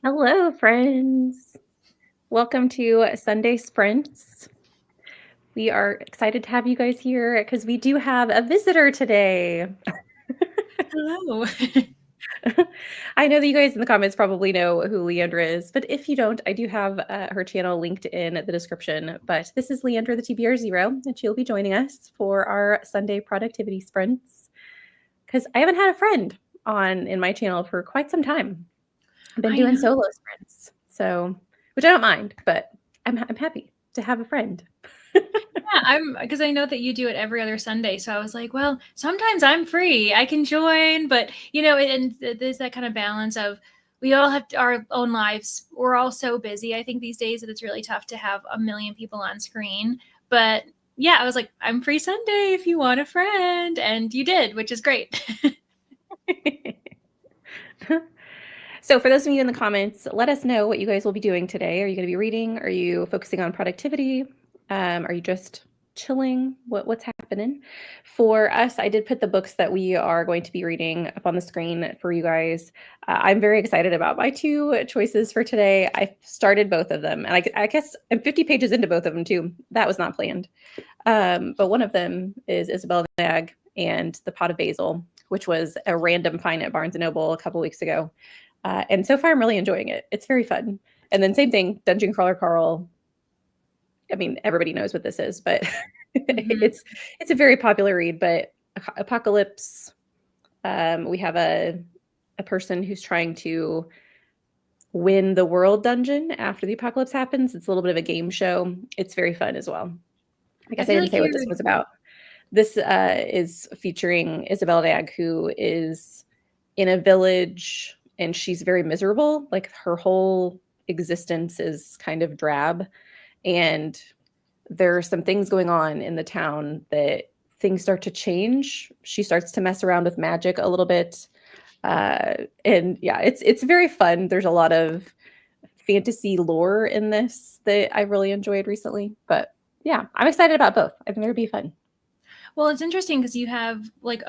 Hello, friends. Welcome to Sunday Sprints. We are excited to have you guys here because we do have a visitor today. Hello. I know that you guys in the comments probably know who Leandra is, but if you don't, I do have her channel linked in the description. But this is Leandra, the TBR0, and she'll be joining us for our Sunday productivity sprints because I haven't had a friend on in my channel for quite some time. I've been I doing know. solo sprints, so which I don't mind, but I'm happy to have a friend. Yeah, I'm because I know that you do it every other Sunday. So I was like, well, sometimes I'm free. I can join, but and there's that kind of balance of we all have our own lives. We're all so busy. I think these days that it's really tough to have a million people on screen. But yeah, I was like, I'm free Sunday if you want a friend. And you did, which is great. So for those of you in the comments, let us know what you guys will be doing today. Are you going to be reading? Are you focusing on productivity? Are you just chilling? What's happening? For us, I did put the books that we are going to be reading up on the screen for you guys. I'm very excited about my two choices for today. I started both of them, and I guess I'm 50 pages into both of them too. That was not planned. But one of them is Isabella Nag and The Pot of Basil, which was a random find at Barnes & Noble a couple weeks ago. And so far, I'm really enjoying it. It's very fun. And then same thing, Dungeon Crawler Carl. I mean, everybody knows what this is, but it's a very popular read. But Apocalypse, we have a person who's trying to win the world dungeon after the apocalypse happens. It's a little bit of a game show. It's very fun as well. I guess I feel didn't like say what you're this was about. This is featuring Isabella Dag, who is in a village and she's very miserable. Like her whole existence is kind of drab. And there are some things going on in the town that things start to change. She starts to mess around with magic a little bit. And yeah, it's very fun. There's a lot of fantasy lore in this that I really enjoyed recently. But yeah, I'm excited about both. I think it'll be fun. Well, it's interesting because you have like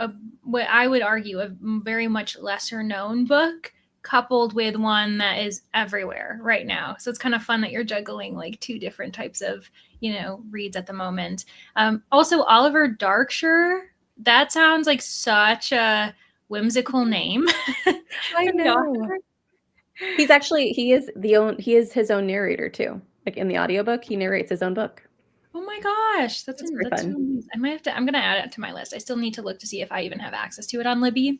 what I would argue a very much lesser known book coupled with one that is everywhere right now. So it's kind of fun that you're juggling like two different types of, reads at the moment. Also, Oliver Darkshire, that sounds like such a whimsical name I for the know. author. He is his own narrator too. Like in the audiobook, he narrates his own book. Oh my gosh, It's very that's fun. really nice. I might have to. I'm gonna add it to my list. I still need to look to see if I even have access to it on Libby.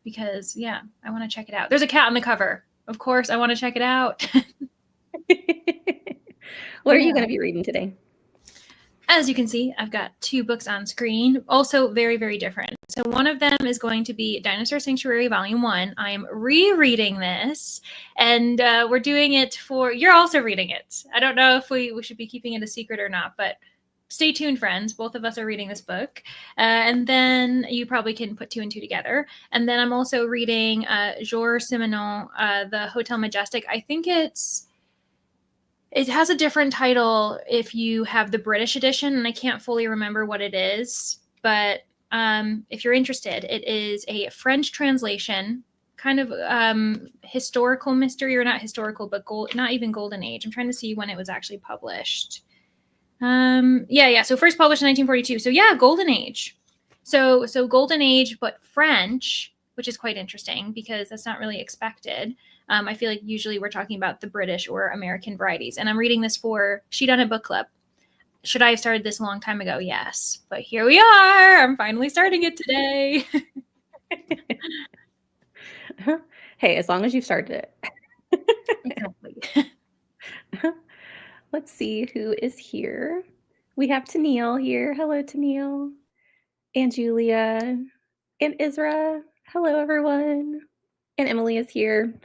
Because yeah, I want to check it out. There's a cat on the cover. Of course, I want to check it out. What are you going to be reading today? As you can see, I've got two books on screen, also very, very different. So one of them is going to be Dinosaur Sanctuary Volume 1. I am rereading this, and we're doing it you're also reading it. I don't know if we should be keeping it a secret or not, but stay tuned, friends. Both of us are reading this book. And then you probably can put two and two together. And then I'm also reading Georges Simenon, The Hotel Majestic. I think it has a different title if you have the British edition, and I can't fully remember what it is. But if you're interested, it is a French translation, kind of historical mystery, or not historical, but not even Golden Age. I'm trying to see when it was actually published. So first published in 1942. So yeah, Golden Age. So Golden Age, but French, which is quite interesting because that's not really expected. I feel like usually we're talking about the British or American varieties. And I'm reading this for She Done It Book Club. Should I have started this a long time ago? Yes. But here we are. I'm finally starting it today. Hey, as long as you've started it. Exactly. Let's see who is here. We have Tennille here. Hello, Tennille. And Julia. And Isra. Hello, everyone. And Emily is here.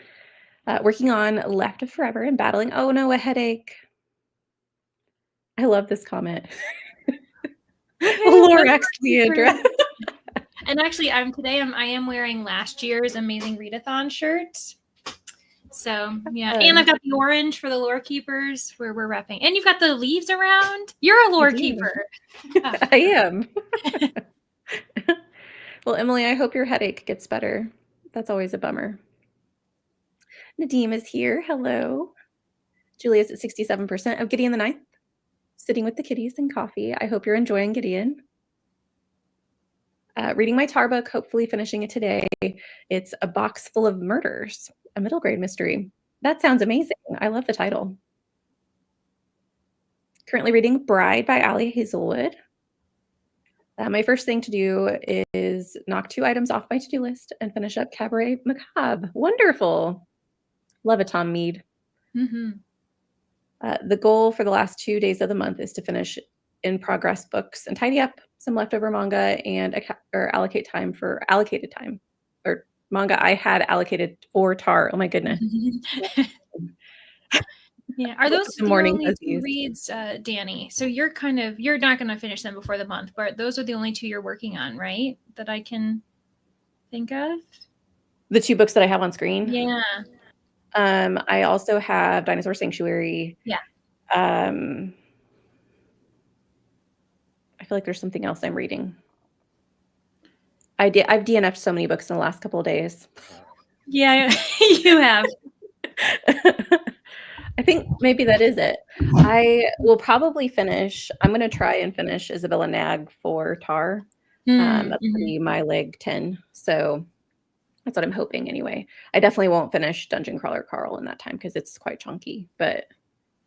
Working on Left of Forever and battling, oh no, a headache. I love this comment. Lorax Leandra. And actually, I am wearing last year's Amazing Readathon shirt. So yeah, and I've got the orange for the lore keepers where we're repping, and you've got the leaves around. You're a lore keeper. I am. Well, Emily, I hope your headache gets better. That's always a bummer. Nadim is here. Hello. Julia's at 67% of Gideon the Ninth, sitting with the kitties and coffee. I hope you're enjoying Gideon. Reading my tar book, hopefully finishing it today. It's A Box Full of Murders, a middle grade mystery. That sounds amazing. I love the title. Currently reading Bride by Allie Hazelwood. My first thing to do is knock 2 items off my to-do list and finish up Cabaret Macabre. Wonderful. Love a Tom Mead. Mm-hmm. The goal for the last 2 days of the month is to finish in progress books and tidy up some leftover manga and allocated time or manga I had allocated for tar. Oh my goodness. Yeah. Are those The the morning only 2 fuzzies. reads, Danny? So you're not going to finish them before the month, but those are the only 2 you're working on, right? That I can think of. The 2 books that I have on screen. Yeah. I also have Dinosaur Sanctuary. Yeah. I feel like there's something else I'm reading. I've DNF'd so many books in the last couple of days. Yeah, you have. I think maybe that is it. I will probably finish. I'm going to try and finish Isabella Nag for tar. That's going to be my leg 10. So that's what I'm hoping anyway. I definitely won't finish Dungeon Crawler Carl in that time because it's quite chunky. But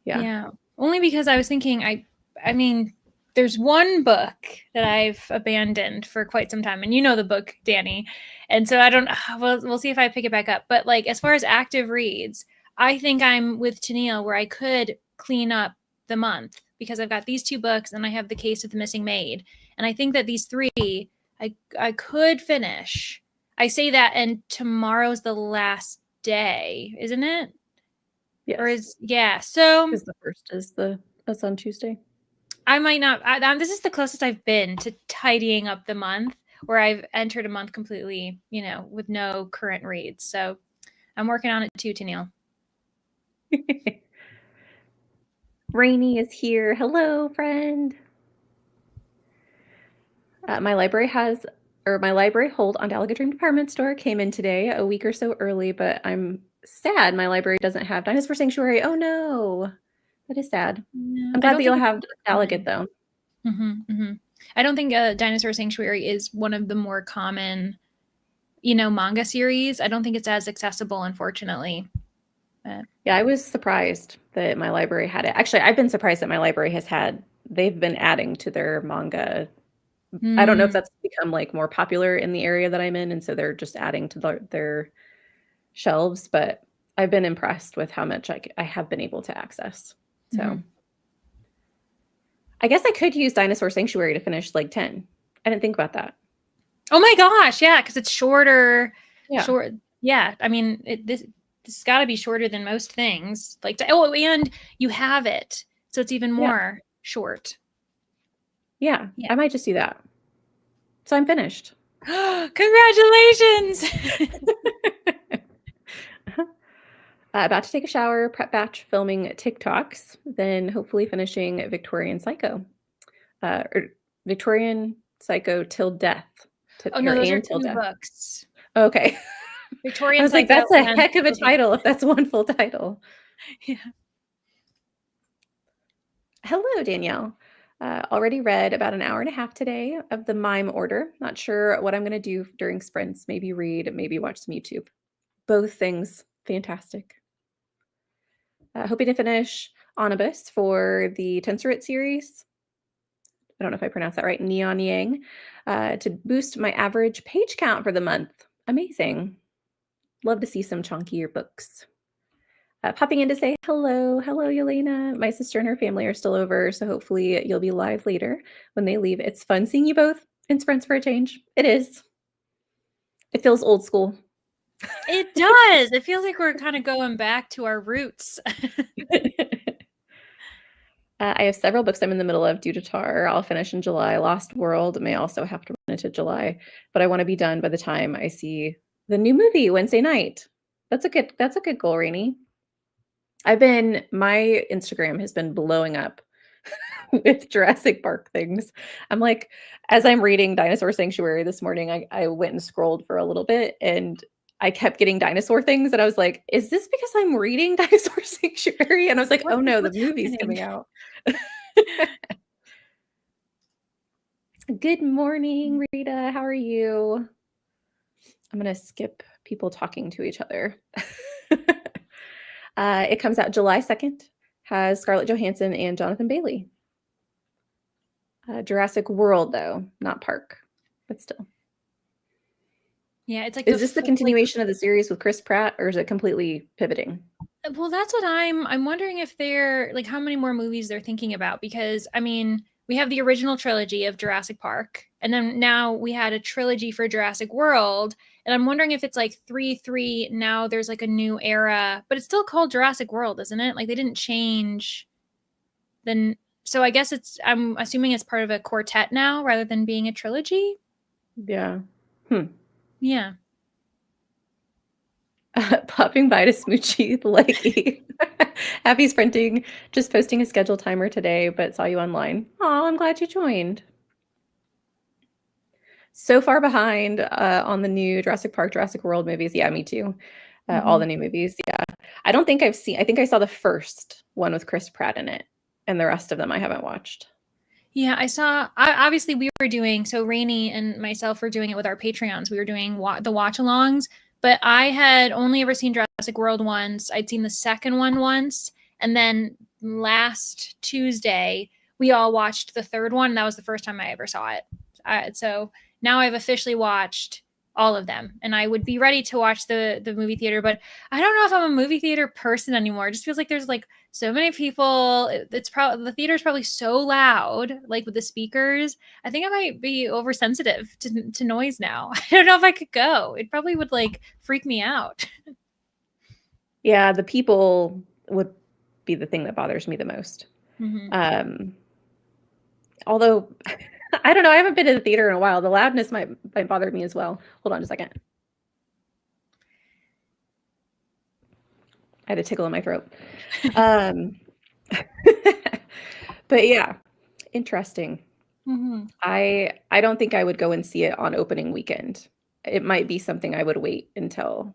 yeah. Yeah. Only because I was thinking, I mean, there's one book that I've abandoned for quite some time, and you know the book, Danny. And so I don't. We'll see if I pick it back up. But like as far as active reads, I think I'm with Tennille where I could clean up the month because I've got these 2 books and I have the Case of the Missing Maid, and I think that these 3 I could finish. I say that, and tomorrow's the last day, isn't it? Yes. Or so because the first is that's on Tuesday. I might not. This is the closest I've been to tidying up the month, where I've entered a month completely, with no current reads. So I'm working on it too, Tennille. Rainy is here. Hello, friend. My library hold on Gallagher Dream Department Store came in today, a week or so early, but I'm sad my library doesn't have Dinosaur Sanctuary. Oh no, that is sad. Yeah, I'm glad that you'll have Delegate though. I don't think Dinosaur Sanctuary is one of the more common, manga series. I don't think it's as accessible, unfortunately. Yeah, I was surprised that my library had it. Actually, I've been surprised that my library they've been adding to their manga. I don't know if that's become like more popular in the area that I'm in, and so they're just adding to their shelves, but I've been impressed with how much I have been able to access. So I guess I could use Dinosaur Sanctuary to finish like 10. I didn't think about that. Oh my gosh, yeah, because it's shorter. Yeah. Short. Yeah, I mean, this has got to be shorter than most things. And you have it, so it's even more short. Yeah, I might just do that. So I'm finished. Congratulations! About to take a shower, prep batch filming TikToks, then hopefully finishing Victorian Psycho. Or Victorian Psycho Till Death. No, those are 2 books. Okay. Victorian I was like, that's a heck of a title if that's one full title. Yeah. Hello, Danielle. Already read about an hour and a half today of the mime order. Not sure what I'm going to do during sprints. Maybe read, maybe watch some YouTube. Both things fantastic. Hoping to finish Onibus for the Tensorit series. I don't know if I pronounced that right. Neon Yang. To boost my average page count for the month. Amazing. Love to see some chunkier books. Popping in to say hello. Hello, Yelena. My sister and her family are still over, so hopefully you'll be live later when they leave. It's fun seeing you both in sprints for a change. It is. It feels old school. It does. It feels like we're kind of going back to our roots. I have several books I'm in the middle of due to tar. I'll finish in July. Lost World may also have to run into July, but I want to be done by the time I see the new movie Wednesday night. That's a good goal, Rainy. My Instagram has been blowing up with Jurassic Park things. I'm like, as I'm reading Dinosaur Sanctuary this morning, I went and scrolled for a little bit, and I kept getting dinosaur things, and I was like, "Is this because I'm reading Dinosaur Sanctuary?" And I was like, "Oh, no, the What's movie's happening? coming out." Good morning, Rita. How are you? I'm gonna skip people talking to each other. It comes out July 2nd, has Scarlett Johansson and Jonathan Bailey. Jurassic World, though, not Park, but still. Yeah, it's like Is this the continuation of the series with Chris Pratt, or is it completely pivoting? well, that's what I'm wondering if they're like how many more movies they're thinking about, because I mean, we have the original trilogy of Jurassic Park, and then now we had a trilogy for Jurassic World, and I'm wondering if it's like 3 now there's like a new era, but it's still called Jurassic World, isn't it? Like they didn't change then, so I guess I'm assuming it's part of a quartet now rather than being a trilogy. Yeah. Yeah. Popping by to Smoochie the Leggy. Happy sprinting. Just posting a schedule timer today, but saw you online. Oh, I'm glad you joined. So far behind on the new Jurassic Park, Jurassic World movies. Yeah, me too. All the new movies. Yeah. I don't think I've seen, I think I saw the first one with Chris Pratt in it, and the rest of them I haven't watched. Yeah, obviously we were doing, so Rainey and myself were doing it with our Patreons. We were doing the watch alongs, but I had only ever seen Jurassic World once. I'd seen the second one once. And then last Tuesday, we all watched the third one. And that was the first time I ever saw it. So now I've officially watched all of them, and I would be ready to watch the movie theater, but I don't know if I'm a movie theater person anymore. It just feels like there's like so many people. It's probably the theater's probably so loud, like with the speakers. I think I might be oversensitive to noise now. I don't know if I could go. It probably would like freak me out. Yeah, the people would be the thing that bothers me the most. Although I don't know, I haven't been to the theater in a while. The loudness might bother me as well. Hold on a second. I had a tickle in my throat. But yeah, interesting. I don't think I would go and see it on opening weekend. It might be something I would wait until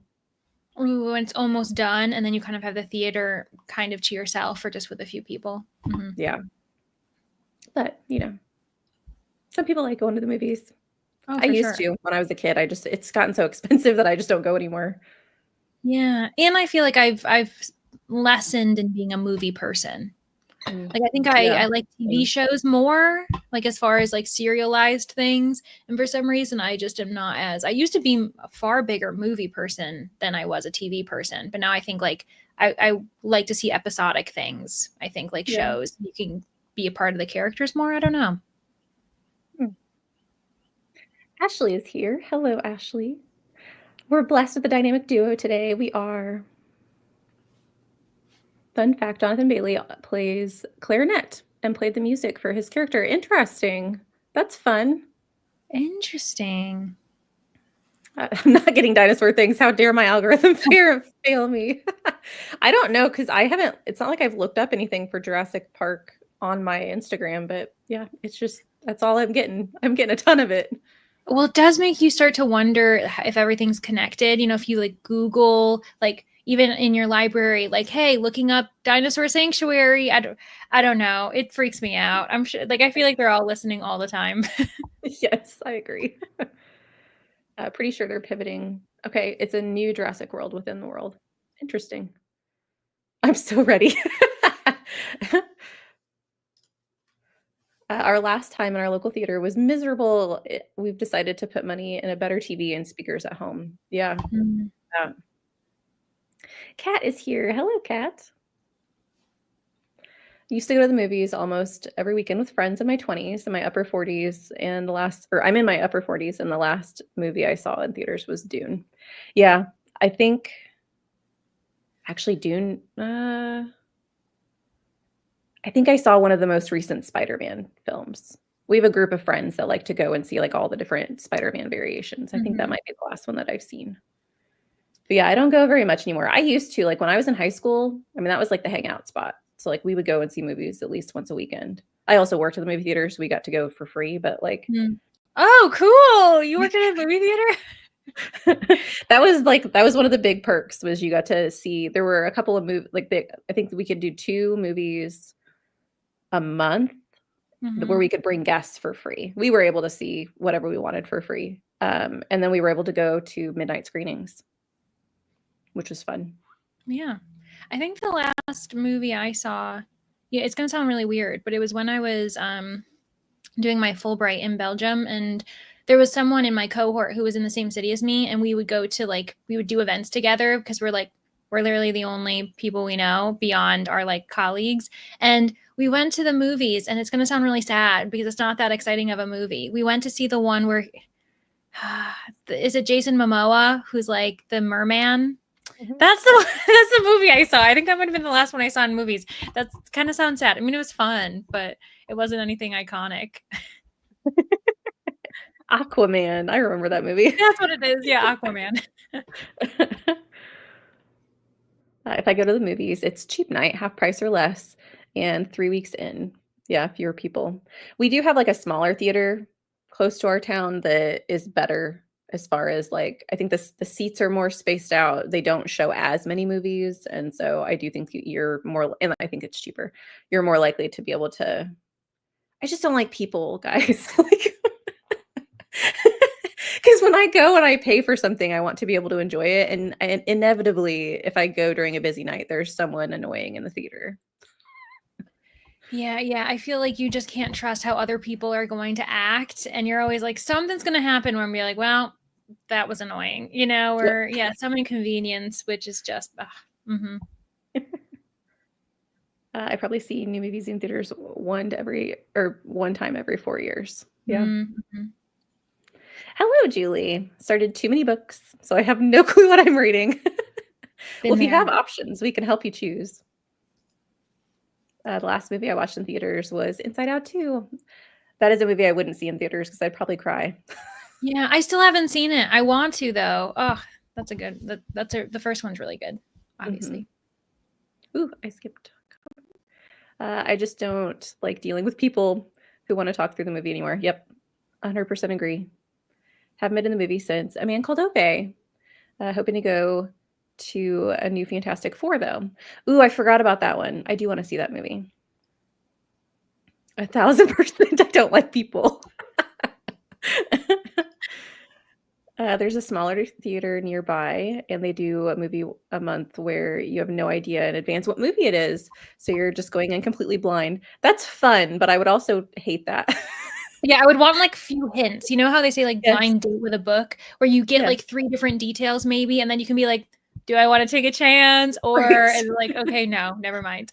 when it's almost done, and then you kind of have the theater kind of to yourself or just with a few people. Yeah. But, you know, some people like going to the movies. Oh, I used to when I was a kid. It's gotten so expensive that I just don't go anymore. Yeah, and I feel like I've lessened in being a movie person. Like I think I like TV shows more, like as far as like serialized things. And for some reason, I just am not as. I used to be a far bigger movie person than I was a TV person, but now I think like I like to see episodic things. I think like shows you can be a part of the characters more. I don't know. Ashley is here. Hello, Ashley. We're blessed with a dynamic duo today. We are. Fun fact, Jonathan Bailey plays clarinet and played the music for his character. Interesting. That's fun. Interesting. I'm not getting dinosaur things. How dare my algorithm fail me? I don't know, because I haven't, it's not like I've looked up anything for Jurassic Park on my Instagram, but yeah, it's just, that's all I'm getting. I'm getting a ton of it. Well, it does make you start to wonder if everything's connected. You know, if you like Google, like even in your library, like, hey, looking up Dinosaur Sanctuary. I don't know. It freaks me out. I'm sure, like, I feel like they're all listening all the time. Yes, I agree. Pretty sure they're pivoting. Okay, it's a new Jurassic World within the world. Interesting. I'm so ready. Our last time in our local theater was miserable. We've decided to put money in a better TV and speakers at home. Yeah. Kat is here. Hello, Kat. Used to go to the movies almost every weekend with friends in my 20s and my upper 40s. And I'm in my upper 40s, and the last movie I saw in theaters was Dune. Yeah, I think actually Dune. I think I saw one of the most recent Spider-Man films. We have a group of friends that like to go and see like all the different Spider-Man variations. I think that might be the last one that I've seen. But yeah, I don't go very much anymore. I used to, like when I was in high school, I mean, that was like the hangout spot. So like we would go and see movies at least once a weekend. I also worked at the movie theater, so we got to go for free, but like Oh, cool. You worked at a movie theater? That was one of the big perks was you got to see there were a couple of I think we could do 2 movies a month where we could bring guests for free. We were able to see whatever we wanted for free. And then we were able to go to midnight screenings, which was fun. Yeah. I think the last movie I saw, yeah, it's going to sound really weird, but it was when I was doing my Fulbright in Belgium, and there was someone in my cohort who was in the same city as me, and we would go to we would do events together because we're literally the only people we know beyond our colleagues. And we went to the movies, and it's going to sound really sad because it's not that exciting of a movie. We went to see the one where is it Jason Momoa who's like the merman? That's the movie I saw. I think that might have been the last one I saw in movies. That kind of sounds sad. I mean, it was fun, but it wasn't anything iconic. Aquaman. I remember that movie. That's what it is. Yeah, Aquaman. If I go to the movies, it's cheap night, half price or less, and 3 weeks in. Yeah, fewer people. We do have like a smaller theater close to our town that is better as far as I think the seats are more spaced out. They don't show as many movies, and so I do think you're more, and I think it's cheaper. You're more likely to be able to. I just don't like people, guys. Because when I go and I pay for something, I want to be able to enjoy it. And inevitably, if I go during a busy night, there's someone annoying in the theater. Yeah, yeah. I feel like you just can't trust how other people are going to act. And you're always like, something's going to happen where I'm like, well, that was annoying, or Yep. some inconvenience, which is just, I probably see new movies in theaters one time every 4 years. Yeah. Mm-hmm. Hello, Julie. Started too many books, so I have no clue what I'm reading. Well, if you have options, we can help you choose. The last movie I watched in theaters was Inside Out 2. That is a movie I wouldn't see in theaters because I'd probably cry. Yeah, I still haven't seen it. I want to though. Oh, that's a good. The first one's really good, obviously. Ooh, I skipped. I just don't like dealing with people who want to talk through the movie anymore. Yep, 100% agree. Haven't been in the movie since A Man Called Ove. Hoping to go to a new Fantastic Four, though. Ooh, I forgot about that one. I do want to see that movie. 1,000% I don't like people. There's a smaller theater nearby, and they do a movie a month where you have no idea in advance what movie it is. So you're just going in completely blind. That's fun, but I would also hate that. Yeah, I would want like few hints. You know how they say Yes. blind date with a book, where you get like 3 different details maybe, and then you can be like, do I want to take a chance? Or Right. is it like, okay, no, never mind.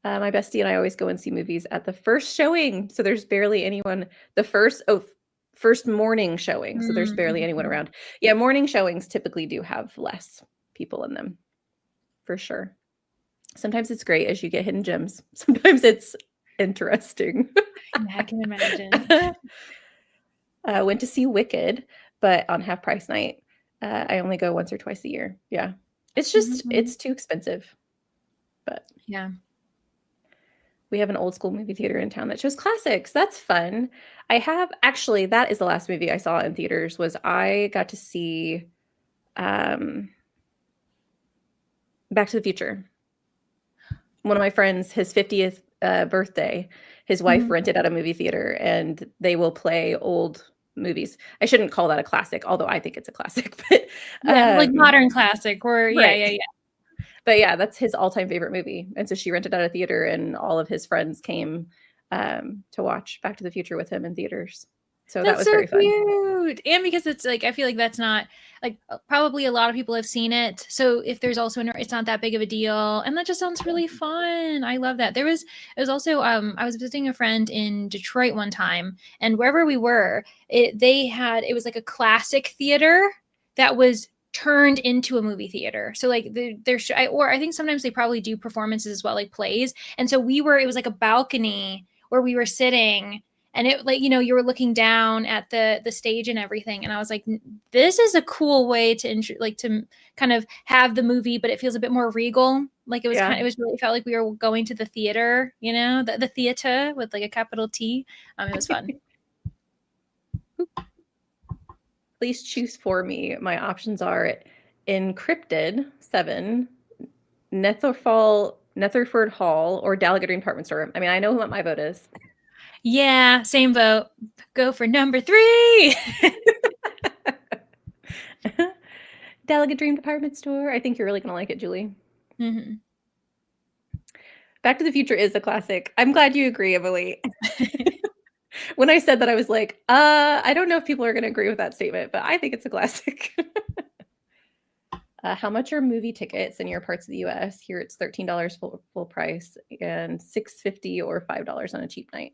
My bestie and I always go and see movies at the first showing. So there's barely anyone. First morning showing. So there's barely anyone around. Yeah, morning showings typically do have less people in them, for sure. Sometimes it's great as you get hidden gems. Sometimes it's interesting. Yeah, I can imagine. Went to see Wicked, but on half price night. I only go once or twice a year. Yeah. It's just, it's too expensive. But yeah. We have an old school movie theater in town that shows classics. That's fun. Actually, that is the last movie I saw in theaters was I got to see Back to the Future. One of my friends, his 50th birthday, his wife rented out a movie theater and they will play old movies. I shouldn't call that a classic, although I think it's a classic. But yeah, like modern classic or right. yeah. But yeah, that's his all-time favorite movie. And so she rented out a theater and all of his friends came to watch Back to the Future with him in theaters. So that was so very fun. Cute. And because it's like, I feel like that's not like, probably a lot of people have seen it. So if there's also, it's not that big of a deal. And that just sounds really fun. I love that. It was also, I was visiting a friend in Detroit one time, and wherever we were, it was like a classic theater that was turned into a movie theater. So like I think sometimes they probably do performances as well, like plays. And so it was like a balcony where we were sitting, and it you were looking down at the stage and everything. And I was like, this is a cool way to kind of have the movie, but it feels a bit more regal. Like it was it felt like we were going to the theater, the theater with like a capital T. It was fun. Please choose for me. My options are Encrypted 7, Netherford Hall, or Dalgety Department Store. I mean, I know what my vote is. Yeah, same vote. Go for number 3. Delegate Dream Department Store. I think you're really going to like it, Julie. Mm-hmm. Back to the Future is a classic. I'm glad you agree, Emily. When I said that, I was like, I don't know if people are going to agree with that statement, but I think it's a classic. How much are movie tickets in your parts of the U.S.? Here it's $13 full price and $6.50 or $5 on a cheap night.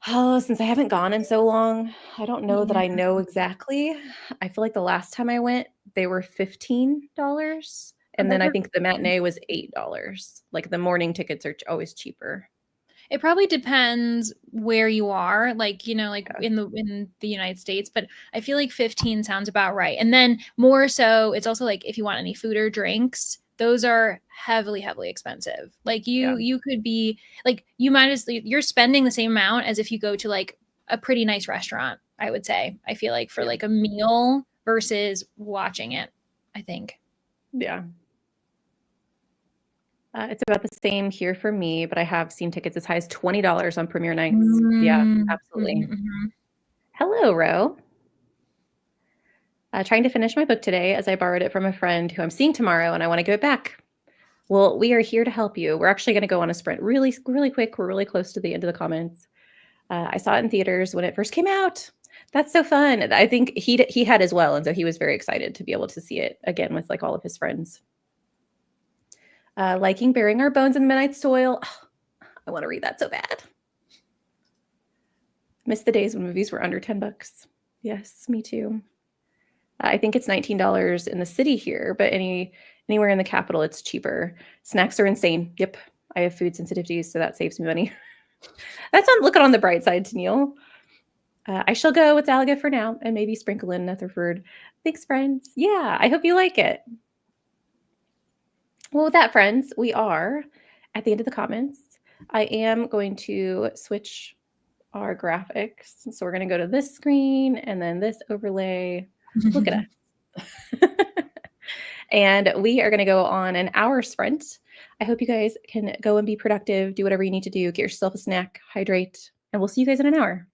Oh, since I haven't gone in so long, I don't know that I know exactly. I feel like the last time I went, they were $15. And then I think the matinee was $8. Like the morning tickets are always cheaper. It probably depends where you are, like, you know, like Yeah. in the United States, but I feel like 15 sounds about right. And then more so, it's also like if you want any food or drinks, those are heavily expensive. Like you could be like you might as you're spending the same amount as if you go to like a pretty nice restaurant, I would say. I feel like for like a meal versus watching it, I think. Yeah. It's about the same here for me, but I have seen tickets as high as $20 on premiere nights. Yeah, absolutely. Mm-hmm. Hello, Ro. Trying to finish my book today as I borrowed it from a friend who I'm seeing tomorrow and I want to give it back. Well, we are here to help you. We're actually going to go on a sprint really, really quick. We're really close to the end of the comments. I saw it in theaters when it first came out. That's so fun. I think he had as well, and so he was very excited to be able to see it again with like all of his friends. Liking Burying Our Bones in the Midnight Soil. Oh, I want to read that so bad. Miss the days when movies were under $10. Yes, me too. I think it's $19 in the city here, but anywhere in the capital, it's cheaper. Snacks are insane. Yep, I have food sensitivities, so that saves me money. That's on looking on the bright side, Tennille. I shall go with Alga for now, and maybe sprinkle in Netherford. Thanks, friends. Yeah, I hope you like it. Well, with that, friends, we are at the end of the comments. I am going to switch our graphics. So we're going to go to this screen and then this overlay. Look at us. And we are going to go on an hour sprint. I hope you guys can go and be productive, do whatever you need to do, get yourself a snack, hydrate, and we'll see you guys in an hour.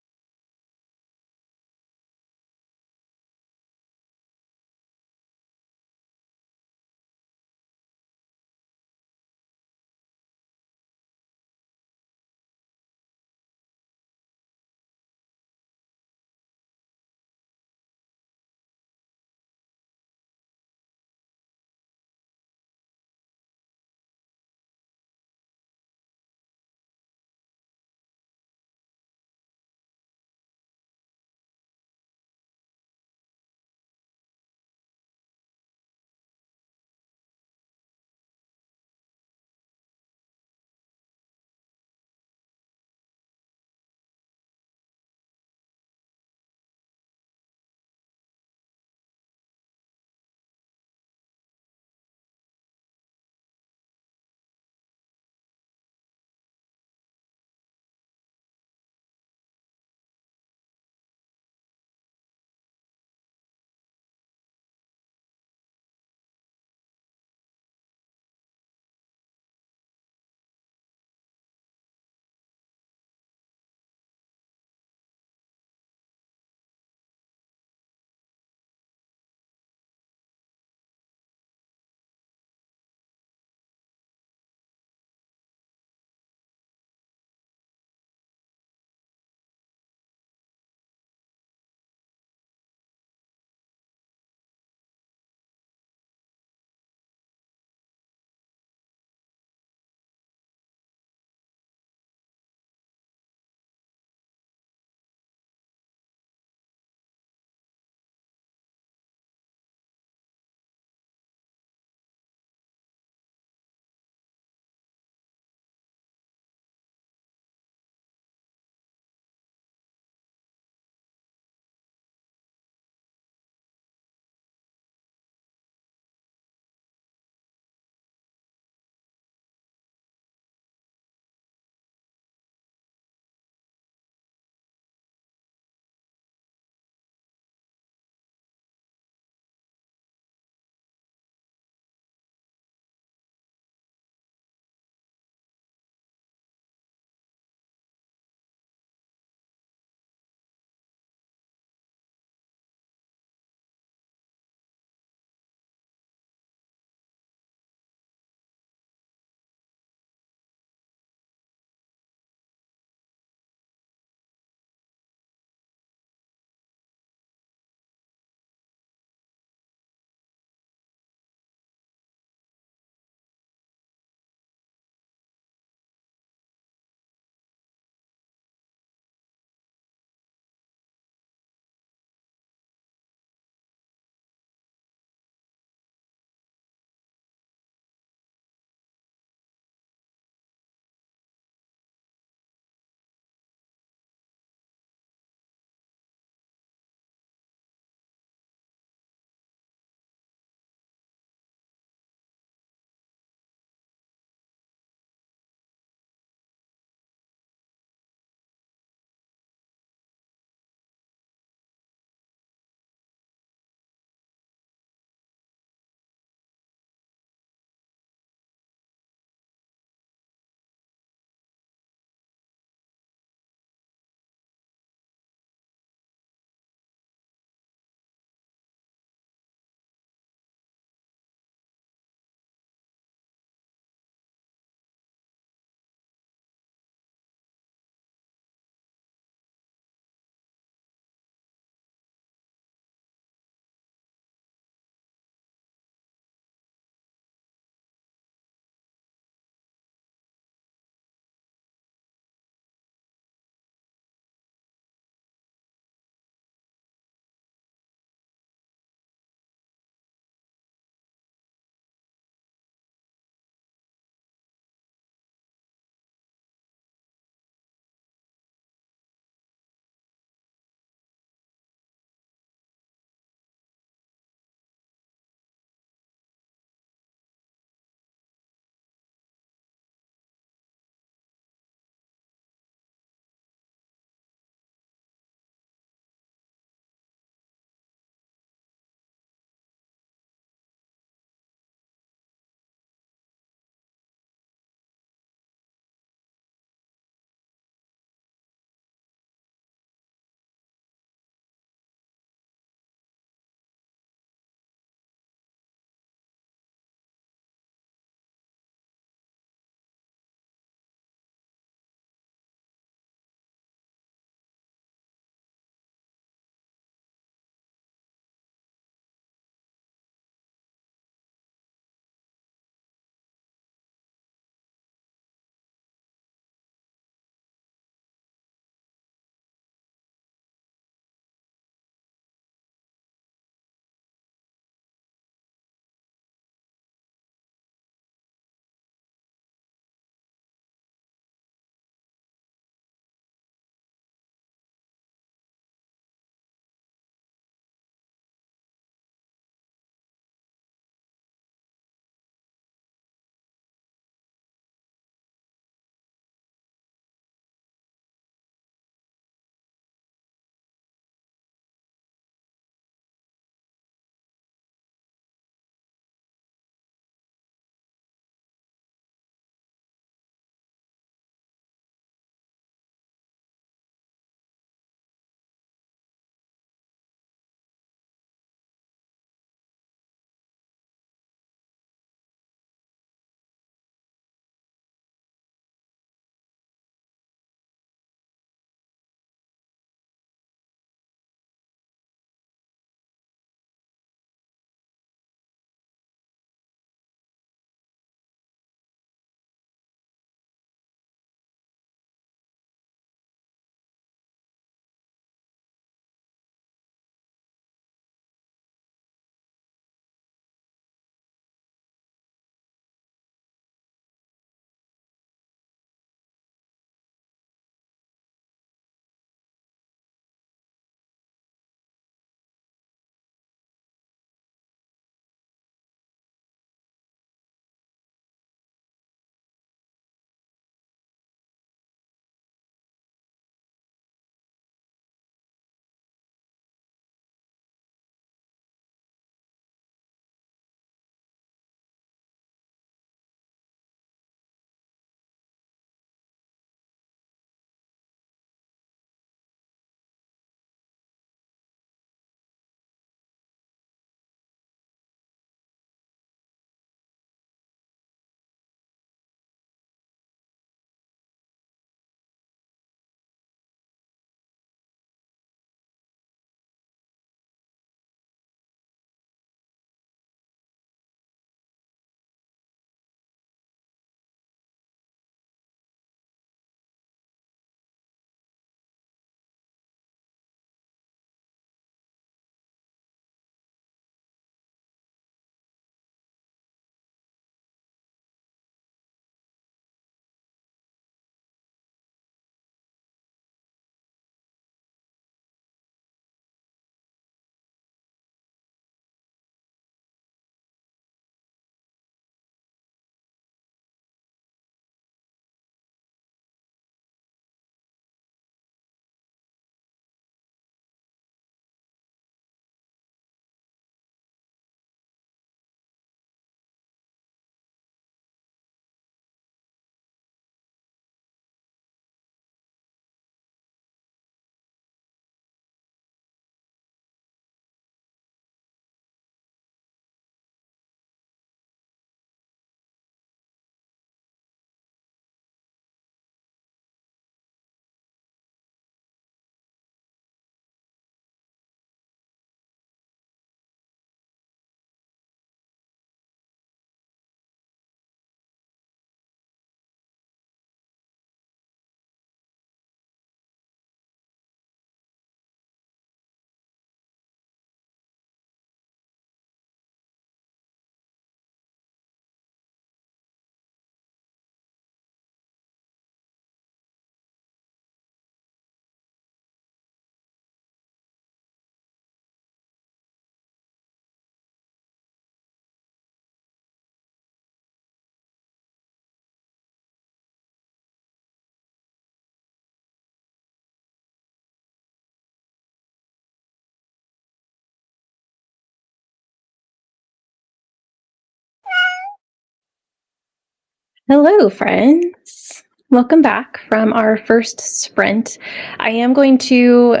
Hello, friends. Welcome back from our first sprint. I am going to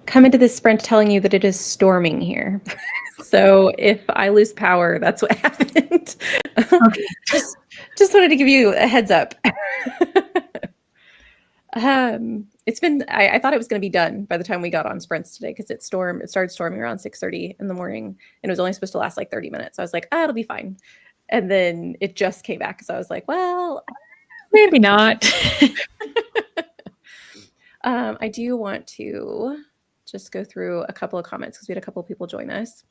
come into this sprint telling you that it is storming here. So if I lose power, that's what happened. Okay. just wanted to give you a heads up. It's been I thought it was going to be done by the time we got on sprints today because it started storming around 6:30 in the morning and it was only supposed to last like 30 minutes. So I was like, it'll be fine. And then it just came back. So I was like, well, Maybe not. I do want to just go through a couple of comments because we had a couple of people join us.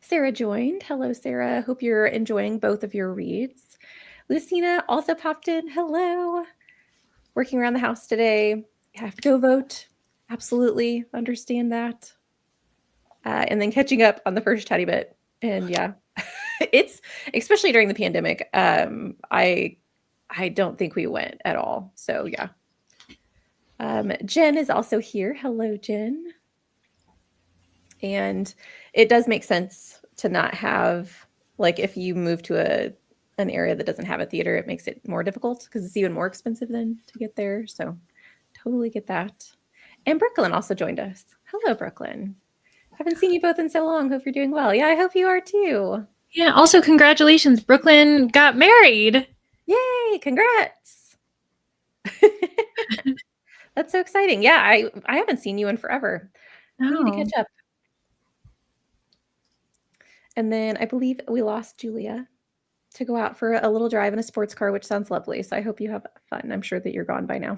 Sarah joined. Hello, Sarah. Hope you're enjoying both of your reads. Lucina also popped in. Hello. Working around the house today. You have to go vote. Absolutely understand that. And then catching up on the first chatty bit. And yeah, it's especially during the pandemic. I don't think we went at all. So yeah. Jen is also here. Hello, Jen. And it does make sense to not have, like, if you move to an area that doesn't have a theater, it makes it more difficult because it's even more expensive then to get there. So totally get that. And Brooklyn also joined us. Hello, Brooklyn. Haven't seen you both in so long. Hope you're doing well. Yeah, I hope you are too. Yeah, also congratulations. Brooklyn got married. Yay, congrats. That's so exciting. Yeah, I haven't seen you in forever. We need to catch up. And then I believe we lost Julia to go out for a little drive in a sports car, which sounds lovely. So I hope you have fun. I'm sure that you're gone by now.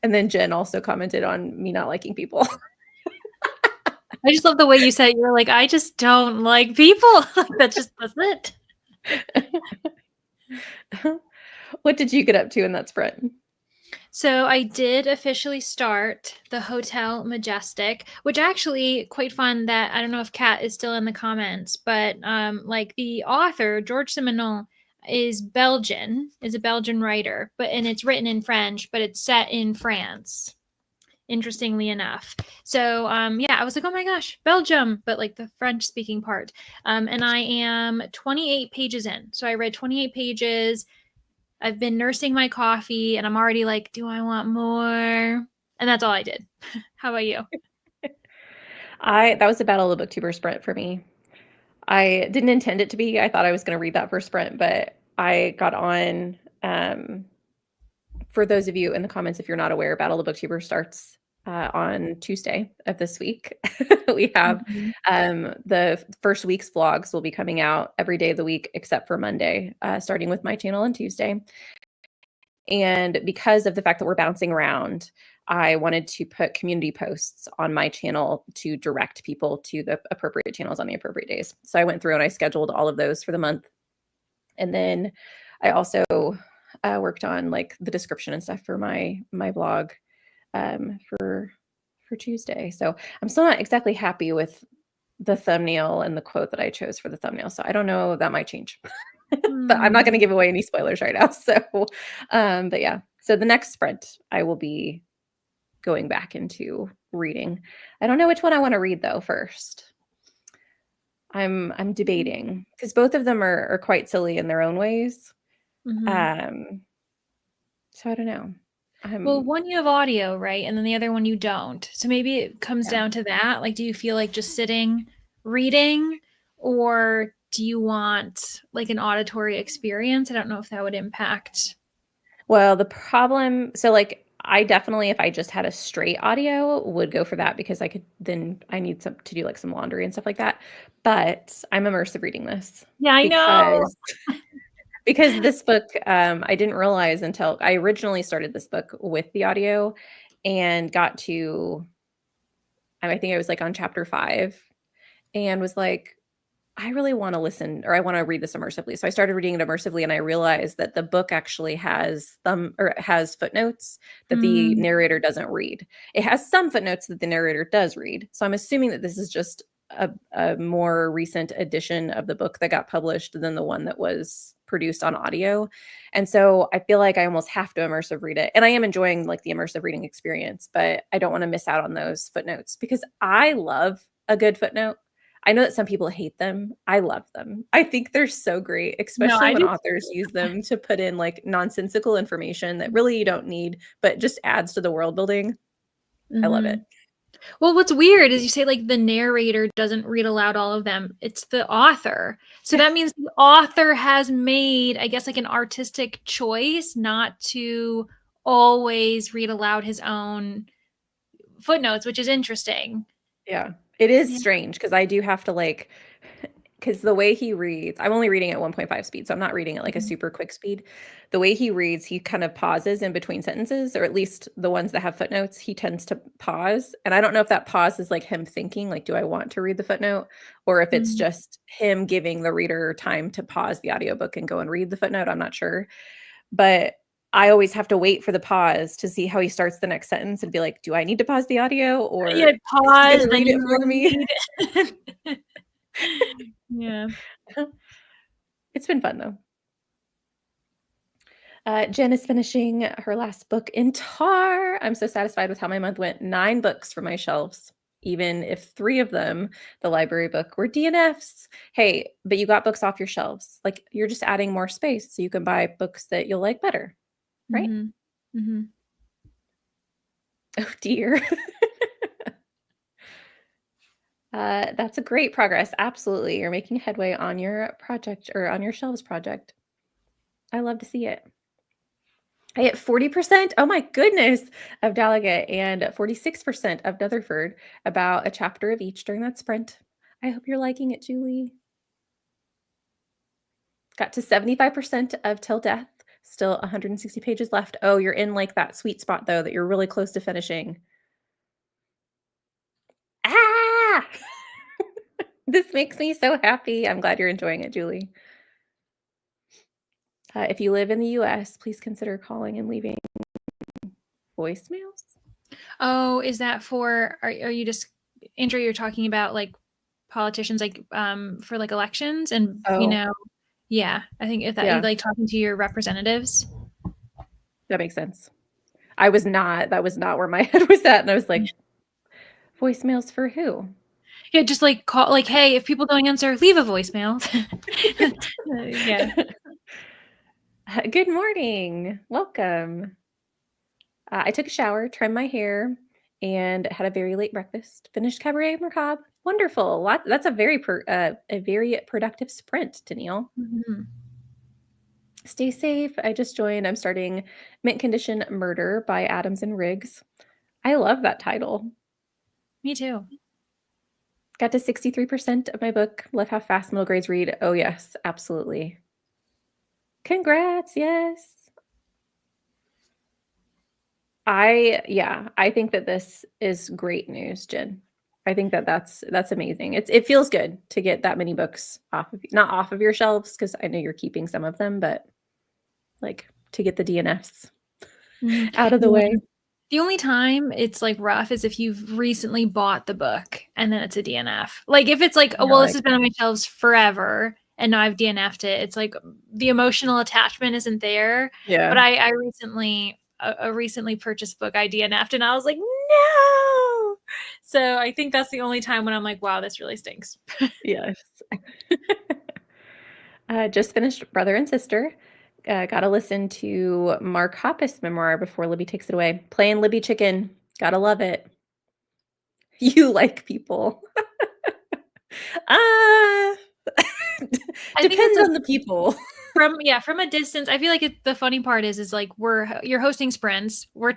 And then Jen also commented on me not liking people. I just love the way you said it. You're like, I just don't like people. That's it. What did you get up to in that sprint? So I did officially start the Hotel Majestic, which actually quite fun that I don't know if Kat is still in the comments, but like the author, George Simenon, is a Belgian writer, and it's written in French, but it's set in France. Interestingly enough. So yeah, I was like, oh my gosh, Belgium, but like the French speaking part. And I am 28 pages in. So I read 28 pages. I've been nursing my coffee and I'm already like, do I want more? And that's all I did. How about you? That was the Battle of the Booktuber sprint for me. I didn't intend it to be. I thought I was going to read that first sprint, but I got on. For those of you in the comments, if you're not aware, Battle of the Booktuber starts on Tuesday of this week. We have the first week's vlogs will be coming out every day of the week except for Monday, starting with my channel on Tuesday. And because of the fact that we're bouncing around, I wanted to put community posts on my channel to direct people to the appropriate channels on the appropriate days. So I went through and I scheduled all of those for the month. And then I also worked on like the description and stuff for my blog for Tuesday. So I'm still not exactly happy with the thumbnail and the quote that I chose for the thumbnail. So I don't know, that might change. But I'm not going to give away any spoilers right now. So but yeah. So the next sprint I will be going back into reading. I don't know which one I want to read though first. I'm debating because both of them are quite silly in their own ways. So I don't know. Well, one you have audio, right? And then the other one you don't. So maybe it comes down to that. Like, do you feel like just sitting reading, or do you want like an auditory experience? I don't know if that would impact. Well, the problem, so like I definitely, if I just had a straight audio, would go for that because I need some to do like some laundry and stuff like that. But I'm immersive reading this. Yeah, I know. Because this book, I didn't realize until I originally started this book with the audio and got to, I think I was like on chapter 5 and was like, I really want to listen or I want to read this immersively. So I started reading it immersively and I realized that the book actually has has footnotes that the narrator doesn't read. It has some footnotes that the narrator does read. So I'm assuming that this is just a more recent edition of the book that got published than the one that was produced on audio. And so I feel like I almost have to immersive read it. And I am enjoying like the immersive reading experience, but I don't want to miss out on those footnotes because I love a good footnote. I know that some people hate them. I love them. I think they're so great, No, especially I when do. authors use them to put in like nonsensical information that really you don't need, but just adds to the world building. I love it. Well, what's weird is you say like the narrator doesn't read aloud all of them. It's the author. So that means the author has made, I guess, like an artistic choice not to always read aloud his own footnotes, which is interesting. Yeah. It is Yeah. strange because I do have to like because the way he reads, I'm only reading at 1.5 speed, so I'm not reading at like a super quick speed. The way he reads, he kind of pauses in between sentences, or at least the ones that have footnotes, he tends to pause. And I don't know if that pause is like him thinking, like, do I want to read the footnote? Or if it's Mhm. just him giving the reader time to pause the audiobook and go and read the footnote. I'm not sure. But I always have to wait for the pause to see how he starts the next sentence and be like, do I need to pause the audio Yeah, or is he going pause, to then read it you for me? read. Yeah. It's been fun though. Jen is finishing her last book in Tar. I'm so satisfied with how my month went. 9 books from my shelves, even if 3 of them, the library book, were DNFs. Hey, but you got books off your shelves. Like you're just adding more space so you can buy books that you'll like better, right? Mhm. Mhm. Oh dear. That's a great progress. Absolutely. You're making headway on your project or on your shelves project. I love to see it. I hit 40%, oh my goodness, of Delegate and 46% of Netherford, about a chapter of each during that sprint. I hope you're liking it, Julie. Got to 75% of Till Death, still 160 pages left. Oh, you're in like that sweet spot though that you're really close to finishing. Ah! This makes me so happy. I'm glad you're enjoying it, Julie. If you live in the US, please consider calling and leaving voicemails. Oh, is that for are you just Andrew, you're talking about like politicians like for like elections and Oh, yeah, I think if that you yeah, like talking to your representatives. that makes sense. That was not where my head was at, and I was like, "Voicemails for who?" Yeah, just like call like, hey, if people don't answer, leave a voicemail. Yeah. Good morning. Welcome. I took a shower, trimmed my hair, and had a very late breakfast. Finished Cabaret Macabre. Wonderful. That's a very productive sprint, Danielle. Mhm. Stay safe. I just joined. I'm starting Mint Condition Murder by Adams and Riggs. I love that title. Me too. Got to 63% of my book. Love how fast middle grades read. Oh, yes, absolutely. Congrats. Yes. I think that this is great news, Jen. I think that that's amazing. It feels good to get that many books off of not off of your shelves because I know you're keeping some of them, but like to get the DNFs Mhm. out of the Yeah. way. The only time it's like rough is if you've recently bought the book and then it's a DNF. Like if it's like, oh You're well, this like, has been on my shelves forever and now I've DNF'd it. It's like the emotional attachment isn't there. But yeah, I recently a recently purchased book I DNF'd and I was like, no. So I think that's the only time when I'm like, wow, this really stinks. yes. Just finished Brother and Sister. Gotta listen to Mark Hoppus' memoir before Libby takes it away. Playing Libby Chicken. Gotta love it. You like people. Ah, I think that's depends a on the people. from a distance. I feel like the funny part is like you're hosting sprints. We're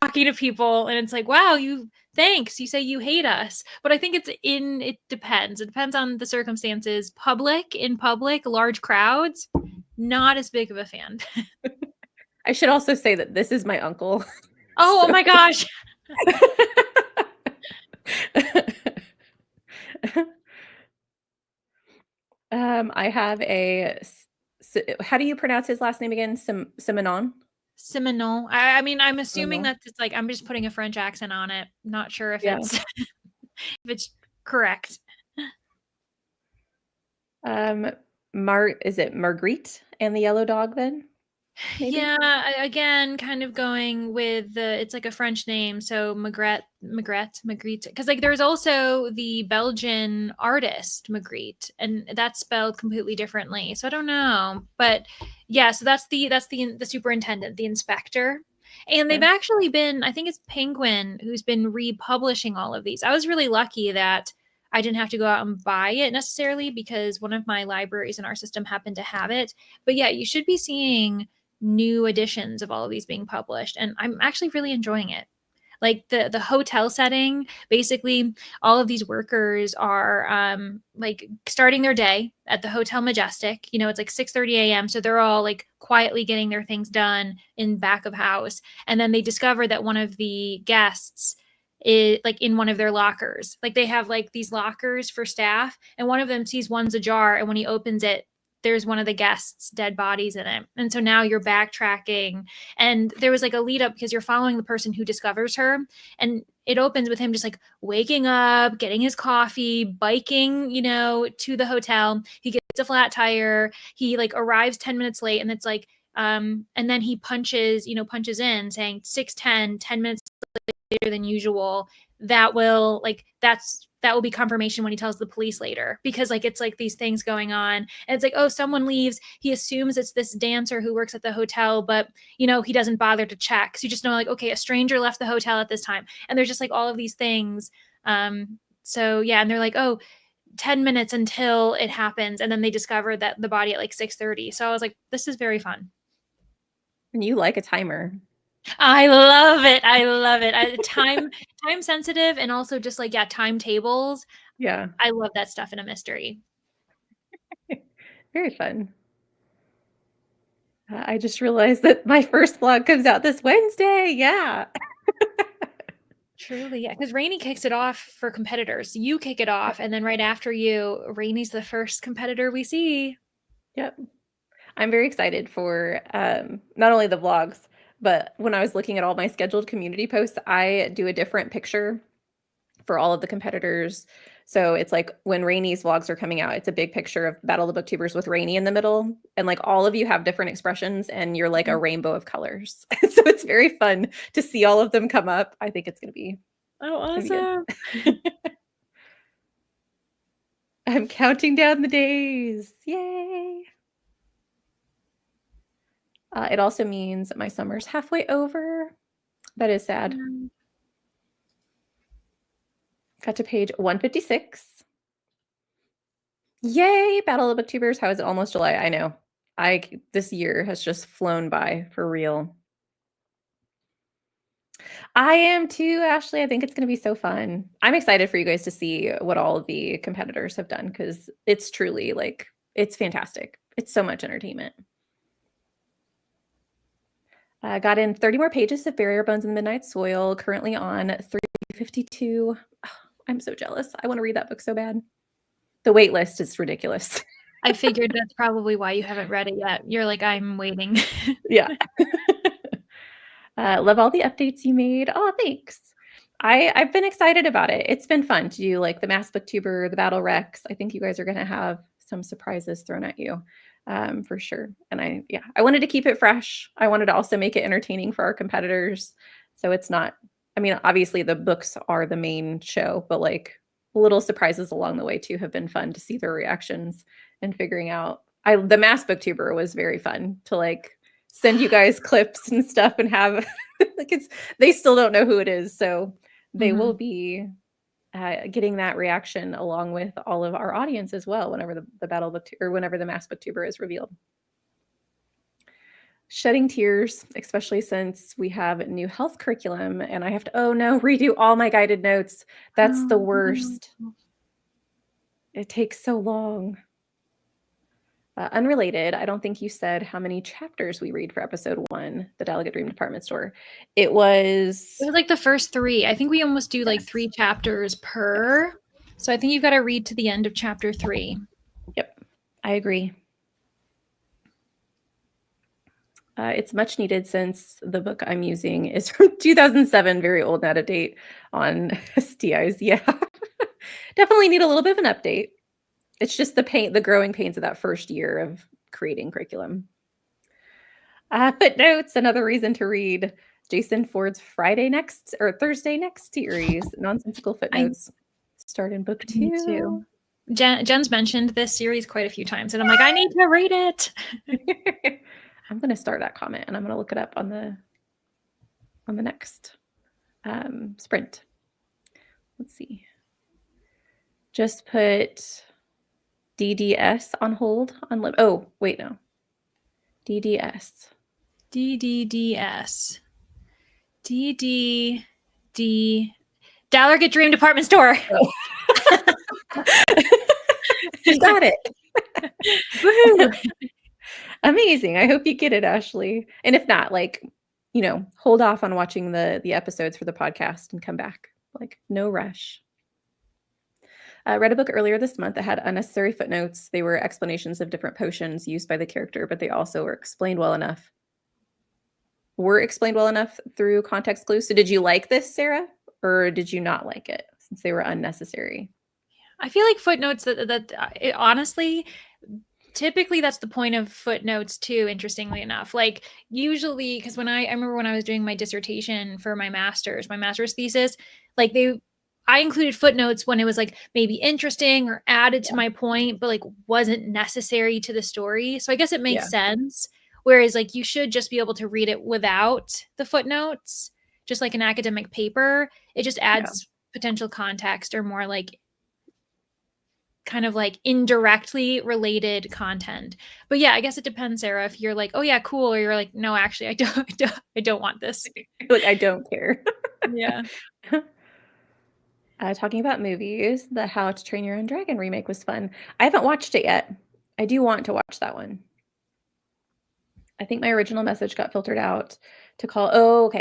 talking to people and it's like, wow, thanks, you say you hate us, but I think it depends on the circumstances. In public large crowds, not as big of a fan. I should also say that this is my uncle. Oh So my gosh. I have how do you pronounce his last name again? Simonon? Simonon. I mean, I'm assuming Simonon. that it's like I'm just putting a French accent on it, not sure if Yeah. it's if it's correct. Um, is it Marguerite and the Yellow Dog then? maybe? Yeah, again, kind of going with the it's like a French name, so Magritte, because like there's also the Belgian artist Magritte, and that's spelled completely differently. So I don't know, but yeah, so that's the superintendent, the inspector, and they've Okay. actually been, I think it's Penguin who's been republishing all of these. I was really lucky that I didn't have to go out and buy it necessarily because one of my libraries in our system happened to have it. But yeah, you should be seeing new editions of all of these being published, and I'm actually really enjoying it. Like the hotel setting, basically all of these workers are like starting their day at the Hotel Majestic. It's like 6:30 a.m., so they're all like quietly getting their things done in back of house, and then they discover that one of the guests is like in one of their lockers. Like they have like these lockers for staff, and one of them sees one's ajar, and when he opens it, there's one of the guests' dead bodies in it. And so now you're backtracking. And there was like a lead up because you're following the person who discovers her. And it opens with him just like waking up, getting his coffee, biking, to the hotel. He gets a flat tire. He like arrives 10 minutes late, and it's like, and then he punches in saying 6:10, 10 minutes later than usual. That will be confirmation when he tells the police later, because like it's like these things going on, and it's like, oh, someone leaves, he assumes it's this dancer who works at the hotel, but he doesn't bother to check, so you just know like, okay, a stranger left the hotel at this time, and there's just like all of these things. So yeah, and they're like, oh, 10 minutes until it happens, and then they discover that the body at like 6:30. So I was like, this is very fun. And you like a timer. I love it. I love it. Time sensitive, and also just like, yeah, timetables. Yeah. I love that stuff in a mystery. Very fun. I just realized that my first vlog comes out this Wednesday. Yeah. Truly, yeah, because Rainy kicks it off for competitors. You kick it off, and then right after you, Rainy's the first competitor we see. Yep. I'm very excited for not only the vlogs, but when I was looking at all my scheduled community posts, I do a different picture for all of the competitors. So it's like when Rainy's vlogs are coming out, it's a big picture of Battle of the Booktubers with Rainy in the middle. And like all of you have different expressions, and you're like a rainbow of colors. So it's very fun to see all of them come up. I think it's going to be Oh, good. I'm counting down the days. Yay. It also means my summer's halfway over. That is sad. Got to page 156. Yay, Battle of the Booktubers. How is it almost July? I know. This year has just flown by for real. I am too, Ashley. I think it's going to be so fun. I'm excited for you guys to see what all of the competitors have done, because it's truly like, it's fantastic. It's so much entertainment. Got in 30 more pages of Barrier Bones in the Midnight Soil, currently on 352. Oh, I'm so jealous. I want to read that book so bad. The wait list is ridiculous. I figured that's probably why you haven't read it yet. You're like, I'm waiting. Yeah. Love all the updates you made. Oh, thanks. I've been excited about it. It's been fun to do like the Mass Booktuber, the Battle Rex. I think you guys are going to have some surprises thrown at you for sure. And I wanted to keep it fresh. I wanted to also make it entertaining for our competitors. So it's not, I mean, obviously the books are the main show, but like little surprises along the way too have been fun to see their reactions and figuring out. The Mass Booktuber was very fun to like send you guys clips and stuff and have like they still don't know who it is, so they will be getting that reaction along with all of our audience as well whenever the battle book or whenever the Mass Booktuber is revealed. Shedding tears, especially since we have new health curriculum and I have to redo all my guided notes. That's the worst. It takes so long. Unrelated, I don't think you said how many chapters we read for episode 1, The Delegate Dream Department Store. It was like the first 3. I think we almost do like 3 chapters per. So I think you've got to read to the end of chapter 3. Yep, I agree. It's much needed since the book I'm using is from 2007, very old and out of date on STIs. Yeah, definitely need a little bit of an update. It's just the growing pains of that first year of creating curriculum. Footnotes, another reason to read Jason Ford's Thursday Next series. Nonsensical footnotes. Start in book 2. Me too. Jen's mentioned this series quite a few times, and I'm like, I need to read it. I'm going to start that comment, and I'm going to look it up on the next sprint. Let's see. Just put DDS on hold. Oh, wait, no. DDS. DDDS. DDD. Dollar Get Dream Department Store. Oh. You got it. Woohoo. Amazing. I hope you get it, Ashley. And if not, hold off on watching the episodes for the podcast and come back. No rush. I read a book earlier this month that had unnecessary footnotes. They were explanations of different potions used by the character, but they also were explained well enough through context clues. So did you like this, Sarah, or did you not like it since they were unnecessary? I feel like footnotes honestly, typically that's the point of footnotes too, interestingly enough. Usually, because I remember when I was doing my dissertation for my master's thesis, I included footnotes when it was maybe interesting or added to my point, but wasn't necessary to the story. So I guess it makes sense. Whereas you should just be able to read it without the footnotes, just like an academic paper. It just adds potential context or more kind of indirectly related content. But yeah, I guess it depends, Sarah, if you're oh yeah, cool, or you're no, actually, I don't want this. I don't care. Yeah. Talking about movies, the How to Train Your Own Dragon remake was fun. I haven't watched it yet. I do want to watch that one. I think my original message got filtered out to call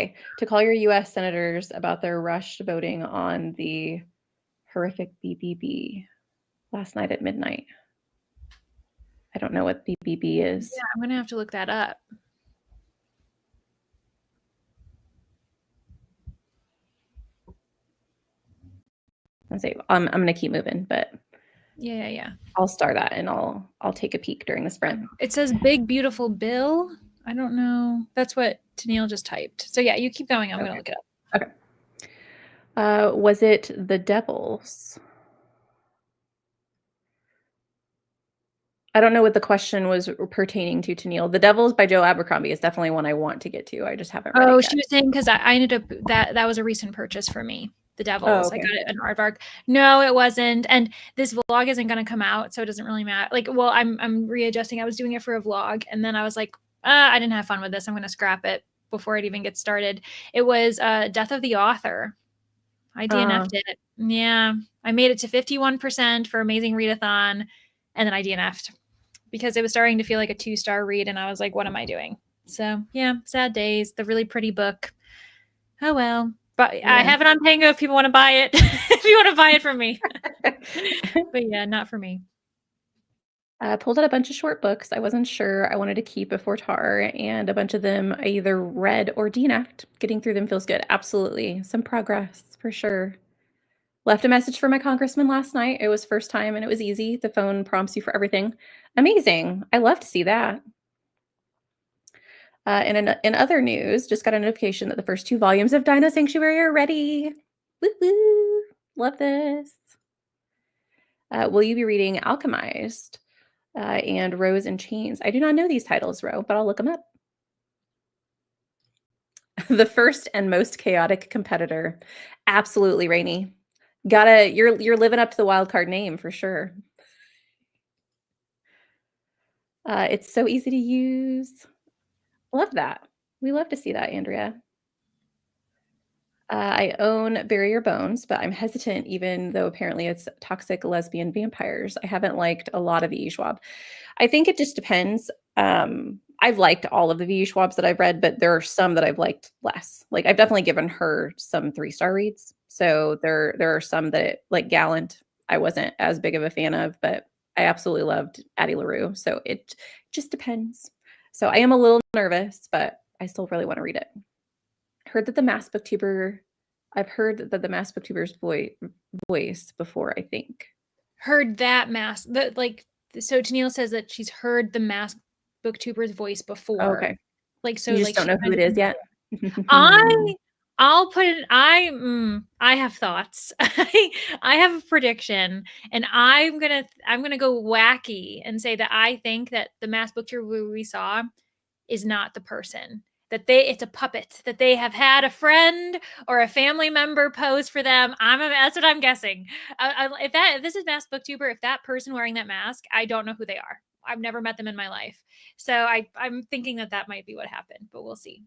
your U.S. senators about their rushed voting on the horrific BBB last night at midnight. I don't know what BBB is. Yeah, I'm gonna have to look that up. I'm gonna keep moving, but yeah. I'll start that and I'll take a peek during the sprint. It says Big Beautiful Bill. I don't know. That's what Tennille just typed. So yeah, you keep going. I'm gonna look it up. Okay. Was it The Devils? I don't know what the question was pertaining to Tennille. The Devils by Joe Abercrombie is definitely one I want to get to. I just haven't read it yet. She was saying because I ended up that was a recent purchase for me. The Devils. I got it in Aardvark. No, it wasn't. And this vlog isn't going to come out, so it doesn't really matter. I'm readjusting. I was doing it for a vlog, and then I was like, I didn't have fun with this. I'm going to scrap it before it even gets started. It was Death of the Author. I DNF'd it. Yeah. I made it to 51% for Amazing Readathon, and then I DNF'd because it was starting to feel like a 2-star read, and I was like, what am I doing? So, yeah, sad days. The really pretty book. Oh, well. But I have it on Tango if people want to buy it. If you want to buy it from me. But yeah, not for me. I pulled out a bunch of short books I wasn't sure I wanted to keep before TAR, and a bunch of them I either read or DNF'd. Getting through them feels good. Absolutely. Some progress, for sure. Left a message for my congressman last night. It was first time, and it was easy. The phone prompts you for everything. Amazing. I love to see that. In other news, just got a notification that the first 2 volumes of Dino Sanctuary are ready. Woo-woo! Love this. Will you be reading Alchemized and Rose in Chains? I do not know these titles, Ro, but I'll look them up. The first and most chaotic competitor. Absolutely, Rainy. You're living up to the wildcard name for sure. It's so easy to use. Love that. We love to see that, Andrea. I own Bury Your Bones, but I'm hesitant, even though apparently it's toxic lesbian vampires. I haven't liked a lot of E. Schwab. I think it just depends. I've liked all of the V. Schwabs that I've read, but there are some that I've liked less. I've definitely given her some 3-star reads. So there are some that, like Gallant, I wasn't as big of a fan of, but I absolutely loved Addie LaRue. So it just depends. So I am a little nervous, but I still really want to read it. I've heard that the Mass Booktuber's voice before, I think. Heard that so Tennille says that she's heard the Mass Booktuber's voice before. Oh, okay. Like, so You just like don't she know who kind it of is yet? I I'll put it I have thoughts. I have a prediction, and I'm gonna go wacky and say that I think that the mass book tour we saw is not the person. That it's a puppet, that they have had a friend or a family member pose for them. That's what I'm guessing. If this is mass booktuber, if that person wearing that mask, I don't know who they are. I've never met them in my life, so I'm thinking that might be what happened, but we'll see.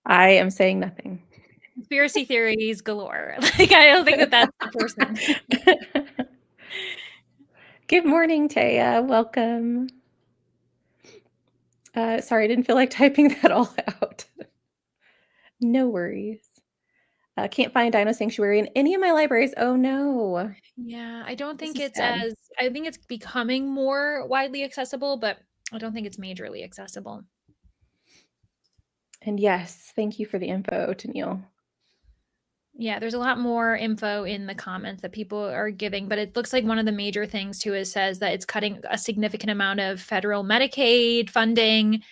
I am saying nothing. Conspiracy theories galore. Like, I don't think that that's the person. Good morning, Taya. Welcome. Sorry, I didn't feel like typing that all out. No worries. Can't find Dino Sanctuary in any of my libraries. Oh no. Yeah, I don't This think is it's sad. as I think it's becoming more widely accessible, but I don't think it's majorly accessible. And yes, thank you for the info, Tennille. Yeah, there's a lot more info in the comments that people are giving, but it looks like one of the major things too is says that it's cutting a significant amount of federal Medicaid funding,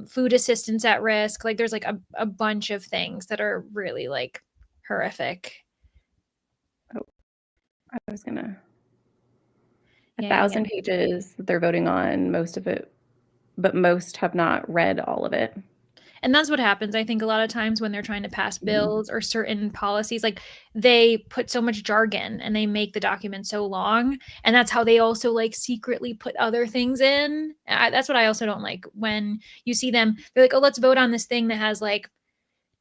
food assistance at risk. Like, there's like a bunch of things that are really like horrific. Oh, I was gonna. Yeah, 1,000 pages that they're voting on, most of it, but most have not read all of it. And that's what happens, I think, a lot of times when they're trying to pass Mhm. bills or certain policies. Like, they put so much jargon and they make the document so long, and that's how they also like secretly put other things in. That's what I also don't like, when you see them, they're like, oh, let's vote on this thing that has like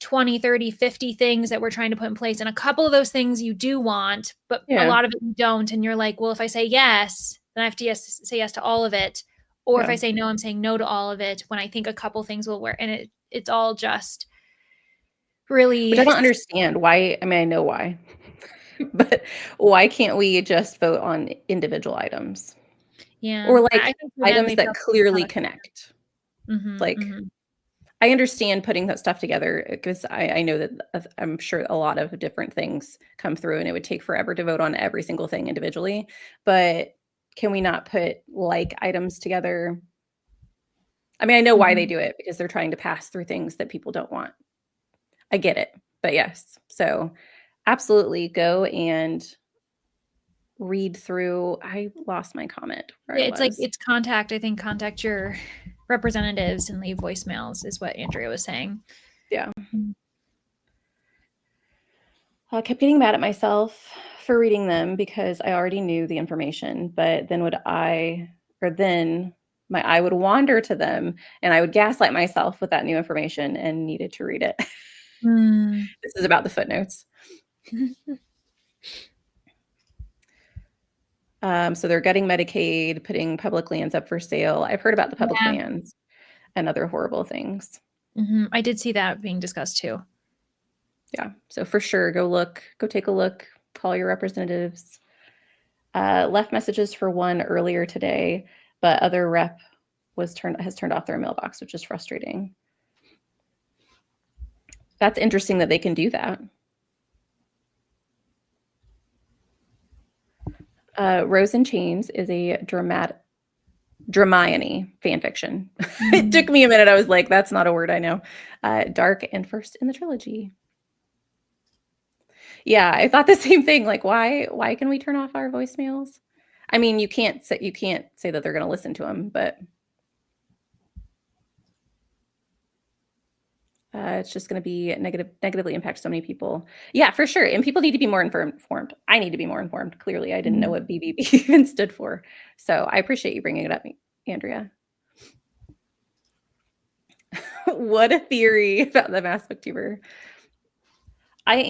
20, 30, 50 things that we're trying to put in place, and a couple of those things you do want, but a Yeah. lot of it you don't, and you're like, well, if I say yes, then I have to say yes to all of it, or if Yeah. I say no, I'm saying no to all of it, when I think a couple things will work. And it's all just really. Which I don't understand why. I mean, I know why, but why can't we just vote on individual items? Yeah, Or I like think for them items they that felt clearly connect. Mhm, Like, mhm. I understand putting that stuff together because I know that I'm sure a lot of different things come through and it would take forever to vote on every single thing individually. But can we not put like items together? I mean, I know why they Mhm. do it because they're trying to pass through things that people don't want. I get it. But yes, so absolutely go and read through. I lost my comment where I Yeah, it's like, was. it's I think contact your representatives and leave voicemails is what Andrea was saying. Yeah. Mm. I kept getting mad at myself for reading them because I already knew the information, but then my eye would wander to them and I would gaslight myself with that new information and needed to read it. Mm. This is about the footnotes. So they're gutting Medicaid, putting public lands up for sale. I've heard about the public Yeah. lands and other horrible things. Mhm. I did see that being discussed too. Yeah. So for sure, go take a look, call your representatives. Left messages for one earlier today, but other rep has turned off their mailbox, which is frustrating. That's interesting that they can do that. Rose in Chains is a Dramione fan fiction. It took me a minute. I was like, that's not a word I know. Dark and first in the trilogy. Yeah, I thought the same thing. Like, why can we turn off our voicemails? I mean, you can't say that they're going to listen to them, but it's just going to be negatively impact so many people. Yeah, for sure. And people need to be more informed. I need to be more informed. Clearly, I didn't know what BBB even stood for. So I appreciate you bringing it up, Andrea. What a theory about the mass booktuber. I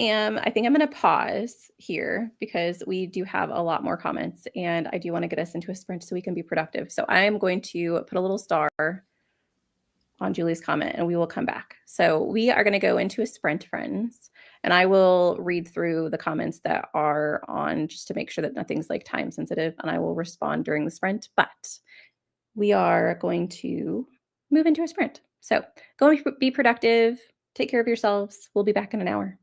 think I'm going to pause here because we do have a lot more comments and I do want to get us into a sprint so we can be productive. So I am going to put a little star on Julie's comment and we will come back. So we are going to go into a sprint, friends, and I will read through the comments that are on just to make sure that nothing's like time sensitive and I will respond during the sprint, but we are going to move into a sprint. So go and be productive, take care of yourselves. We'll be back in an hour.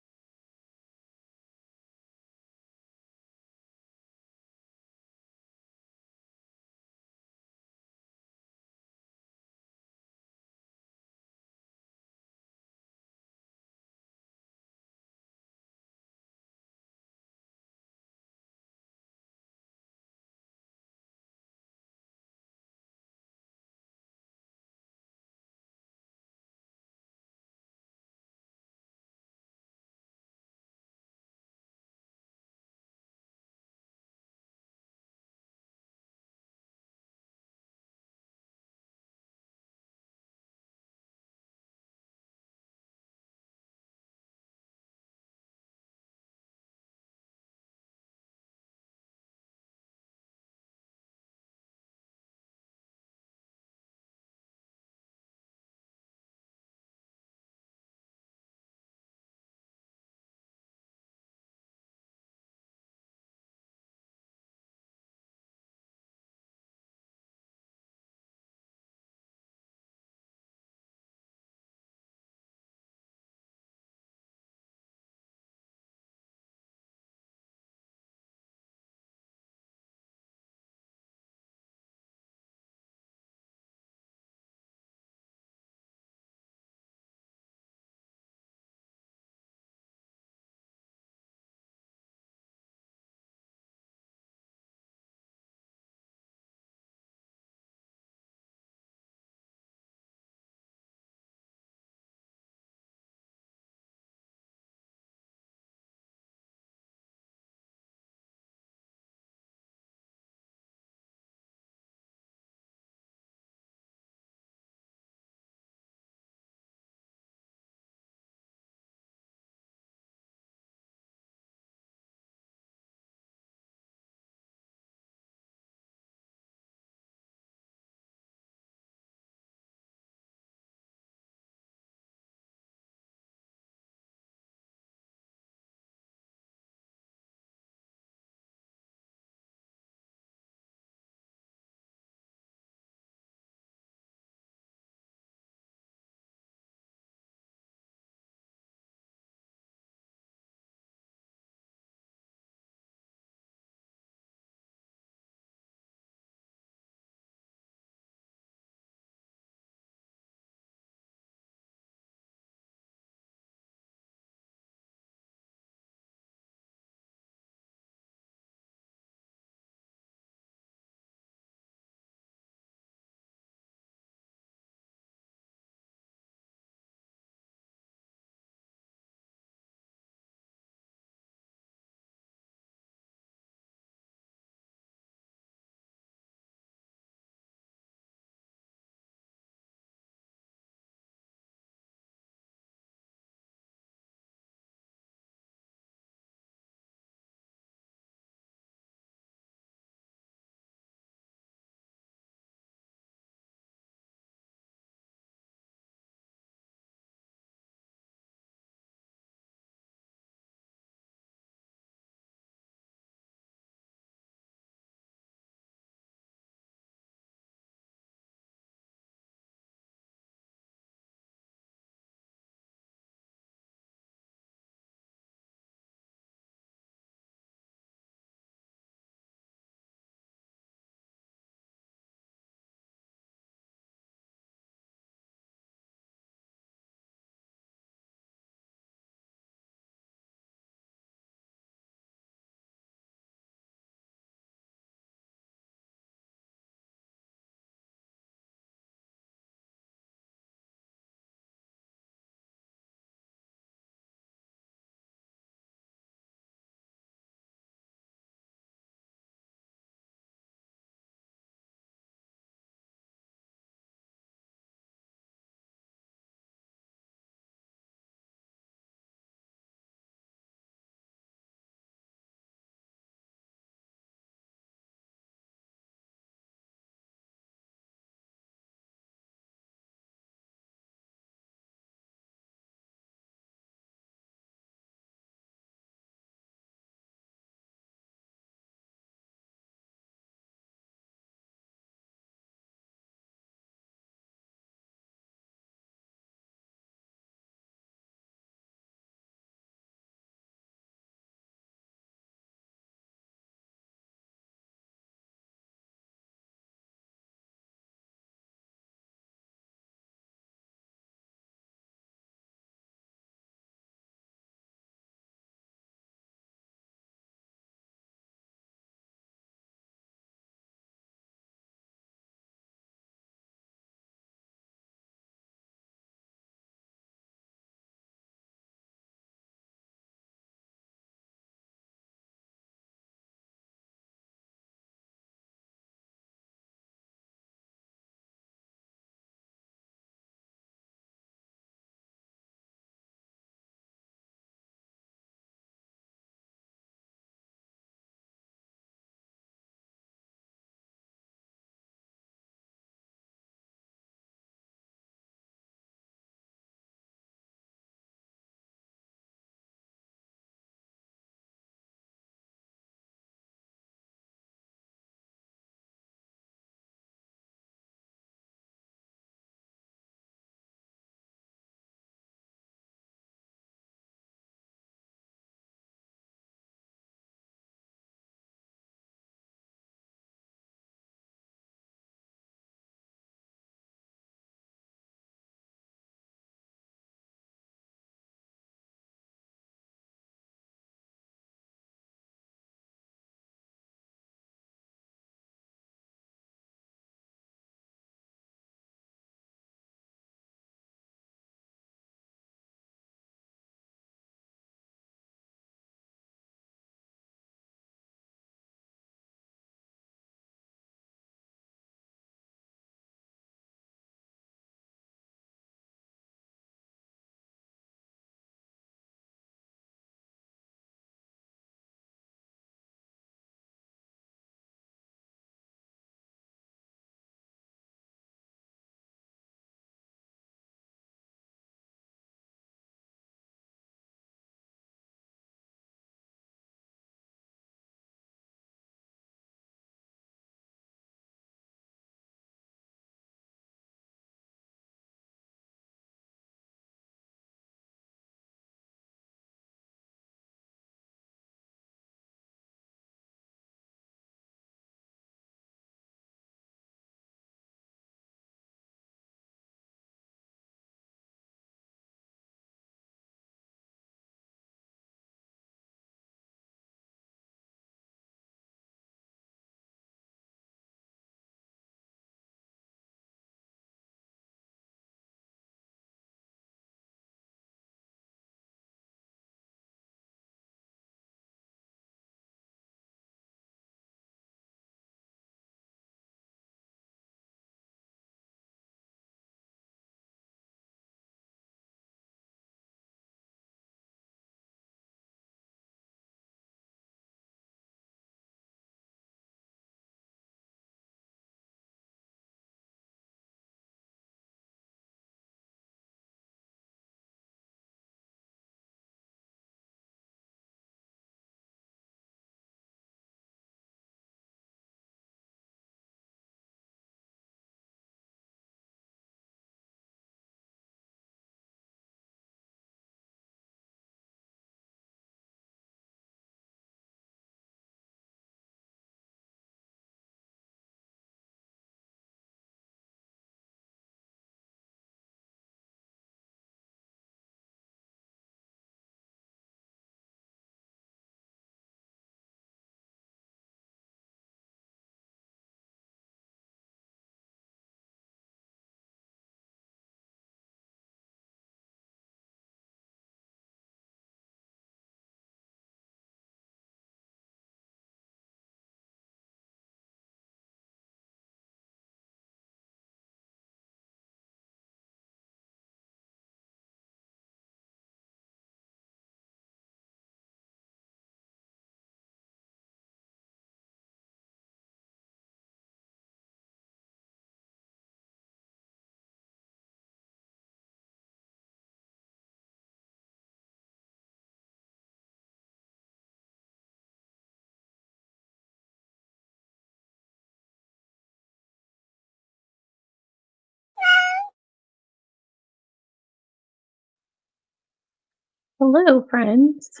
Hello, friends.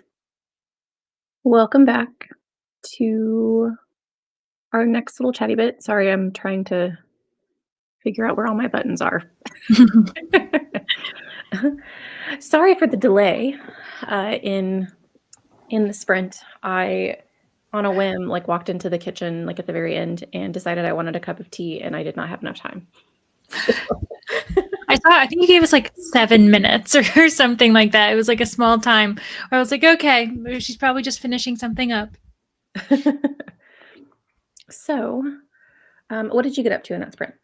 Welcome back to our next little chatty bit. Sorry, I'm trying to figure out where all my buttons are. Sorry for the delay in the sprint. I, on a whim, walked into the kitchen at the very end and decided I wanted a cup of tea, and I did not have enough time. I think you gave us 7 minutes or something like that. It was a small time where I was like, okay, she's probably just finishing something up. So, what did you get up to in that sprint?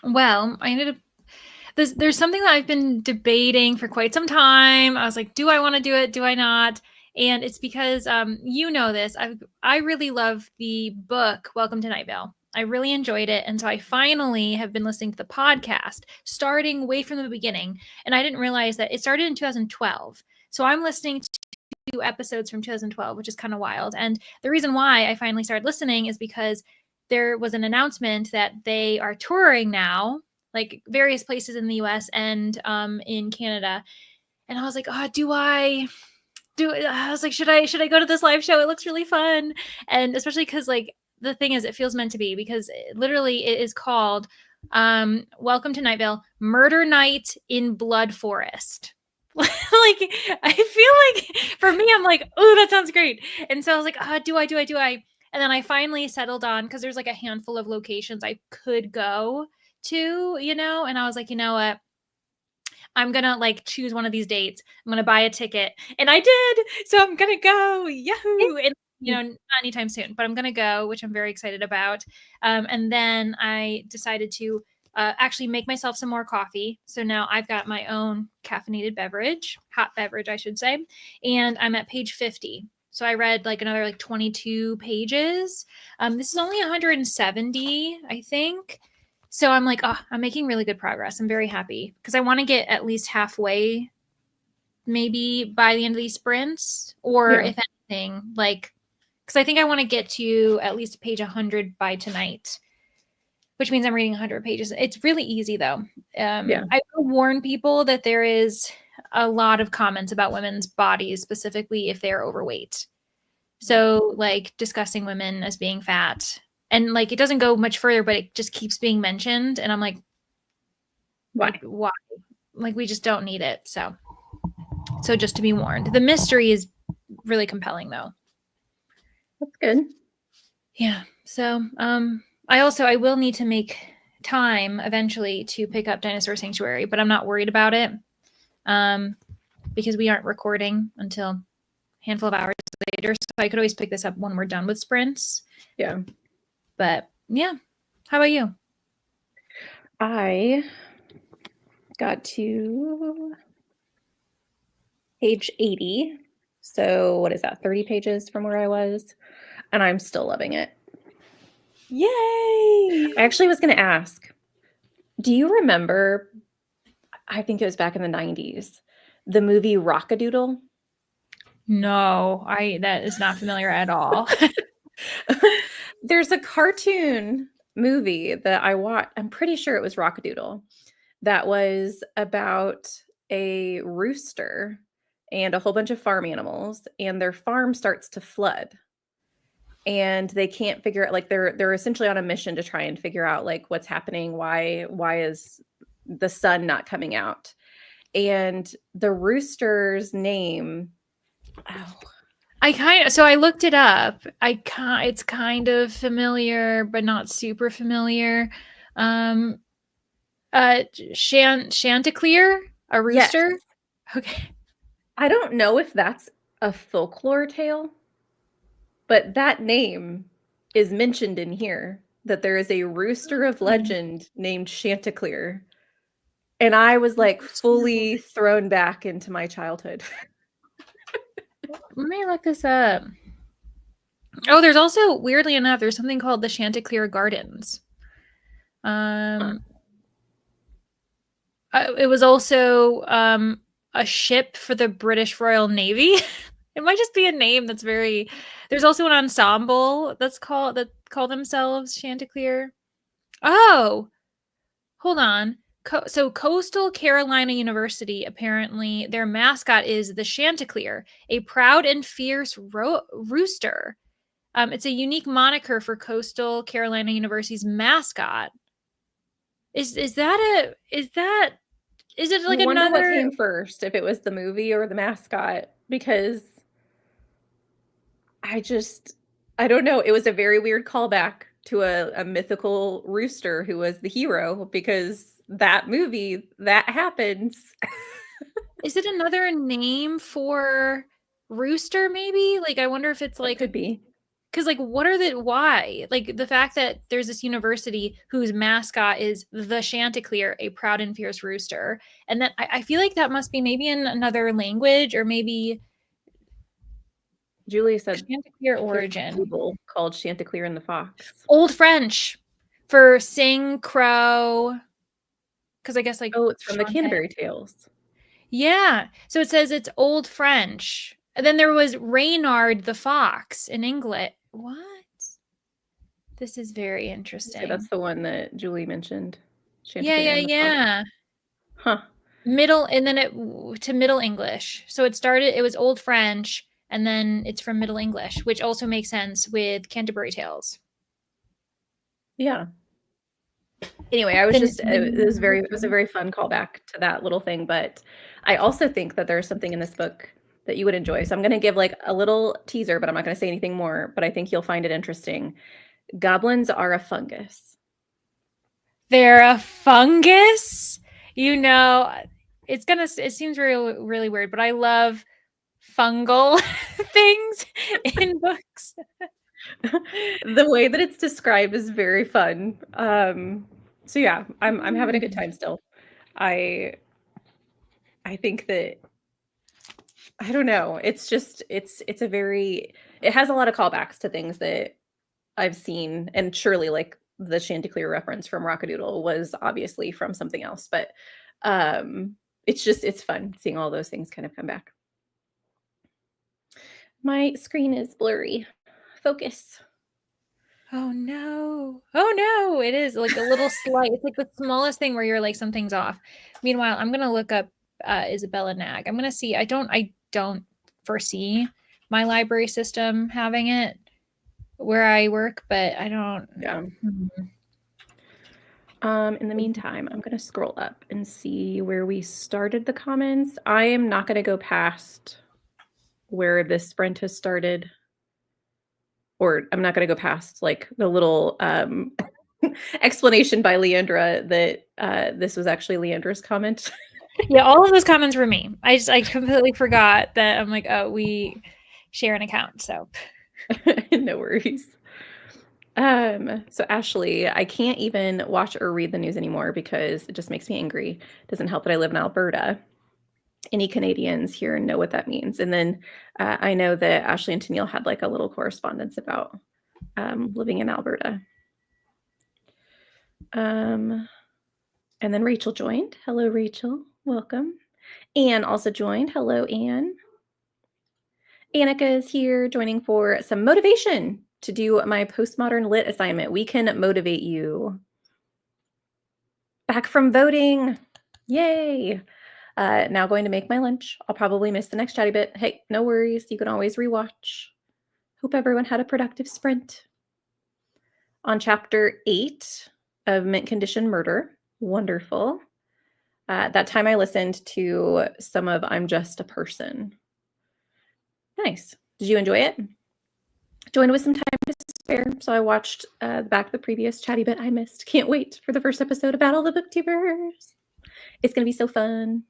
Well, I ended up there's something that I've been debating for quite some time. I was like, do I want to do it? Do I not? And it's because you know this. I really love the book Welcome to Night Vale. I really enjoyed it. And so I finally have been listening to the podcast, starting way from the beginning. And I didn't realize that it started in 2012. So I'm listening to episodes from 2012, which is kind of wild. And the reason why I finally started listening is because there was an announcement that they are touring now, various places in the US and in Canada. And I was like, oh, I was like, should I go to this live show? It looks really fun. And especially because the thing is, it feels meant to be, because literally it is called Welcome to Night Vale, Murder Night in Blood Forest. I feel like for me, I'm like, oh, that sounds great. And so I was like, do I? And then I finally settled on, because there's a handful of locations I could go to, and I was like, you know what? I'm gonna choose one of these dates. I'm gonna buy a ticket. And I did. So I'm gonna go. Yahoo! And not anytime soon, but I'm gonna go, which I'm very excited about. And then I decided to actually make myself some more coffee. So now I've got my own caffeinated beverage, hot beverage, I should say. And I'm at page 50. So I read another 22 pages. This is only 170, I think. So I'm like, oh, I'm making really good progress. I'm very happy, because I want to get at least halfway, maybe by the end of these sprints, or if anything, because I think I want to get to at least page 100 by tonight, which means I'm reading 100 pages. It's really easy, though. I will warn people that there is a lot of comments about women's bodies, specifically if they're overweight. So discussing women as being fat. And it doesn't go much further, but it just keeps being mentioned. And I'm like, why? We just don't need it. So just to be warned. The mystery is really compelling, though. That's good. Yeah. So I will need to make time eventually to pick up Dinosaur Sanctuary, but I'm not worried about it, because we aren't recording until a handful of hours later. So I could always pick this up when we're done with sprints. Yeah. But yeah. How about you? I got to page 80. So what is that? 30 pages from where I was. And I'm still loving it. Yay! I actually was going to ask, do you remember, I think it was back in the 90s, the movie Rock-a-Doodle? No, that is not familiar at all. There's a cartoon movie that I watched. I'm pretty sure it was Rock-a-Doodle, that was about a rooster and a whole bunch of farm animals, and their farm starts to flood. And they can't figure out, they're essentially on a mission to try and figure out what's happening. Why is the sun not coming out? And the rooster's name, so I looked it up. It's kind of familiar, but not super familiar. Chanticleer, a rooster. Yes. Okay. I don't know if that's a folklore tale, but that name is mentioned in here, that there is a rooster of legend named Chanticleer. And I was fully thrown back into my childhood. Let me look this up. Oh, there's also, weirdly enough, there's something called the Chanticleer Gardens. It was also a ship for the British Royal Navy. It might just be a name that's very. There's also an ensemble that call themselves Chanticleer. Oh, hold on. So Coastal Carolina University, apparently their mascot is the Chanticleer, a proud and fierce rooster. It's a unique moniker for Coastal Carolina University's mascot. Is it I like wonder what another? came first, if it was the movie or the mascot, because I don't know. It was a very weird callback to a mythical rooster who was the hero because that movie that happens. Is it another name for rooster? Maybe like I wonder if it's It like could be. because like why like the fact that there's this university whose mascot is the Chanticleer, a proud and fierce rooster, and that I feel like that must be maybe in another language or maybe Julie said Chanticleer here's a origin. fable called Chanticleer and the Fox. Old French for sing crow, because I guess like Oh, it's from the chanter. Canterbury Tales. Yeah, so it says it's Old French. And then there was Reynard the fox in English. What? This is very So interesting. that's the one that Julie mentioned. Yeah, Chanticleer and the Fox. yeah. Huh. Middle and then it to Middle English. So it was Old French and then it's from Middle English, which also makes sense with Canterbury Tales. Yeah. Anyway, I was just it was a very fun callback to that little thing, but I also think that there's something in this book that you would enjoy. So I'm going to give like a little teaser, but I'm not going to say anything more, but I think you'll find it interesting. Goblins are a fungus. They're a fungus. You know, it seems really really weird, but I love fungal things in books. The way that it's described is very fun. So yeah, I'm having a good time still. I think that I don't know. It's just it's a very it has a lot of callbacks to things that I've seen, and surely like the Chanticleer reference from Rockadoodle was obviously from something else, but it's fun seeing all those things kind of come back. My screen is blurry. Focus. Oh no. Oh no. It is like a little slight. It's like the smallest thing where you're like something's off. Meanwhile, I'm gonna look up Isabella Nag. I'm gonna see. I don't foresee my library system having it where I work, but I don't. Yeah. In the meantime, I'm gonna scroll up and see where we started the comments. I am not gonna go past where this sprint has started, or I'm not gonna go past like the little explanation by Leandra that this was actually Leandra's comment. Yeah, all of those comments were me. I completely forgot that I'm like, oh, we share an account, so No worries. So Ashley, I can't even watch or read the news anymore because it just makes me angry. It doesn't help that I live in Alberta. Any Canadians here know what that means. And then I know that Ashley and Tennille had like a little correspondence about living in Alberta. And then Rachel joined. Hello, Rachel. Welcome. Anne also joined. Hello, Anne. Annika is here joining for some motivation to do my postmodern lit assignment. We can motivate you. Back from voting. Yay. Now going to make my lunch. I'll probably miss the next chatty bit. Hey, no worries. You can always rewatch. Hope everyone had a productive sprint. On chapter 8 of Mint Condition Murder. Wonderful. That time I listened to some of I'm Just a Person. Nice. Did you enjoy it? Joined with some time to spare, so I watched back the previous chatty bit I missed. Can't wait for the first episode about all the booktubers. It's going to be so fun.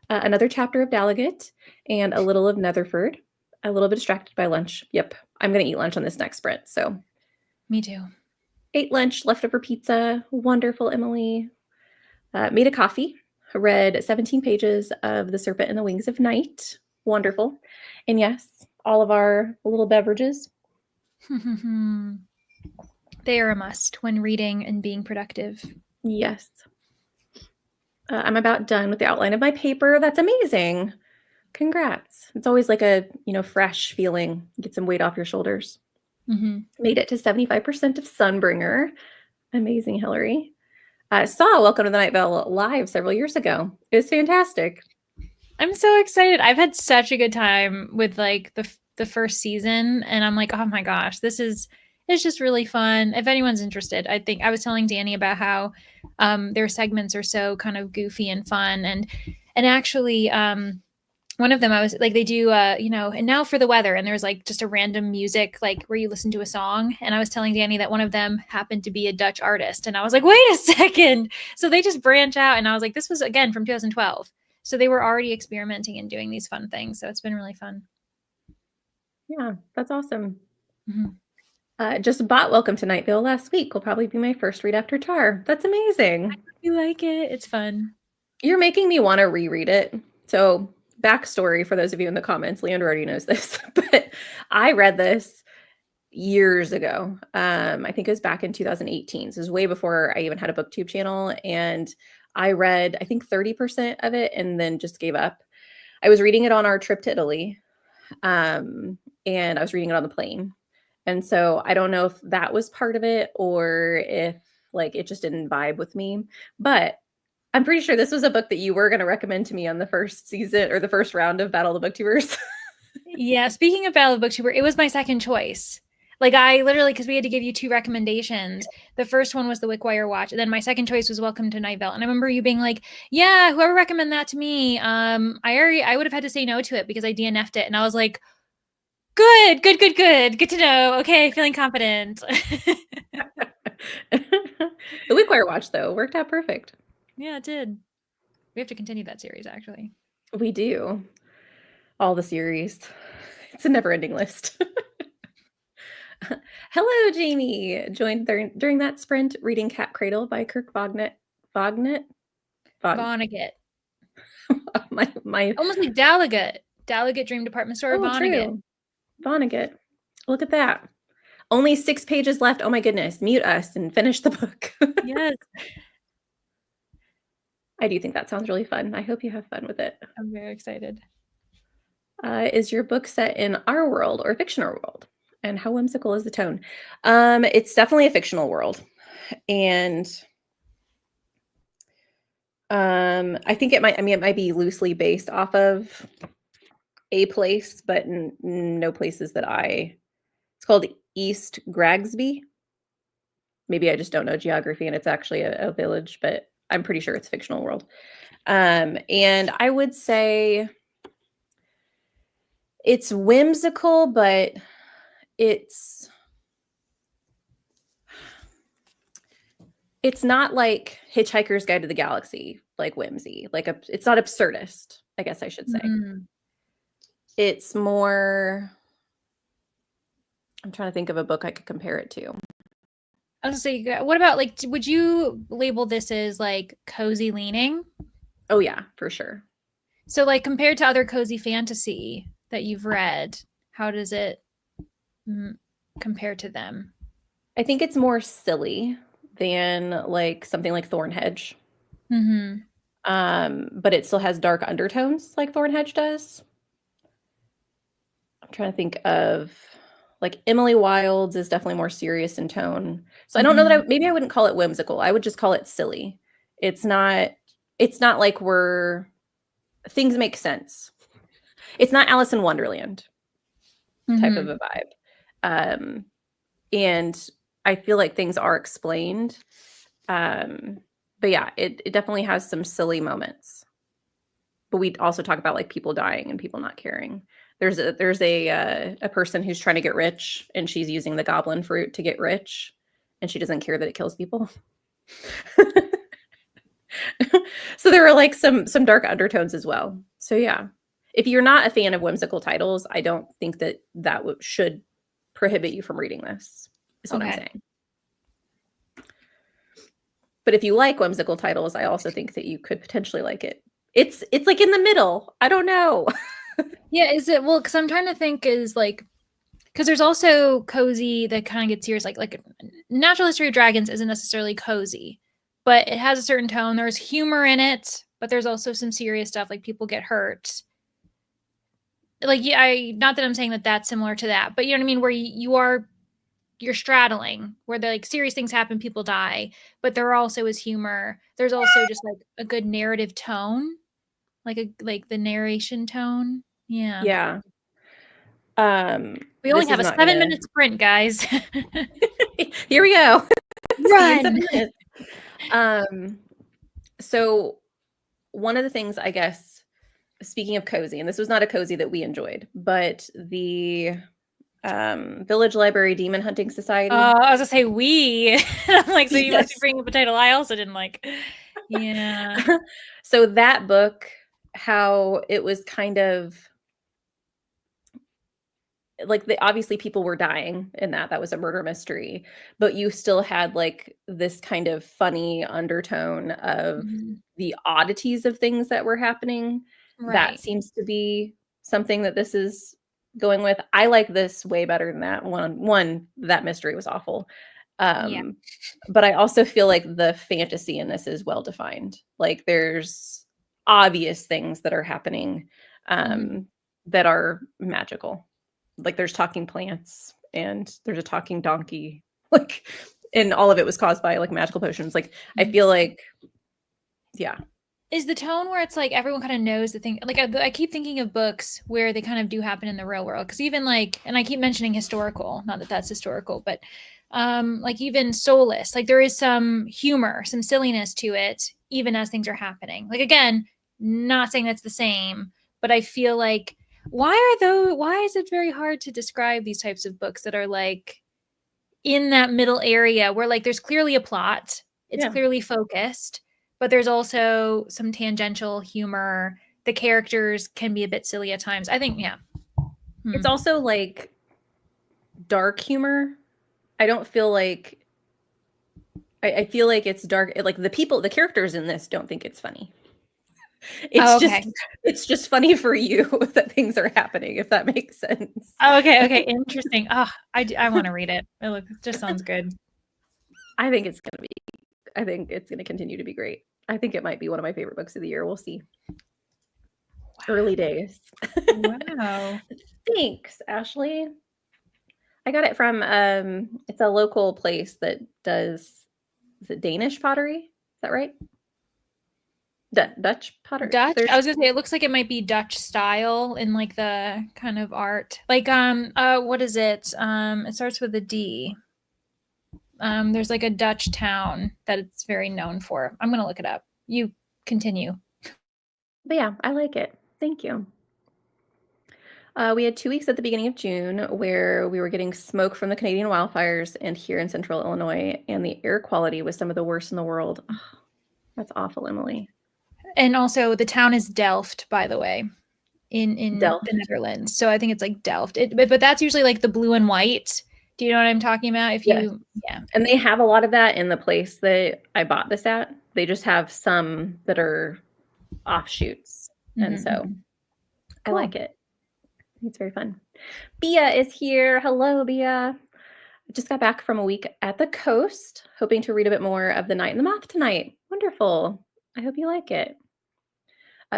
Another chapter of Dallagut and a little of Netherford. A little bit distracted by lunch. Yep, I'm going to eat lunch on this next sprint. So, me too. Ate lunch, leftover pizza. Wonderful, Emily. Made a coffee. Read 17 pages of The Serpent and the Wings of Night. Wonderful. And yes, all of our little beverages. They are a must when reading and being productive. Yes. I'm about done with the outline of my paper. That's amazing. Congrats. It's always like a, fresh feeling. Get some weight off your shoulders. Mm-hmm. Made it to 75% of Sunbringer. Amazing, Hillary. Saw Welcome to the Night Vale live several years ago. It was fantastic. I'm so excited. I've had such a good time with like the first season, and I'm like, oh my gosh, it's just really fun. If anyone's interested, I think I was telling Danny about how their segments are so kind of goofy and fun, and actually one of them I was like they do and now for the weather, and there's like just a random music like where you listen to a song, and I was telling Danny that one of them happened to be a Dutch artist, and I was like, wait a second. So they just branch out, and I was like, this was again from 2012. So they were already experimenting and doing these fun things. So it's been really fun. Yeah, that's awesome. Mm-hmm. Just bought Welcome to Night Vale last week. Will probably be my first read after Tar. That's amazing. You like it? It's fun. You're making me want to reread it. So, backstory for those of you in the comments, Leandra already knows this, but I read this years ago. I think it was back in 2018. So it was way before I even had a booktube channel. And I read, I think 30% of it and then just gave up. I was reading it on our trip to Italy. And I was reading it on the plane. And so I don't know if that was part of it or if like it just didn't vibe with me. But I'm pretty sure this was a book that you were going to recommend to me on the first season or the first round of Battle of the Booktubers. Yeah. Speaking of Battle of the Booktuber, it was my second choice. Like I literally, because we had to give you 2 recommendations. The first one was the Wickwire Watch, and then my second choice was Welcome to Night Vale. And I remember you being like, "Yeah, whoever recommended that to me, I would have had to say no to it because I DNF'd it." And I was like, "Good to know. Okay, feeling confident." The Wickwire Watch, though, worked out perfect. Yeah, it did. We have to continue that series, actually. We do. All the series. It's a never-ending list. Hello, Jamie. Joined during that sprint reading Cat Cradle by Kirk Vonnegut. Vonnegut. my Almost like Dallagut. Dallagut Dream Department Store. Vonnegut. True. Vonnegut. Look at that. Only 6 pages left. Oh my goodness. Mute us and finish the book. Yes. I do think that sounds really fun. I hope you have fun with it. I'm very excited. Is your book set in our world or fictional world? And how whimsical is the tone? It's definitely a fictional world. And I think it might be loosely based off of a place, but no places that it's called East Gragsby. Maybe I just don't know geography and it's actually a village, but I'm pretty sure it's a fictional world. And I would say it's whimsical, but it's not like Hitchhiker's Guide to the Galaxy, like whimsy. It's not absurdist, I guess I should say. Mm. It's more, I'm trying to think of a book I could compare it to. I was gonna say, what about like, would you label this as like cozy leaning? Oh yeah, for sure. So like compared to other cozy fantasy that you've read, how does it compare to them? I think it's more silly than like something like Thornhedge. Mm-hmm. But it still has dark undertones like Thornhedge does. I'm trying to think of like Emily Wilde's is definitely more serious in tone. So I don't know that maybe I wouldn't call it whimsical. I would just call it silly. It's not like things make sense. It's not Alice in Wonderland type of a vibe. And I feel like things are explained. But yeah, it definitely has some silly moments. But we also talk about like people dying and people not caring. There's a person who's trying to get rich and she's using the goblin fruit to get rich and she doesn't care that it kills people. So there are like some dark undertones as well. So yeah, if you're not a fan of whimsical titles, I don't think that should prohibit you from reading this, is what I'm saying. But if you like whimsical titles, I also think that you could potentially like it. It's like in the middle. I don't know. Yeah, is it, well, because I'm trying to think is like, because there's also cozy that kind of gets serious, like Natural History of Dragons isn't necessarily cozy, but it has a certain tone. There's humor in it, but there's also some serious stuff, like people get hurt. Like, yeah, not that I'm saying that that's similar to that, but you know what I mean, where you are you're straddling where the like serious things happen, people die, but there also is humor. There's also just like a good narrative tone, like the narration tone. Yeah. Yeah. We only This have is a not 7-minute sprint, guys. here we go. See you in Run. 7 minutes. So one of the things, I guess, speaking of cozy, and this was not a cozy that we enjoyed, but the Village Library Demon Hunting Society. I was gonna say we. I'm like, so you must be Yes. bringing up a title I also didn't like. Yeah. So that book, how it was kind of like obviously people were dying in that was a murder mystery, but you still had like this kind of funny undertone of Mhm. the oddities of things that were happening. That Right. seems to be something that this is going with. I like this way better than that one. That mystery was awful. Yeah. But I also feel like the fantasy in this is well defined. Like there's obvious things that are happening Mhm. that are magical. Like there's talking plants and there's a talking donkey. Like, and all of it was caused by like magical potions. Like I Mhm. feel like, yeah. Is the tone where it's like everyone kind of knows the thing? Like I keep thinking of books where they kind of do happen in the real world. Because even like, and I keep mentioning historical, not that that's historical, but like even Soulless, like there is some humor, some silliness to it, even as things are happening. Like again, not saying that's the same, but I feel like why is it very hard to describe these types of books that are like in that middle area where like there's clearly a plot, it's Yeah. clearly focused, but there's also some tangential humor. The characters can be a bit silly at times. I think, yeah. It's also like dark humor. I don't feel like I feel like it's dark. Like the characters in this don't think it's funny. Oh, okay. It's just funny for you that things are happening, if that makes sense. Oh, okay. Interesting. Oh, I want to read it. It just sounds good. I think it's gonna continue to be great. I think it might be one of my favorite books of the year. We'll see. Early days. Wow. Thanks, Ashley. I got it from it's a local place that does, is it Danish pottery? Is that right? Dutch pottery. Dutch? There's I was gonna say it looks like it might be Dutch style in like the kind of art. Like what is it? It starts with a D. There's like a Dutch town that it's very known for. I'm gonna look it up. You continue. But yeah, I like it. Thank you. We had 2 weeks at the beginning of June where we were getting smoke from the Canadian wildfires and here in central Illinois, and the air quality was some of the worst in the world. Oh, that's awful, Emily. And also the town is Delft, by the way, in Delft. the Netherlands. So I think it's like Delft. But that's usually like the blue and white. Do you know what I'm talking about? If Yes. you yeah. And they have a lot of that in the place that I bought this at. They just have some that are offshoots. And so I Cool. like it. It's very fun. Bia is here. Hello, Bia. I just got back from a week at the coast, hoping to read a bit more of The Night and the Moth tonight. Wonderful. I hope you like it.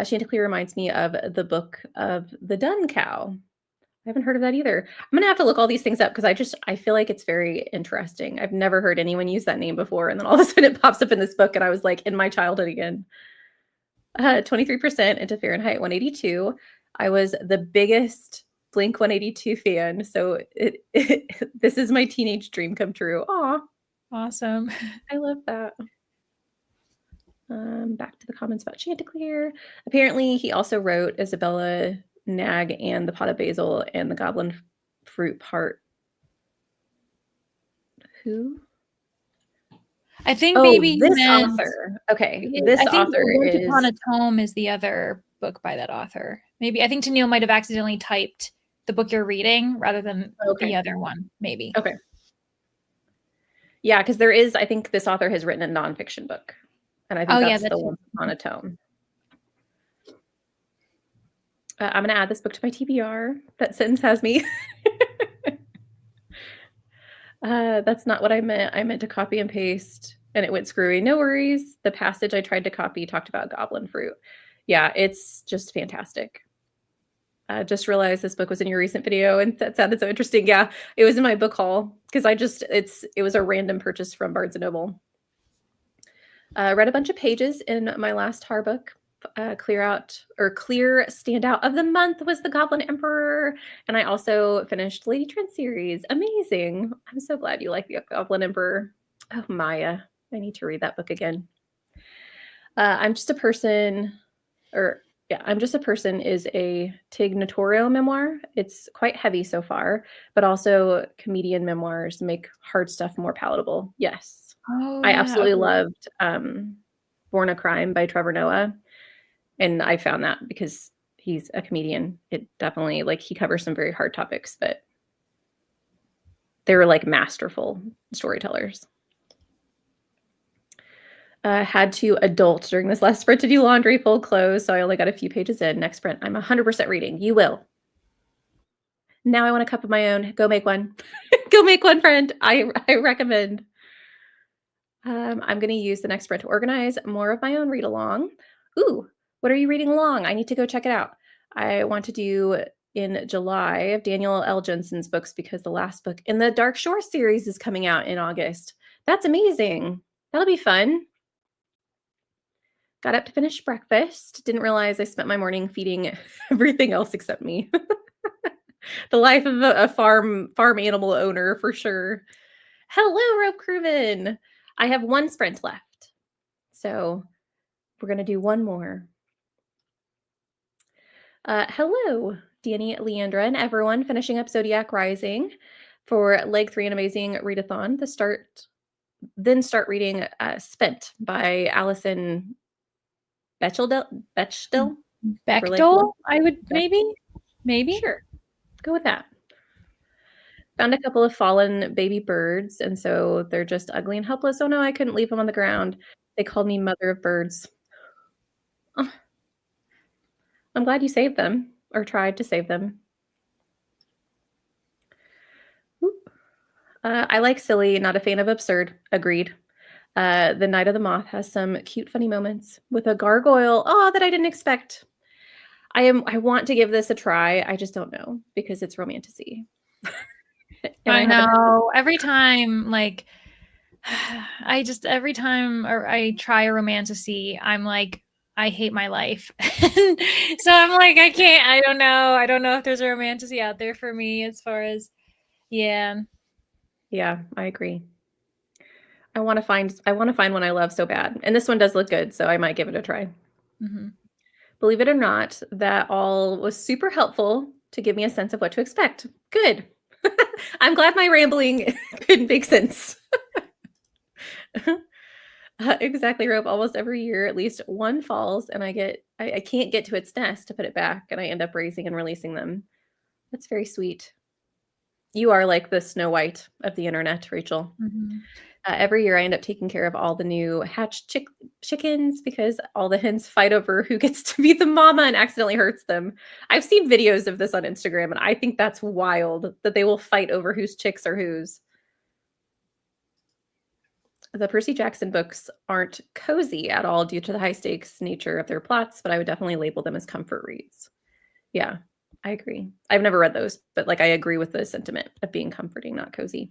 Chanticleer reminds me of the book of the Dun Cow. I haven't heard of that either. I'm gonna have to look all these things up because I feel like it's very interesting. I've never heard anyone use that name before, and then all of a sudden it pops up in this book, and I was like in my childhood again. 23% into Fahrenheit 182. I was the biggest Blink 182 fan, so this is my teenage dream come true. Aw, Awesome. I love that. Back to the comments about Chanticleer. Apparently, he also wrote Isabella Nag and the Pot of Basil and the Goblin Fruit Part. Who? I think maybe this meant, author. Okay, this I think author Once is Upon a Tome is the other book by that author. Maybe I think Tennille might have accidentally typed the book you're reading rather than okay. the other one. Maybe. Okay. Yeah, because there is. I think this author has written a nonfiction book, and I think that's the Once Upon a Tome. I'm going to add this book to my TBR. That sentence has me. That's not what I meant. I meant to copy and paste, and it went screwy. No worries. The passage I tried to copy talked about goblin fruit. Yeah, it's just fantastic. Just realized this book was in your recent video, and that sounded so interesting. Yeah, it was in my book haul because it was a random purchase from Barnes& Noble. Read a bunch of pages in my last horror book. Clear standout of the month was The Goblin Emperor, and I also finished Lady Trent series. Amazing! I'm so glad you like The Goblin Emperor. Oh, Maya, I need to read that book again. I'm Just a Person, is a Tig Notorio memoir. It's quite heavy so far, but also comedian memoirs make hard stuff more palatable. Yes. Oh, I yeah. absolutely Okay. loved Born a Crime by Trevor Noah. And I found that because he's a comedian. It definitely, like, he covers some very hard topics, but they were like masterful storytellers. Had to adult during this last sprint to do laundry, fold clothes, so I only got a few pages in. Next sprint, I'm 100% reading. You will. Now I want a cup of my own. Go make one. Go make one, friend. I recommend. I'm going to use the next sprint to organize more of my own read along. Ooh, what are you reading along? I need to go check it out. I want to do in July of Daniel L. Jensen's books because the last book in the Dark Shore series is coming out in August. That's amazing. That'll be fun. Got up to finish breakfast. Didn't realize I spent my morning feeding everything else except me. The life of a farm animal owner for sure. Hello, Rope Crewman. I have one sprint left. So we're going to do one more. Hello, Danni, Leandra, and everyone finishing up Zodiac Rising for leg 3 an amazing readathon. Then start reading Spent by Alison Bechdel. Bechtel, I would maybe. Sure. Go with that. Found a couple of fallen baby birds, and so they're just ugly and helpless. Oh no, I couldn't leave them on the ground. They called me mother of birds. Oh. I'm glad you saved them, or tried to save them. I like silly, not a fan of absurd. Agreed. The Night of the Moth has some cute, funny moments with a gargoyle. Oh, that I didn't expect. I want to give this a try. I just don't know because it's romantasy. I know. Every time, like, every time I try a romantasy, I'm like, I hate my life. So I'm like, I don't know. I don't know if there's a romantasy out there for me as far as, yeah. Yeah, I agree. I want to find one I love so bad. And this one does look good, so I might give it a try. Mm-hmm. Believe it or not, that all was super helpful to give me a sense of what to expect. Good. I'm glad my rambling could make sense. Exactly, Rope. Almost every year, at least one falls, and I can't get to its nest to put it back, and I end up raising and releasing them. That's very sweet. You are like the Snow White of the internet, Rachel. Mm-hmm. Every year, I end up taking care of all the new hatched chickens because all the hens fight over who gets to be the mama and accidentally hurts them. I've seen videos of this on Instagram, and I think that's wild that they will fight over whose chicks are whose. The Percy Jackson books aren't cozy at all due to the high stakes nature of their plots, but I would definitely label them as comfort reads. Yeah, I agree. I've never read those, but like I agree with the sentiment of being comforting, not cozy.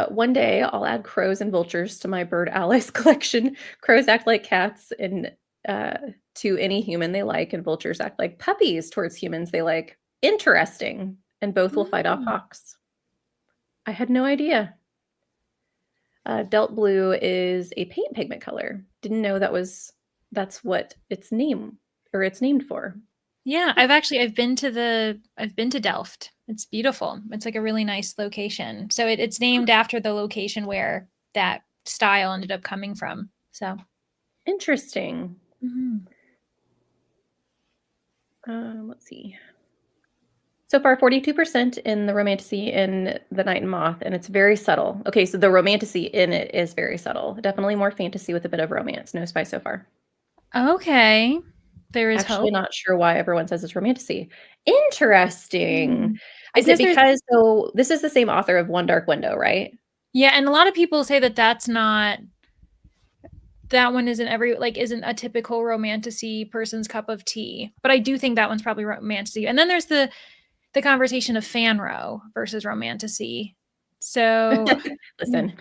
One day I'll add crows and vultures to my bird allies collection. Crows act like cats and to any human they like, and vultures act like puppies towards humans they like. Interesting. And both will fight off hawks. I had no idea. Delt blue is a paint pigment color. Didn't know that's what it's named for. Yeah, I've been to Delft. It's beautiful. It's like a really nice location. So it's named after the location where that style ended up coming from. So interesting. Mm-hmm. Let's see. So far, 42% in the romantasy in The Night and Moth, and it's very subtle. Okay, so the romantasy in it is very subtle. Definitely more fantasy with a bit of romance. No spy so far. Okay. There is Actually hope. not sure why everyone says it's romantasy. Interesting. Is it guess because this is the same author of One Dark Window, right? Yeah, and a lot of people say that that's not that one isn't isn't a typical romantasy person's cup of tea. But I do think that one's probably romantasy. And then there's the conversation of fanro versus romantasy. So Listen.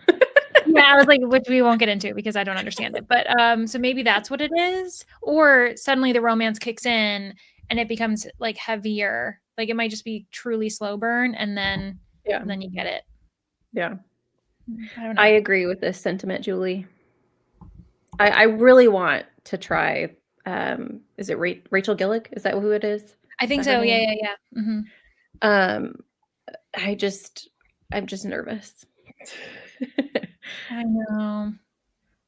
yeah, I was like, which we won't get into because I don't understand it. But so maybe that's what it is. Or suddenly the romance kicks in and it becomes like heavier. Like it might just be truly slow burn and then you get it. Yeah. I don't know. I agree with this sentiment, Julie. I really want to try. Is it Rachel Gillick? Is that who it is? I think Is that her so. Yeah, name? yeah, yeah. Mm-hmm. I'm just nervous. I know.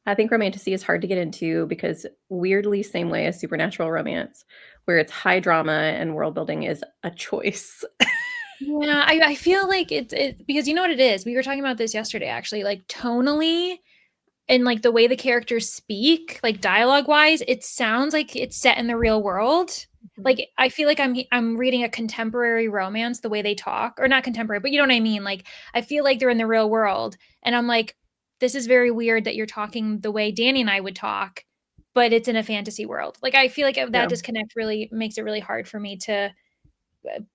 I think romantasy is hard to get into because weirdly, same way as supernatural romance, where it's high drama and world building is a choice. Yeah, I feel like it's because you know what it is. We were talking about this yesterday, actually. Like tonally, and like the way the characters speak, like dialogue wise, it sounds like it's set in the real world. Mhm. Like I feel like I'm reading a contemporary romance the way they talk, or not contemporary, but you know what I mean. Like I feel like they're in the real world, and I'm like, this is very weird that you're talking the way Danny and I would talk, but it's in a fantasy world. Like I feel like Yeah. that disconnect really makes it really hard for me to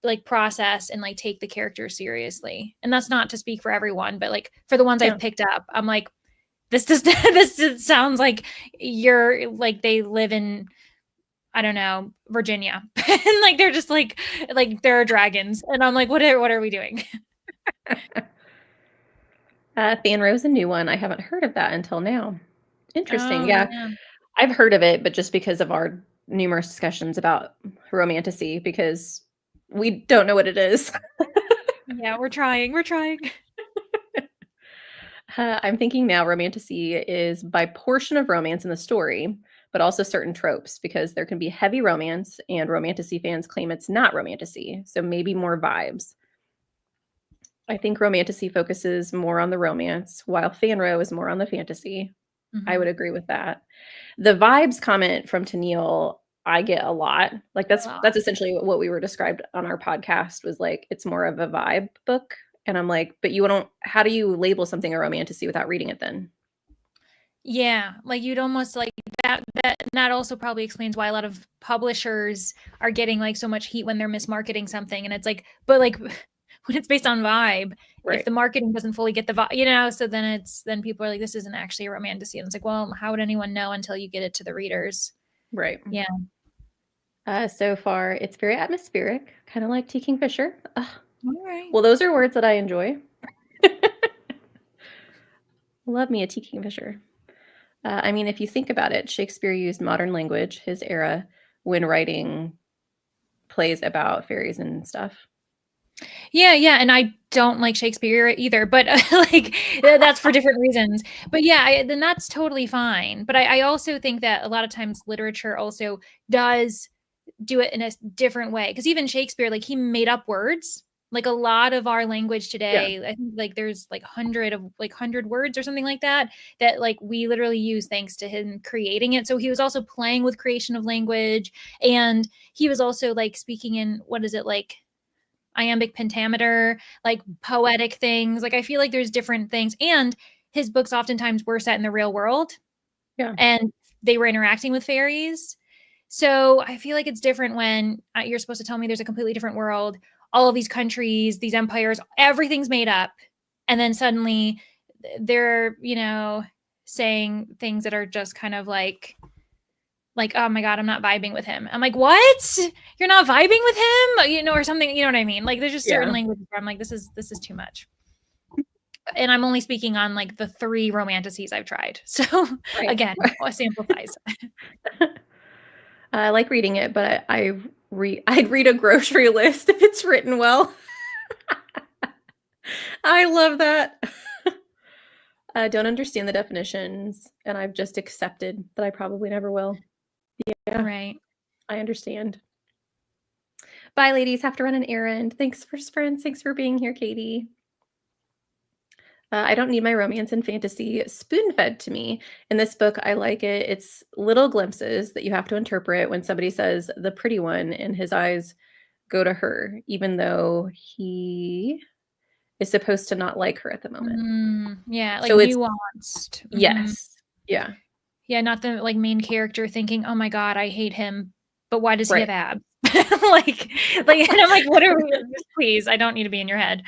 like process and like take the characters seriously. And that's not to speak for everyone, but like for the ones Yeah. I've picked up, I'm like, this just sounds like you're like they live in, I don't know, Virginia. And like they're just like there are dragons. And I'm like, what are we doing? Fanro's a new one. I haven't heard of that until now. Interesting. Oh Yeah. yeah. I've heard of it, but just because of our numerous discussions about romantasy, because we don't know what it is. Yeah, we're trying. We're trying. I'm thinking now romantasy is by portion of romance in the story, but also certain tropes, because there can be heavy romance and romantasy fans claim it's not romantasy. So maybe more vibes. I think romantasy focuses more on the romance, while fanro is more on the fantasy. I would agree with that. The vibes comment from Tennille, I get a lot. Like that's essentially what we were described on our podcast was like it's more of a vibe book. And I'm like, but you don't how do you label something a romantasy without reading it then? Yeah, like you'd almost like that also probably explains why a lot of publishers are getting like so much heat when they're mismarketing something. And it's like, but like when it's based on vibe, if the marketing doesn't fully get the vibe, you know, so then people are like, this isn't actually a romantasy. And it's like, well, how would anyone know until you get it to the readers? Right. Yeah. So far, it's very atmospheric, kind of like T. Kingfisher. All right. Well, those are words that I enjoy. Love me a T. Kingfisher. I mean, if you think about it, Shakespeare used modern language, his era, when writing plays about fairies and stuff. Yeah, yeah, and I don't like Shakespeare either, but like that's for different reasons. But yeah, then that's totally fine. But I also think that a lot of times literature also does do it in a different way. Because even Shakespeare, like he made up words. Like a lot of our language today, I think like there's like 100 words or something like that like we literally use thanks to him creating it. So he was also playing with creation of language, and he was also like speaking in what is it like iambic pentameter, like poetic things. Like I feel like there's different things, and his books oftentimes were set in the real world. Yeah. And they were interacting with fairies. So I feel like it's different when you're supposed to tell me there's a completely different world, all of these countries, these empires, everything's made up. And then suddenly they're, you know, saying things that are just kind of like, oh my God, I'm not vibing with him. I'm like, what? You're not vibing with him? You know, or something, you know what I mean? Like there's just certain languages where I'm like, this is too much. And I'm only speaking on like the 3 romantasies I've tried. So again, a sample size. I like reading it, but I'd read a grocery list if it's written well. I love that. I don't understand the definitions, and I've just accepted that I probably never will. Yeah. Right. I understand. Bye, ladies. Have to run an errand. Thanks for friends. Thanks for being here, Katie. I don't need my romance and fantasy spoon-fed to me. In this book, I like it. It's little glimpses that you have to interpret when somebody says the pretty one and his eyes go to her, even though he is supposed to not like her at the moment. Yeah, like So it's nuanced. yes. Yeah. Yeah, not the like main character thinking, "Oh my god, I hate him, but why does he Right. have abs?" like, and I'm like, "What are we? Please, I don't need to be in your head."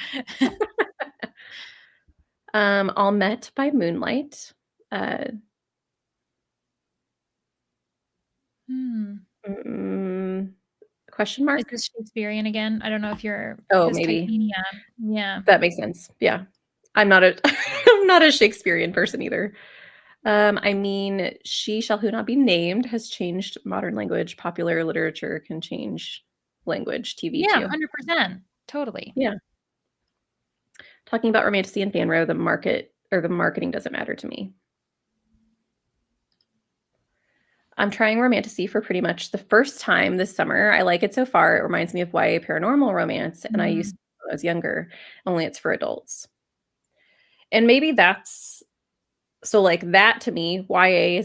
All Met by Moonlight. Uh, Hmm. mm, question Is mark? this Shakespearean again? I don't know if you're Oh, because maybe. Titania. Yeah. That makes sense. Yeah. I'm not a I'm not a Shakespearean person either. I mean, She Shall Who Not Be Named has changed modern language. Popular literature can change language, TV Yeah, too. 100%. Totally. Yeah. Talking about romantasy and fanro, the market or the marketing doesn't matter to me. I'm trying romantasy for pretty much the first time this summer. I like it so far. It reminds me of YA paranormal romance, and I used Mm. to when I was younger, only it's for adults. And maybe that's so like that to me, YA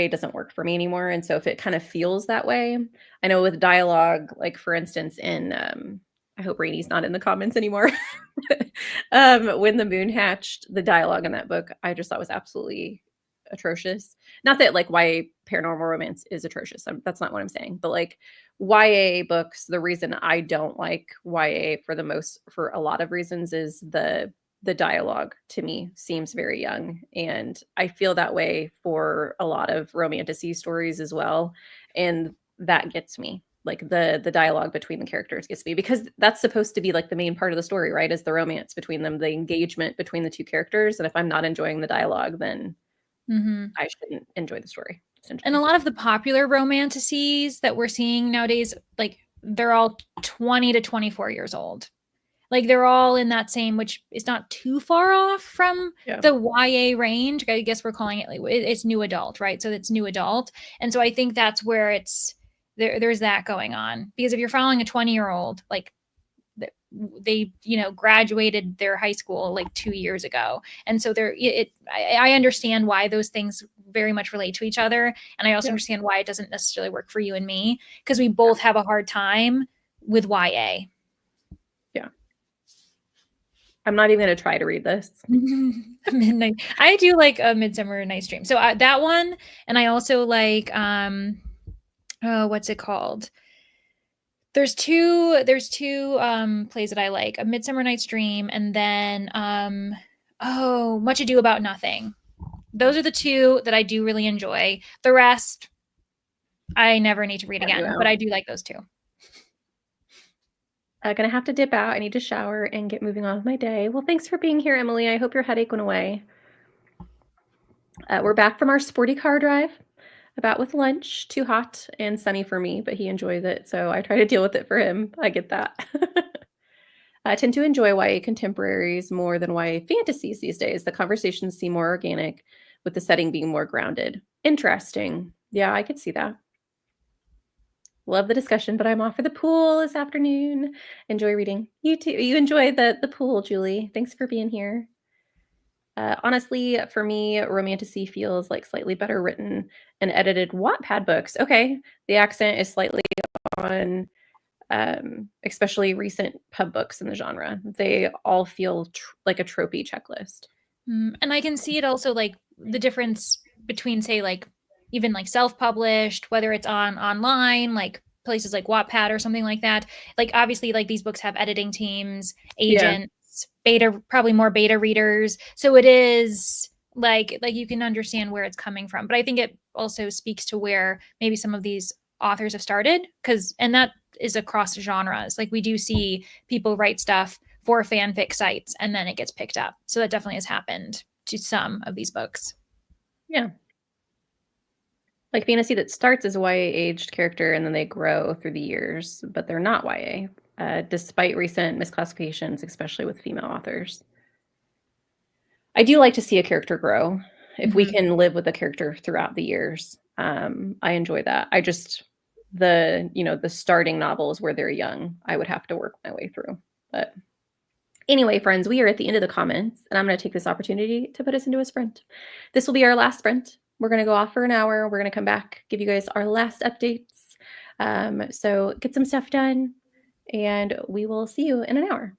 doesn't work for me anymore. And so if it kind of feels that way, I know with dialogue, like for instance, in I hope Rainy's not in the comments anymore. When the moon hatched, the dialogue in that book I just thought was absolutely atrocious. Not that like YA paranormal romance is atrocious. That's not what I'm saying. But like YA books, the reason I don't like YA for a lot of reasons is the dialogue to me seems very young, and I feel that way for a lot of romantasy stories as well, and that gets me. Like the dialogue between the characters gets me because that's supposed to be like the main part of the story, right? Is the romance between them, the engagement between the two characters, and if I'm not enjoying the dialogue, then Mhm. I shouldn't enjoy the story, And a essentially. lot of the popular romantasies that we're seeing nowadays, like, they're all 20 to 24 years old. Like, they're all in that same, which is not too far off from Yeah. the YA range. I guess we're calling it like it's new adult, right? So it's new adult. And so I think that's where there's that going on. Because if you're following a 20-year-old, like they graduated their high school like 2 years ago, and so I understand why those things very much relate to each other, and I also Yeah. understand why it doesn't necessarily work for you and me because we both have a hard time with YA. Yeah. I'm not even going to try to read this. Midnight. I do like a Midsummer Night's Dream. So that one, and I also like oh, what's it called? There's two plays that I like. A Midsummer Night's Dream and then oh, Much Ado About Nothing. Those are the two that I do really enjoy. The rest I never need to read Count you again, but out. I do like those two. Gonna have to dip out. I need to shower and get moving on with my day. Well, thanks for being here, Emily. I hope your headache went away. We're back from our sporty car drive, about with lunch. Too hot and sunny for me, but he enjoys it, so I try to deal with it for him. I get that. I tend to enjoy YA contemporaries more than YA fantasies these days. The conversations seem more organic, with the setting being more grounded. Interesting. Yeah, I could see that. Love the discussion, but I'm off for the pool this afternoon. Enjoy reading. You too. You enjoy the pool, Julie. Thanks for being here. Honestly, for me, romantasy feels like slightly better written and edited Wattpad books. Okay, the accent is slightly on, especially recent pub books in the genre. They all feel like a tropey checklist. And I can see it also like the difference between say like even like self-published, whether it's on online, like places like Wattpad or something like that. Like obviously like these books have editing teams, Yeah, agents, beta probably more beta readers. So it is like you can understand where it's coming from. But I think it also speaks to where maybe some of these authors have started and that is across genres. Like we do see people write stuff for fanfic sites and then it gets picked up. So that definitely has happened to some of these books. yeah. Like fantasy that starts as a YA aged character and then they grow through the years, but they're not YA, despite recent misclassifications, especially with female authors. I do like to see a character grow. If we Mm-hmm. can live with a character throughout the years, I enjoy that. I just the starting novels where they're young, I would have to work my way through. But anyway, friends, we are at the end of the comments, and I'm going to take this opportunity to put us into a sprint. This will be our last sprint. We're going to go off for an hour. We're going to come back, give you guys our last updates. So get some stuff done, and we will see you in an hour.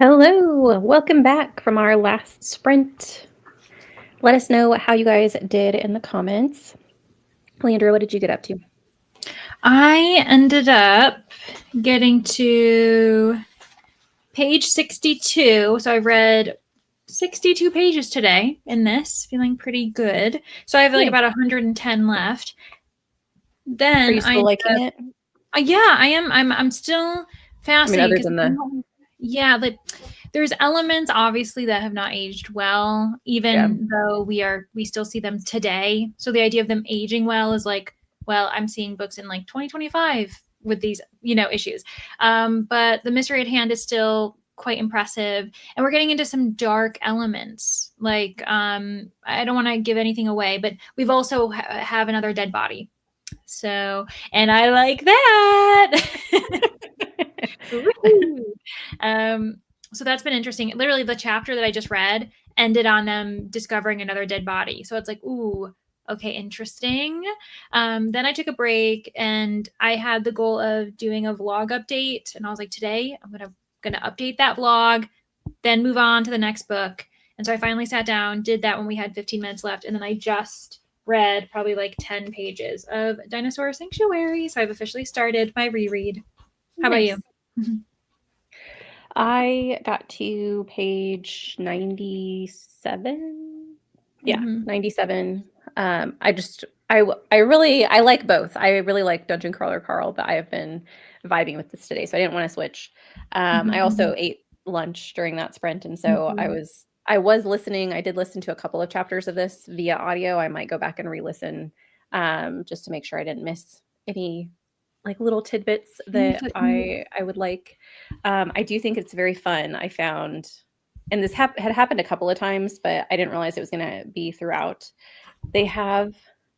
Hello, welcome back from our last sprint. Let us know how you guys did in the comments. Leandra, what did you get up to? I ended up getting to page 62. So I read 62 pages today in this, feeling pretty good. So I have like Nice. about 110 left. Are Then you still liking it? yeah, I am. I'm still fascinated other than the yeah, like there's elements obviously that have not aged well, even though we still see them today. So the idea of them aging well is like, well, I'm seeing books in like 2025 with these, issues. But the mystery at hand is still quite impressive, and we're getting into some dark elements. Like, I don't want to give anything away, but we've also have another dead body. So, and I like that. So that's been interesting. Literally, the chapter that I just read ended on them discovering another dead body. So it's like, ooh, okay, interesting. Then I took a break, and I had the goal of doing a vlog update, and I was like, today I'm gonna update that vlog, then move on to the next book. And so I finally sat down, did that when we had 15 minutes left, and then I just read probably like 10 pages of Dinosaur Sanctuary. So I've officially started my reread. How about you? I got to page 97. Yeah, 97. I like both. I really like Dungeon Crawler Carl, but I have been vibing with this today, so I didn't want to switch. I also ate lunch during that sprint, and so I was listening. I did listen to a couple of chapters of this via audio. I might go back and re-listen, just to make sure I didn't miss any like little tidbits that I would like. I do think it's very fun. I found, and this had happened a couple of times, but I didn't realize it was going to be throughout. They have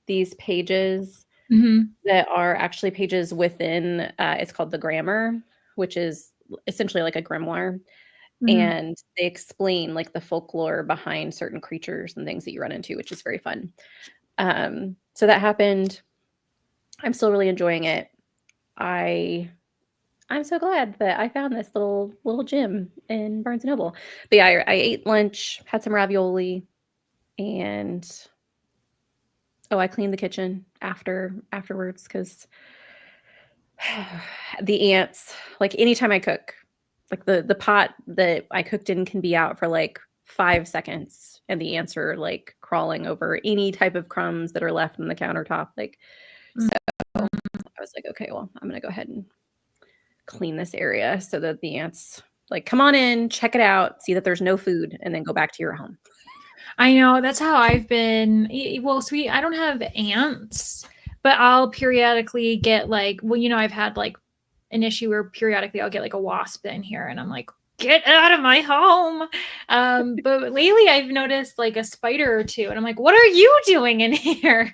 these pages that are actually pages within, it's called the grammar, which is essentially like a grimoire. And they explain like the folklore behind certain creatures and things that you run into, which is very fun. So that happened. I'm still really enjoying it. I'm so glad that I found this little gym in Barnes& Noble. But yeah, I ate lunch, had some ravioli, and I cleaned the kitchen afterwards because the ants, like anytime I cook, like the pot that I cooked in can be out for like 5 seconds, and the ants are like crawling over any type of crumbs that are left on the countertop. Like, so I was like, okay, well, I'm gonna go ahead and clean this area so that the ants like come on in, check it out, see that there's no food, and then go back to your home. I know, that's how I've been. Well, sweet, I don't have ants, but I'll periodically get like, well, I've had like an issue where periodically I'll get like a wasp in here, and I'm like, get out of my home. But lately I've noticed like a spider or two, and I'm like, what are you doing in here?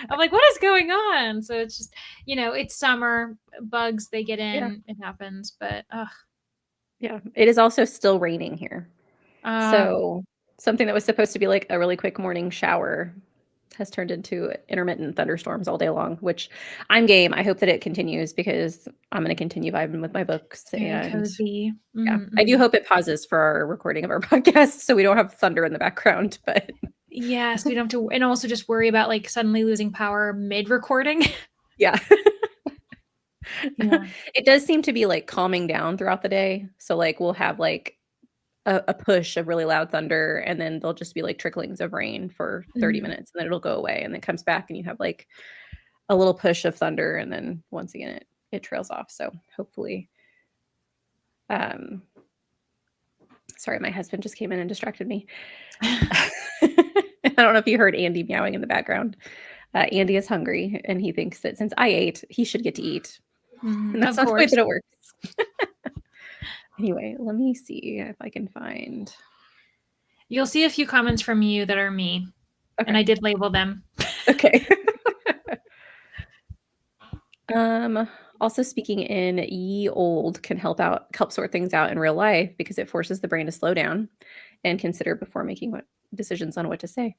I'm like, what is going on? So it's just, it's summer, bugs, they get in, it happens, but yeah, it is also still raining here. So something that was supposed to be like a really quick morning shower has turned into intermittent thunderstorms all day long, which I'm game. I hope that it continues because I'm going to continue vibing with my books. very cozy. Yeah, I do hope it pauses for our recording of our podcast so we don't have thunder in the background. But yes, we don't have to, and also just worry about like suddenly losing power mid-recording. Yeah. It does seem to be like calming down throughout the day. So like we'll have like a push of really loud thunder, and then there'll just be like tricklings of rain for 30 minutes, and then it'll go away, and then it comes back, and you have like a little push of thunder, and then once again it trails off. So hopefully, sorry, my husband just came in and distracted me. I don't know if you heard Andy meowing in the background. Andy is hungry, and he thinks that since I ate, he should get to eat. And that's not the way that it works. Anyway, let me see if I can find. You'll see a few comments from you that are me. Okay. And I did label them. Okay. Also speaking in ye old can help sort things out in real life because it forces the brain to slow down and consider before making decisions on what to say.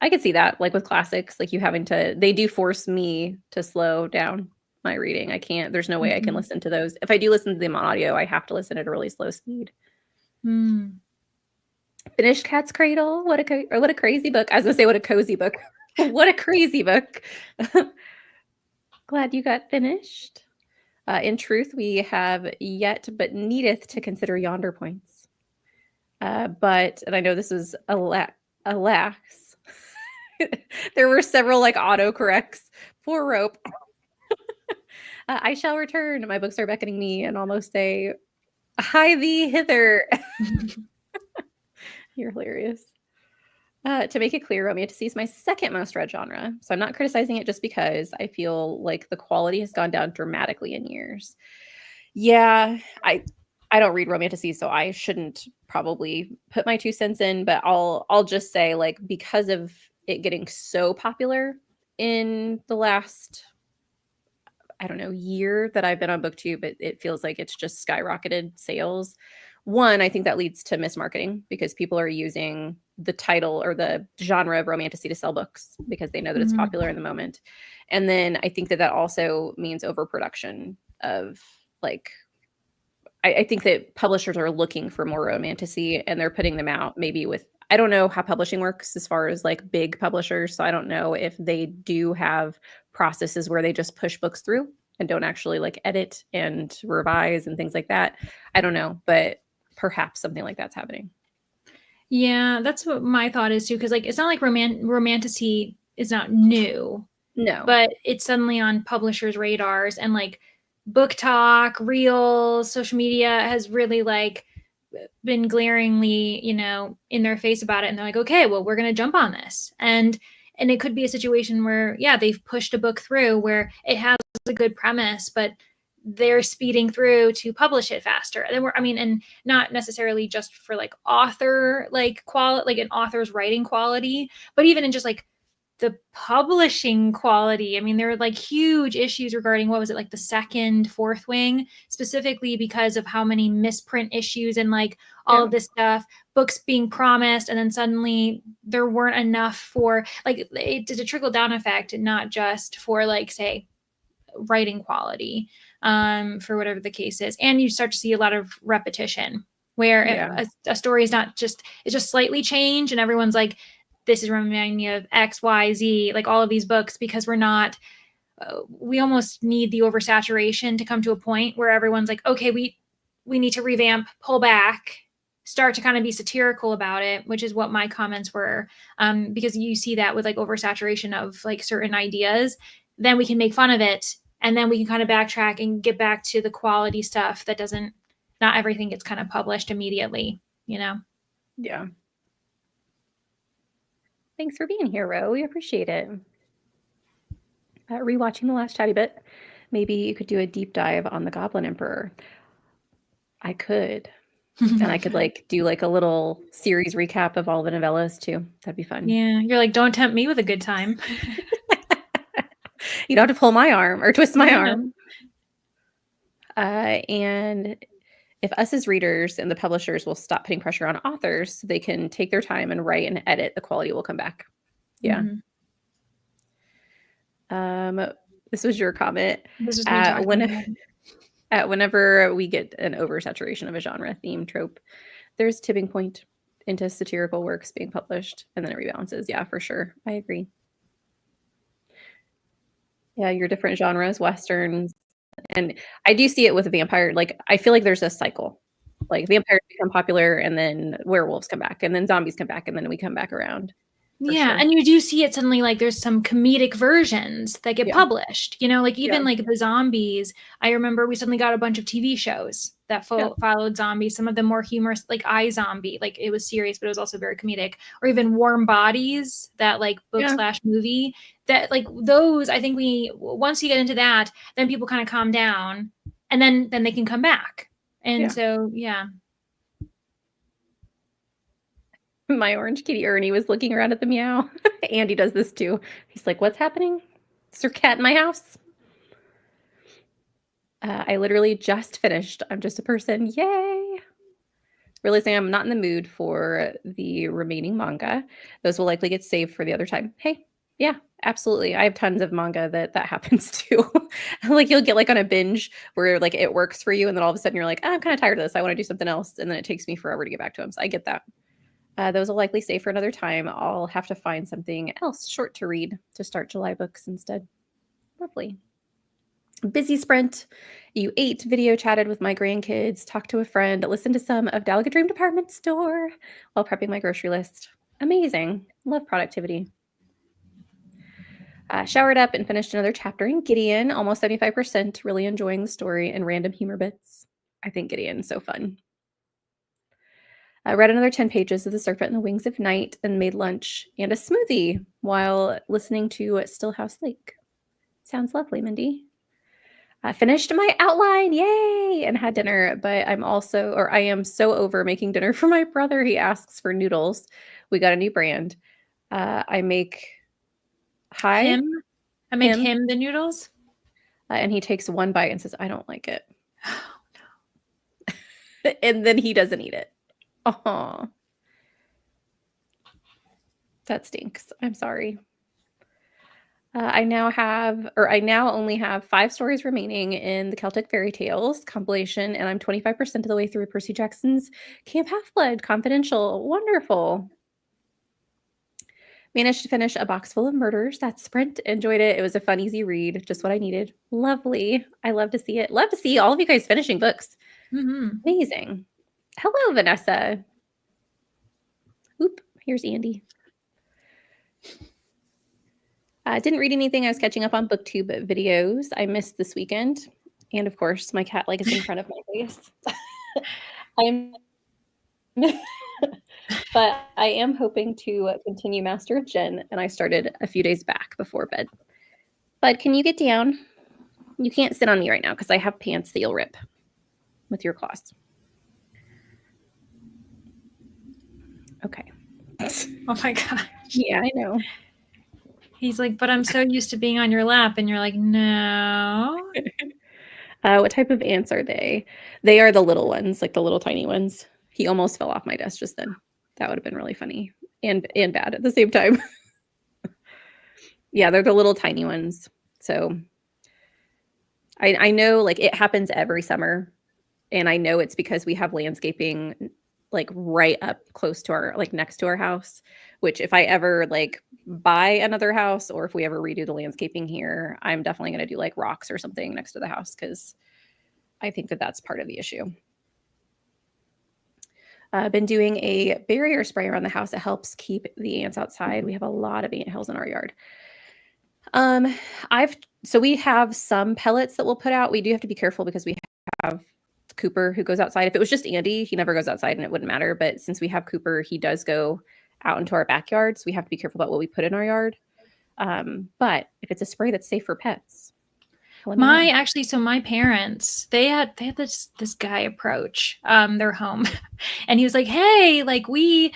I could see that, like with classics, like they do force me to slow down my reading. I can't. There's no way I can Mhm. listen to those. If I do listen to them on audio, I have to listen at a really slow speed. Mm. Finished Cat's Cradle. What a crazy book. I was gonna say what a cozy book. What a crazy book. Glad you got finished. In truth, we have yet but needeth to consider yonder points. But, and I know this is alas, there were several like autocorrects. Poor Rope. I shall return. My books are beckoning me and almost say, "Hie thee hither." You're hilarious. To make it clear, romantasy is my second most read genre. So I'm not criticizing it just because I feel like the quality has gone down dramatically in years. Yeah, I don't read romantasy, so I shouldn't probably put my 2 cents in, but I'll just say, like, because of it getting so popular in the last, I don't know, year that I've been on BookTube, it feels like it's just skyrocketed sales. One, I think that leads to mismarketing because people are using the title or the genre of romantasy to sell books because they know that it's Mhm. popular in the moment. And then I think that that also means overproduction of, like, I think that publishers are looking for more romantasy and they're putting them out maybe with, I don't know how publishing works as far as like big publishers. So I don't know if they do have processes where they just push books through and don't actually like edit and revise and things like that. I don't know, but perhaps something like that's happening. Yeah, that's what my thought is too. Because like, it's not like romantasy is not new, No. but it's suddenly on publishers' radars, and like book talk, reels, social media has really like been glaringly, in their face about it, and they're like, okay, well, we're going to jump on this. And it could be a situation where, yeah, they've pushed a book through where it has a good premise, but they're speeding through to publish it faster. And then and not necessarily just for like author, like quality, like an author's writing quality, but even in just like the publishing quality. I mean, there were like huge issues regarding, what was it, like the second Fourth Wing, specifically because of how many misprint issues and like all Yeah. of this stuff, books being promised, and then suddenly there weren't enough for like, it did a trickle down effect, not just for like, say, writing quality, for whatever the case is. And you start to see a lot of repetition where Yeah. a story is not just, it's just slightly changed and everyone's like, this is reminding me of X, Y, Z, like all of these books, because we're not, we almost need the oversaturation to come to a point where everyone's like, okay, we need to revamp, pull back, start to kind of be satirical about it, which is what my comments were. Because you see that with like oversaturation of like certain ideas, then we can make fun of it, and then we can kind of backtrack and get back to the quality stuff that doesn't, not everything gets kind of published immediately, you know? Yeah. Thanks for being here, Ro. We appreciate it. Rewatching the last chatty bit, maybe you could do a deep dive on the Goblin Emperor. I could. And I could like do like a little series recap of all the novellas too. That'd be fun. Yeah, you're like, don't tempt me with a good time. You don't have to pull my arm or twist my Yeah. arm. And if us as readers and the publishers will stop putting pressure on authors so they can take their time and write and edit, the quality will come back. Yeah. This was your comment. This is me talking about it. Whenever we get an oversaturation of a genre theme trope, there's tipping point into satirical works being published and then it rebalances. Yeah, for sure. I agree. Yeah, your different genres, westerns, and I do see it with vampire. Like, I feel like there's a cycle. Like, vampires become popular, and then werewolves come back, and then zombies come back, and then we come back around, for Yeah, sure. and you do see it suddenly, like, there's some comedic versions that get Yeah. published, like, Yeah. even, like, the zombies, I remember we suddenly got a bunch of TV shows that Yeah. followed zombies, some of them more humorous, like iZombie, like, it was serious, but it was also very comedic, or even Warm Bodies, that, like, Yeah. book/movie, that, like, those, I think once you get into that, then people kinda calm down, and then they can come back, and Yeah. so, yeah. My orange kitty Ernie was looking around at the meow. Andy does this too. He's like, "What's happening? Is there a cat in my house?" I literally just finished I'm Just a Person. Yay! Realizing I'm not in the mood for the remaining manga. Those will likely get saved for the other time. Hey, yeah, Absolutely. I have tons of manga that happens too. Like, you'll get, like, on a binge where, like, it works for you, and then all of a sudden you're like, "Oh, I'm kinda tired of this. I wanna do something else," and then it takes me forever to get back to them, so I get that. Those will likely stay for another time. I'll have to find something else short to read to start July books instead. Lovely. Busy sprint. You ate, video chatted with my grandkids, talked to a friend, listened to some of Gallagher Dream Department Store while prepping my grocery list. Amazing. Love productivity. Showered up and finished another chapter in Gideon, almost 75%. Really enjoying the story and random humor bits. I think Gideon's so fun. I read another 10 pages of The Serpent and the Wings of Night and made lunch and a smoothie while listening to Stillhouse Lake. Sounds lovely, Mindy. I finished my outline, yay, and had dinner, but I am so over making dinner for my brother. He asks for noodles. We got a new brand. I make I make him, him the noodles. And he takes one bite and says, I don't like it. And then he doesn't eat it. Oh, that stinks. I'm sorry. I now only have 5 stories remaining in the Celtic Fairy Tales compilation, and I'm 25% of the way through Percy Jackson's Camp Half-Blood Confidential. Wonderful. Managed to finish a box full of murders. That sprint. Enjoyed it. It was a fun, easy read. Just what I needed. Lovely. I love to see it. Love to see all of you guys finishing books. Amazing. Hello, Vanessa. Oop, here's Andy. Didn't read anything. I was catching up on BookTube videos I missed this weekend. And of course, my cat leg is in front of my face. But I am hoping to continue Master of Jen, and I started a few days back before bed. Bud, can you get down? You can't sit on me right now because I have pants that you'll rip with your claws. Okay. Oh my gosh. Yeah, I know. He's like, but I'm so used to being on your lap. And you're like, no. What type of ants are they? They are the little ones, like the little tiny ones. He almost fell off my desk just then. That would have been really funny and bad at the same time. Yeah, they're the little tiny ones. So I know, like, it happens every summer. And I know it's because we have landscaping like right up close to our, like, next to our house, which if I ever like buy another house or if we ever redo the landscaping here, I'm definitely going to do like rocks or something next to the house because I think that that's part of the issue. Been doing a barrier spray around the house. It helps keep the ants outside. We have a lot of ant hills in our yard. So we have some pellets that we'll put out. We do have to be careful because we have Cooper who goes outside. If it was just Andy, he never goes outside and it wouldn't matter. But since we have Cooper, he does go out into our backyard. So we have to be careful about what we put in our yard. But if it's a spray that's safe for pets. So my parents, they had this guy approach their home and he was like, hey, like we're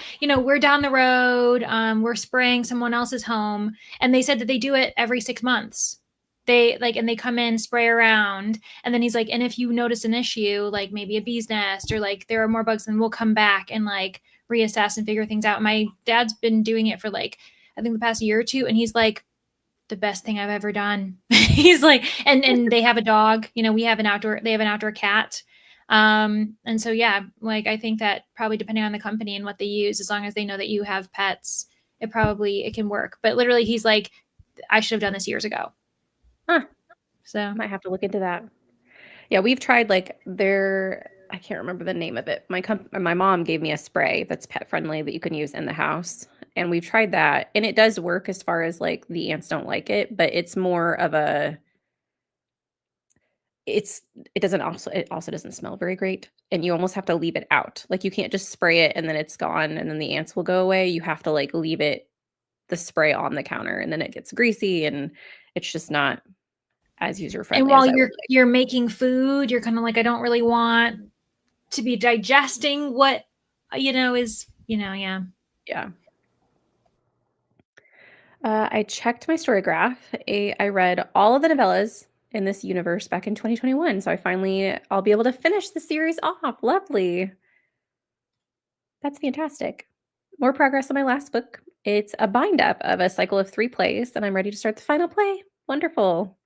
down the road. We're spraying someone else's home. And they said that they do it every 6 months. And they come in, spray around. And then he's like, and if you notice an issue, like maybe a bee's nest or like there are more bugs, then we'll come back and like reassess and figure things out. My dad's been doing it for like, I think the past year or two. And he's like, the best thing I've ever done. He's like, and they have a dog, they have an outdoor cat. And so, yeah, like, I think that probably depending on the company and what they use, as long as they know that you have pets, it can work. But literally he's like, I should have done this years ago. Huh. So I might have to look into that. Yeah. We've tried I can't remember the name of it. My mom gave me a spray that's pet friendly that you can use in the house. And we've tried that and it does work as far as like the ants don't like it, but it's more of it also doesn't smell very great. And you almost have to leave it out. Like you can't just spray it and then it's gone and then the ants will go away. You have to like leave the spray on the counter and then it gets greasy and it's just not as user friendly. And while you're making food, you're kind of like, I don't really want to be digesting what, is, yeah. Yeah. I checked my story graph. I read all of the novellas in this universe back in 2021. So I'll be able to finish the series off. Lovely. That's fantastic. More progress on my last book. It's a bind up of a cycle of 3 plays, and I'm ready to start the final play. Wonderful.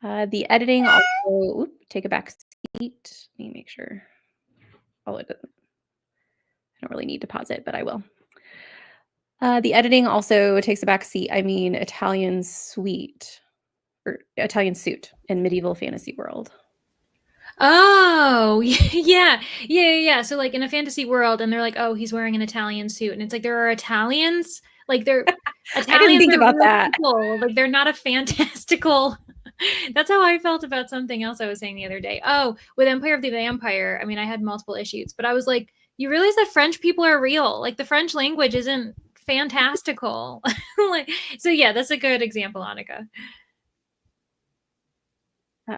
The editing also take a back seat. Let me make sure. Oh, it doesn't. I don't really need to pause it, but I will. The editing also takes a back seat. I mean, Italian suite or Italian suit in medieval fantasy world. Oh, yeah. So like in a fantasy world, and they're like, oh, he's wearing an Italian suit, and it's like there are Italians, like they're I didn't Italians think are about real that. people, like they're not a fantastical. That's how I felt about something else I was saying the other day. Oh, with Empire of the Vampire, I mean, I had multiple issues, but I was like, you realize that French people are real. Like the French language isn't fantastical. Like, so yeah, that's a good example, Annika.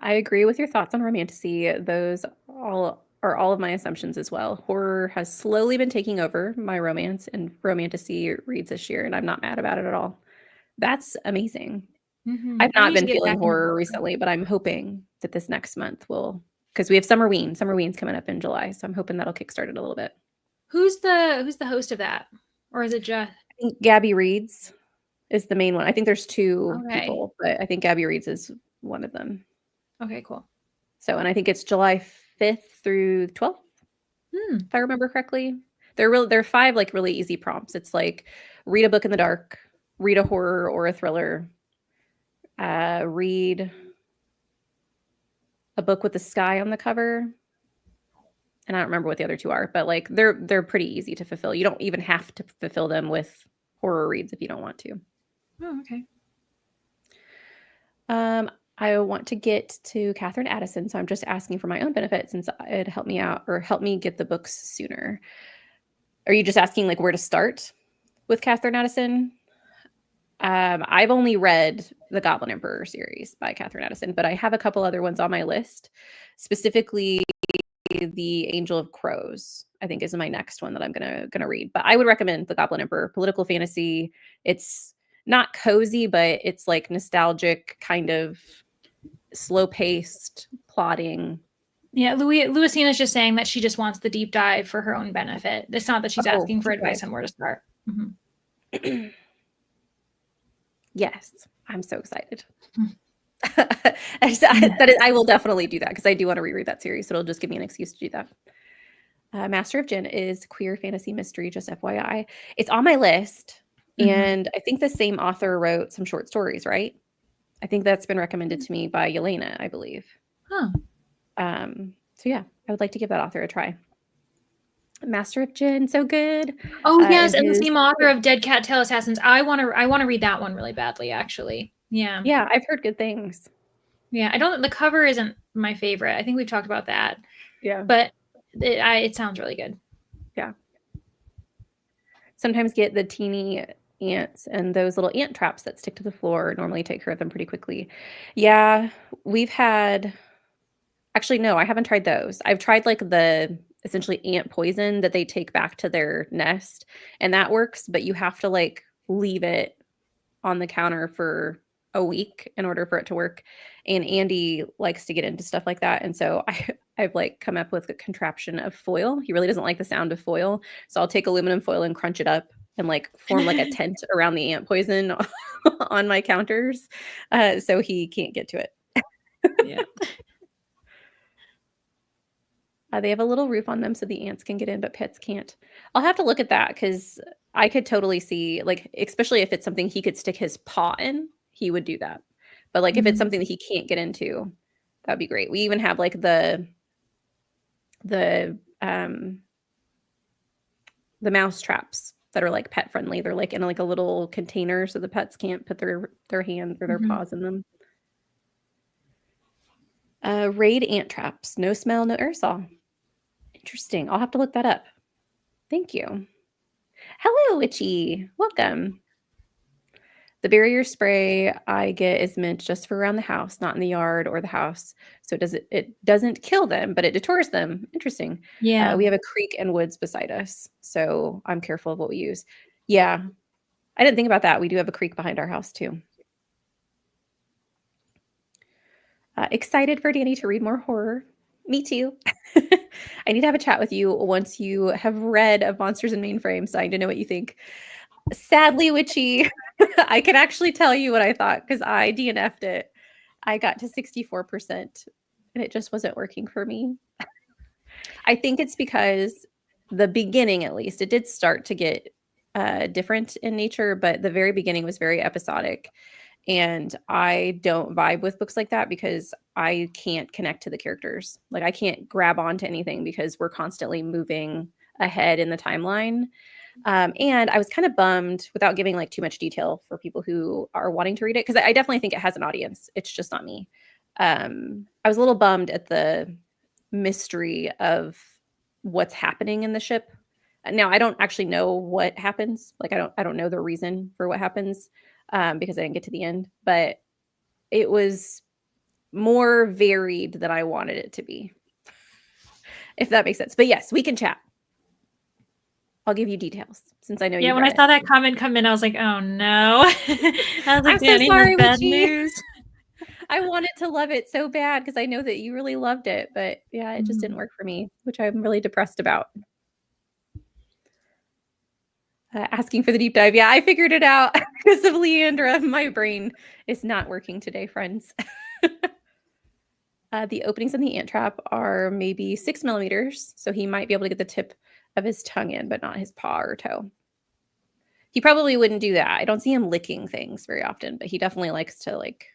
I agree with your thoughts on romantasy. Those all of my assumptions as well. Horror has slowly been taking over my romance and romantasy reads this year, and I'm not mad about it at all. That's amazing. I've I not need to been get feeling back into horror horror. recently, but I'm hoping that this next month will, because we have Summerween. Summerween's coming up in July, so I'm hoping that'll kickstart it a little bit. Who's the host of that, or is it just? I think Gabby Reed's is the main one. I think there's 2 Okay. people, but I think Gabby Reed's is one of them. Okay, cool. So, and I think it's July 5th through 12th, if I remember correctly. They're 5 like really easy prompts. It's like read a book in the dark, read a horror or a thriller, read a book with the sky on the cover. And I don't remember what the other 2 are, but like they're pretty easy to fulfill. You don't even have to fulfill them with horror reads if you don't want to. Oh, okay. I want to get to Catherine Addison, so I'm just asking for my own benefit since it'd help me out or help me get the books sooner. Are you just asking like where to start with Catherine Addison? I've only read the Goblin Emperor series by Catherine Addison, but I have a couple other ones on my list. Specifically, The Angel of Crows, I think, is my next one that I'm gonna read. But I would recommend The Goblin Emperor, political fantasy. It's not cozy, but it's like nostalgic, kind of slow-paced plotting. Yeah, Louisina's just saying that she just wants the deep dive for her own benefit. It's not that she's asking for advice on where to start. Mm-hmm. Yes, I'm so excited. I will definitely do that because I do want to reread that series. So it'll just give me an excuse to do that. Master of Gin is queer fantasy mystery, just FYI. It's on my list. And I think the same author wrote some short stories, right? I think that's been recommended to me by Yelena, I believe. Huh. So yeah, I would like to give that author a try. Master of Gin, so good. Oh yes, and the same author of Dead Cat Tail Assassins. I want to read that one really badly, actually. Yeah. Yeah, I've heard good things. Yeah, the cover isn't my favorite. I think we've talked about that. Yeah. But it sounds really good. Yeah. Sometimes get the teeny ants and those little ant traps that stick to the floor normally take care of them pretty quickly. Yeah, we've had actually no, I haven't tried those. I've tried like the essentially ant poison that they take back to their nest and that works, but you have to like leave it on the counter for a week in order for it to work. And Andy likes to get into stuff like that. And so I've like come up with a contraption of foil. He really doesn't like the sound of foil. So I'll take aluminum foil and crunch it up and like form like a tent around the ant poison on my counters. So he can't get to it. Yeah. They have a little roof on them so the ants can get in, but pets can't. I'll have to look at that because I could totally see, like, especially if it's something he could stick his paw in, he would do that. But like if it's something that he can't get into, that'd be great. We even have like the mouse traps that are like pet friendly. They're like in like a little container so the pets can't put their hand or their paws in them. Raid ant traps, no smell, no aerosol. Interesting. I'll have to look that up. Thank you. Hello, Witchy. Welcome. The barrier spray I get is meant just for around the house, not in the yard or the house. So it doesn't kill them, but it deters them. Interesting. Yeah. We have a creek and woods beside us, so I'm careful of what we use. Yeah, I didn't think about that. We do have a creek behind our house too. Excited for Danny to read more horror. Me too. I need to have a chat with you once you have read of Monsters and Mainframes so I need to know what you think. Sadly, Witchy, I can actually tell you what I thought because I DNF'd it. I got to 64% and it just wasn't working for me. I think it's because the beginning, at least, it did start to get different in nature, but the very beginning was very episodic. And I don't vibe with books like that because I can't connect to the characters. Like, I can't grab onto anything because we're constantly moving ahead in the timeline. And I was kind of bummed, without giving like too much detail for people who are wanting to read it, because I definitely think it has an audience. It's just not me. I was a little bummed at the mystery of what's happening in the ship. Now I don't actually know what happens. Like, I don't know the reason for what happens, because I didn't get to the end. But it was more varied than I wanted it to be, if that makes sense. But yes, we can chat. I'll give you details since I know Yeah, you've when I read saw it. that comment come in, I was like, oh no. I was like, I'm so Danny has sorry, bad Witchy. news. I wanted to love it so bad because I know that you really loved it, but yeah, it just didn't work for me, which I'm really depressed about. Asking for the deep dive. Yeah, I figured it out because of Leandra. My brain is not working today, friends. The openings in the ant trap are maybe 6 millimeters, so he might be able to get the tip of his tongue in, but not his paw or toe. He probably wouldn't do that. I don't see him licking things very often, but he definitely likes to like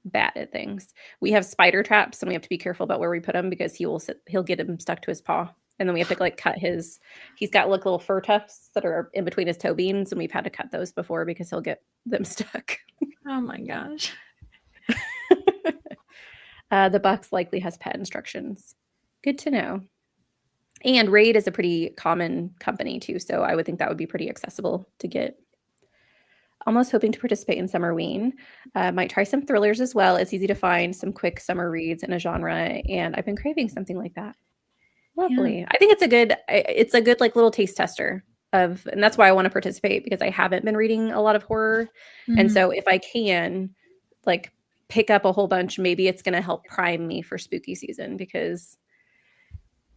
bat at things. We have spider traps, and we have to be careful about where we put them because he'll get him stuck to his paw. And then we have to like cut he's got like little fur tufts that are in between his toe beans, and we've had to cut those before because he'll get them stuck. Oh my gosh. The box likely has pet instructions. Good to know. And Raid is a pretty common company too, so I would think that would be pretty accessible to get. Almost hoping to participate in Summerween. Might try some thrillers as well. It's easy to find some quick summer reads in a genre, and I've been craving something like that. Lovely. Yeah. I think it's a good like little taste tester of, and that's why I want to participate, because I haven't been reading a lot of horror. And so if I can like pick up a whole bunch, maybe it's going to help prime me for spooky season, because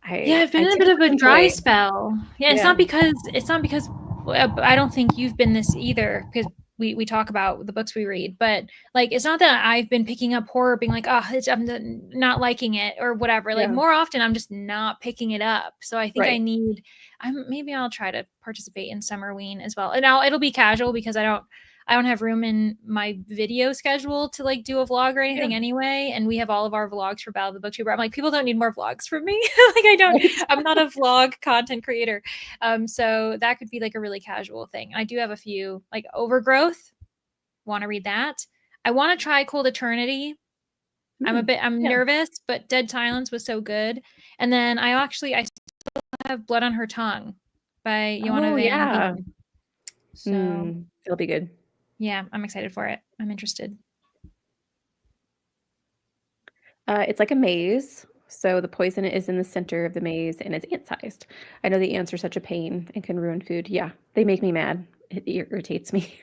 I've been I in a bit of a dry enjoy. spell. Yeah, it's not because I don't think you've been this either, because we talk about the books we read, but like it's not that I've been picking up horror being like, oh, I'm not liking it or whatever. Like more often I'm just not picking it up. So I think maybe I'll try to participate in Summerween as well. And it'll be casual because I don't have room in my video schedule to like do a vlog or anything anyway. And we have all of our vlogs for Battle of the Booktuber. I'm like, people don't need more vlogs from me. I'm not a vlog content creator. So that could be like a really casual thing. I do have a few, like Overgrowth. Want to read that. I want to try Cold Eternity. I'm nervous, but Dead Silence was so good. And then I still have Blood on Her Tongue by Joanna Van Veen. So it'll be good. Yeah, I'm excited for it. I'm interested. It's like a maze. So the poison is in the center of the maze and it's ant-sized. I know the ants are such a pain and can ruin food. Yeah, they make me mad. It irritates me.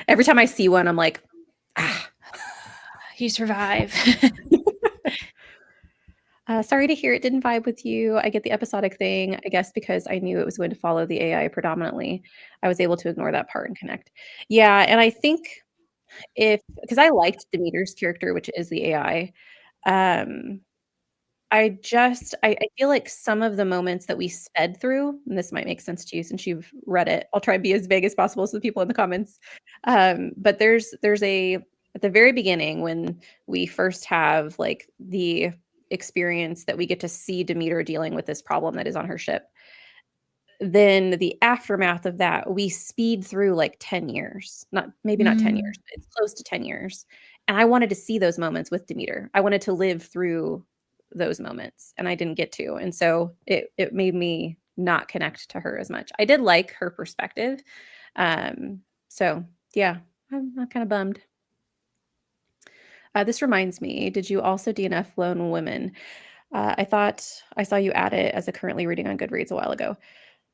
Every time I see one, I'm like, ah. You survive. Sorry to hear it didn't vibe with you. I get the episodic thing, I guess, because I knew it was going to follow the AI predominantly. I was able to ignore that part and connect. Yeah, and I think because I liked Demeter's character, which is the AI, I feel like some of the moments that we sped through, and this might make sense to you since you've read it. I'll try and be as vague as possible so the people in the comments. But there's at the very beginning when we first have like the experience that we get to see Demeter dealing with this problem that is on her ship. Then the aftermath of that, we speed through like 10 years. Not 10 years, but it's close to 10 years. And I wanted to see those moments with Demeter. I wanted to live through those moments, and I didn't get to. And so it made me not connect to her as much. I did like her perspective. So yeah, I'm kind of bummed. This reminds me, did you also DNF Lone Women? I thought I saw you add it as a currently reading on Goodreads a while ago.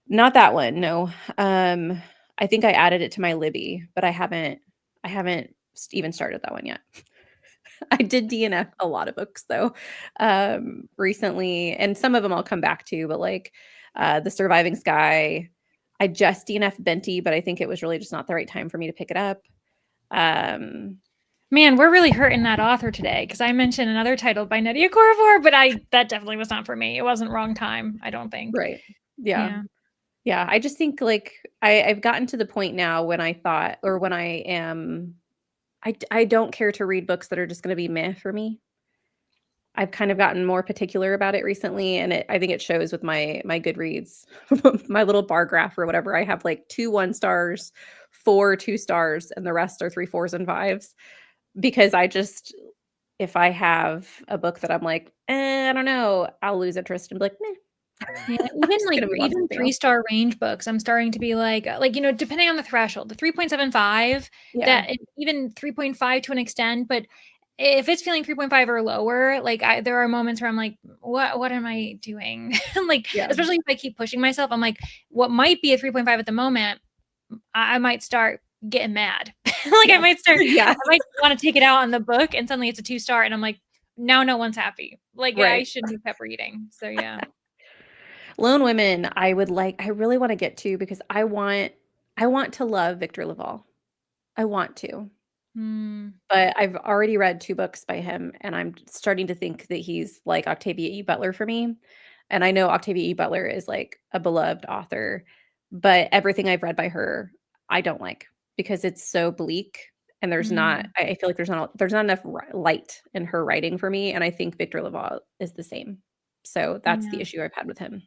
Not that one, no. I think I added it to my Libby, but I haven't even started that one yet. I did DNF a lot of books though, recently, and some of them I'll come back to, but like The Surviving Sky, I just DNF Benty, but I think it was really just not the right time for me to pick it up. Man, we're really hurting that author today because I mentioned another title by Nydia Okorafor, but that definitely was not for me. It wasn't wrong time, I don't think. Right. Yeah. Yeah. I just think like I've gotten to the point now when I thought, or when I am, I don't care to read books that are just going to be meh for me. I've kind of gotten more particular about it recently, and I think it shows with my Goodreads, my little bar graph or whatever. I have like 2 1 stars, 4 2 stars, and the rest are 3 4s and 5s, because if I have a book that I'm like, I don't know, I'll lose interest and be like, meh. Yeah, I'm just gonna move on to something else. 3-star range books, I'm starting to be like, depending on the threshold, the 3.75, Yeah. even 3.5 to an extent, but if it's feeling 3.5 or lower, like there are moments where I'm like, what am I doing? Like, Yeah. especially if I keep pushing myself, I'm like, what might be a 3.5 at the moment, I might start getting mad. Like Yeah. I might Yeah. want to take it out on the book, and suddenly it's a 2-star, and I'm like, now no one's happy. Like I Right. shouldn't have kept reading. So yeah. Lone Women, I really want to get to, because I want to love Victor Laval. I want to. But I've already read 2 books by him, and I'm starting to think that he's like Octavia E. Butler for me. And I know Octavia E. Butler is like a beloved author, but everything I've read by her, I don't like, because it's so bleak, and there's not, I feel like there's not enough light in her writing for me, and I think Victor Laval is the same. So that's the Yeah. issue I've had with him.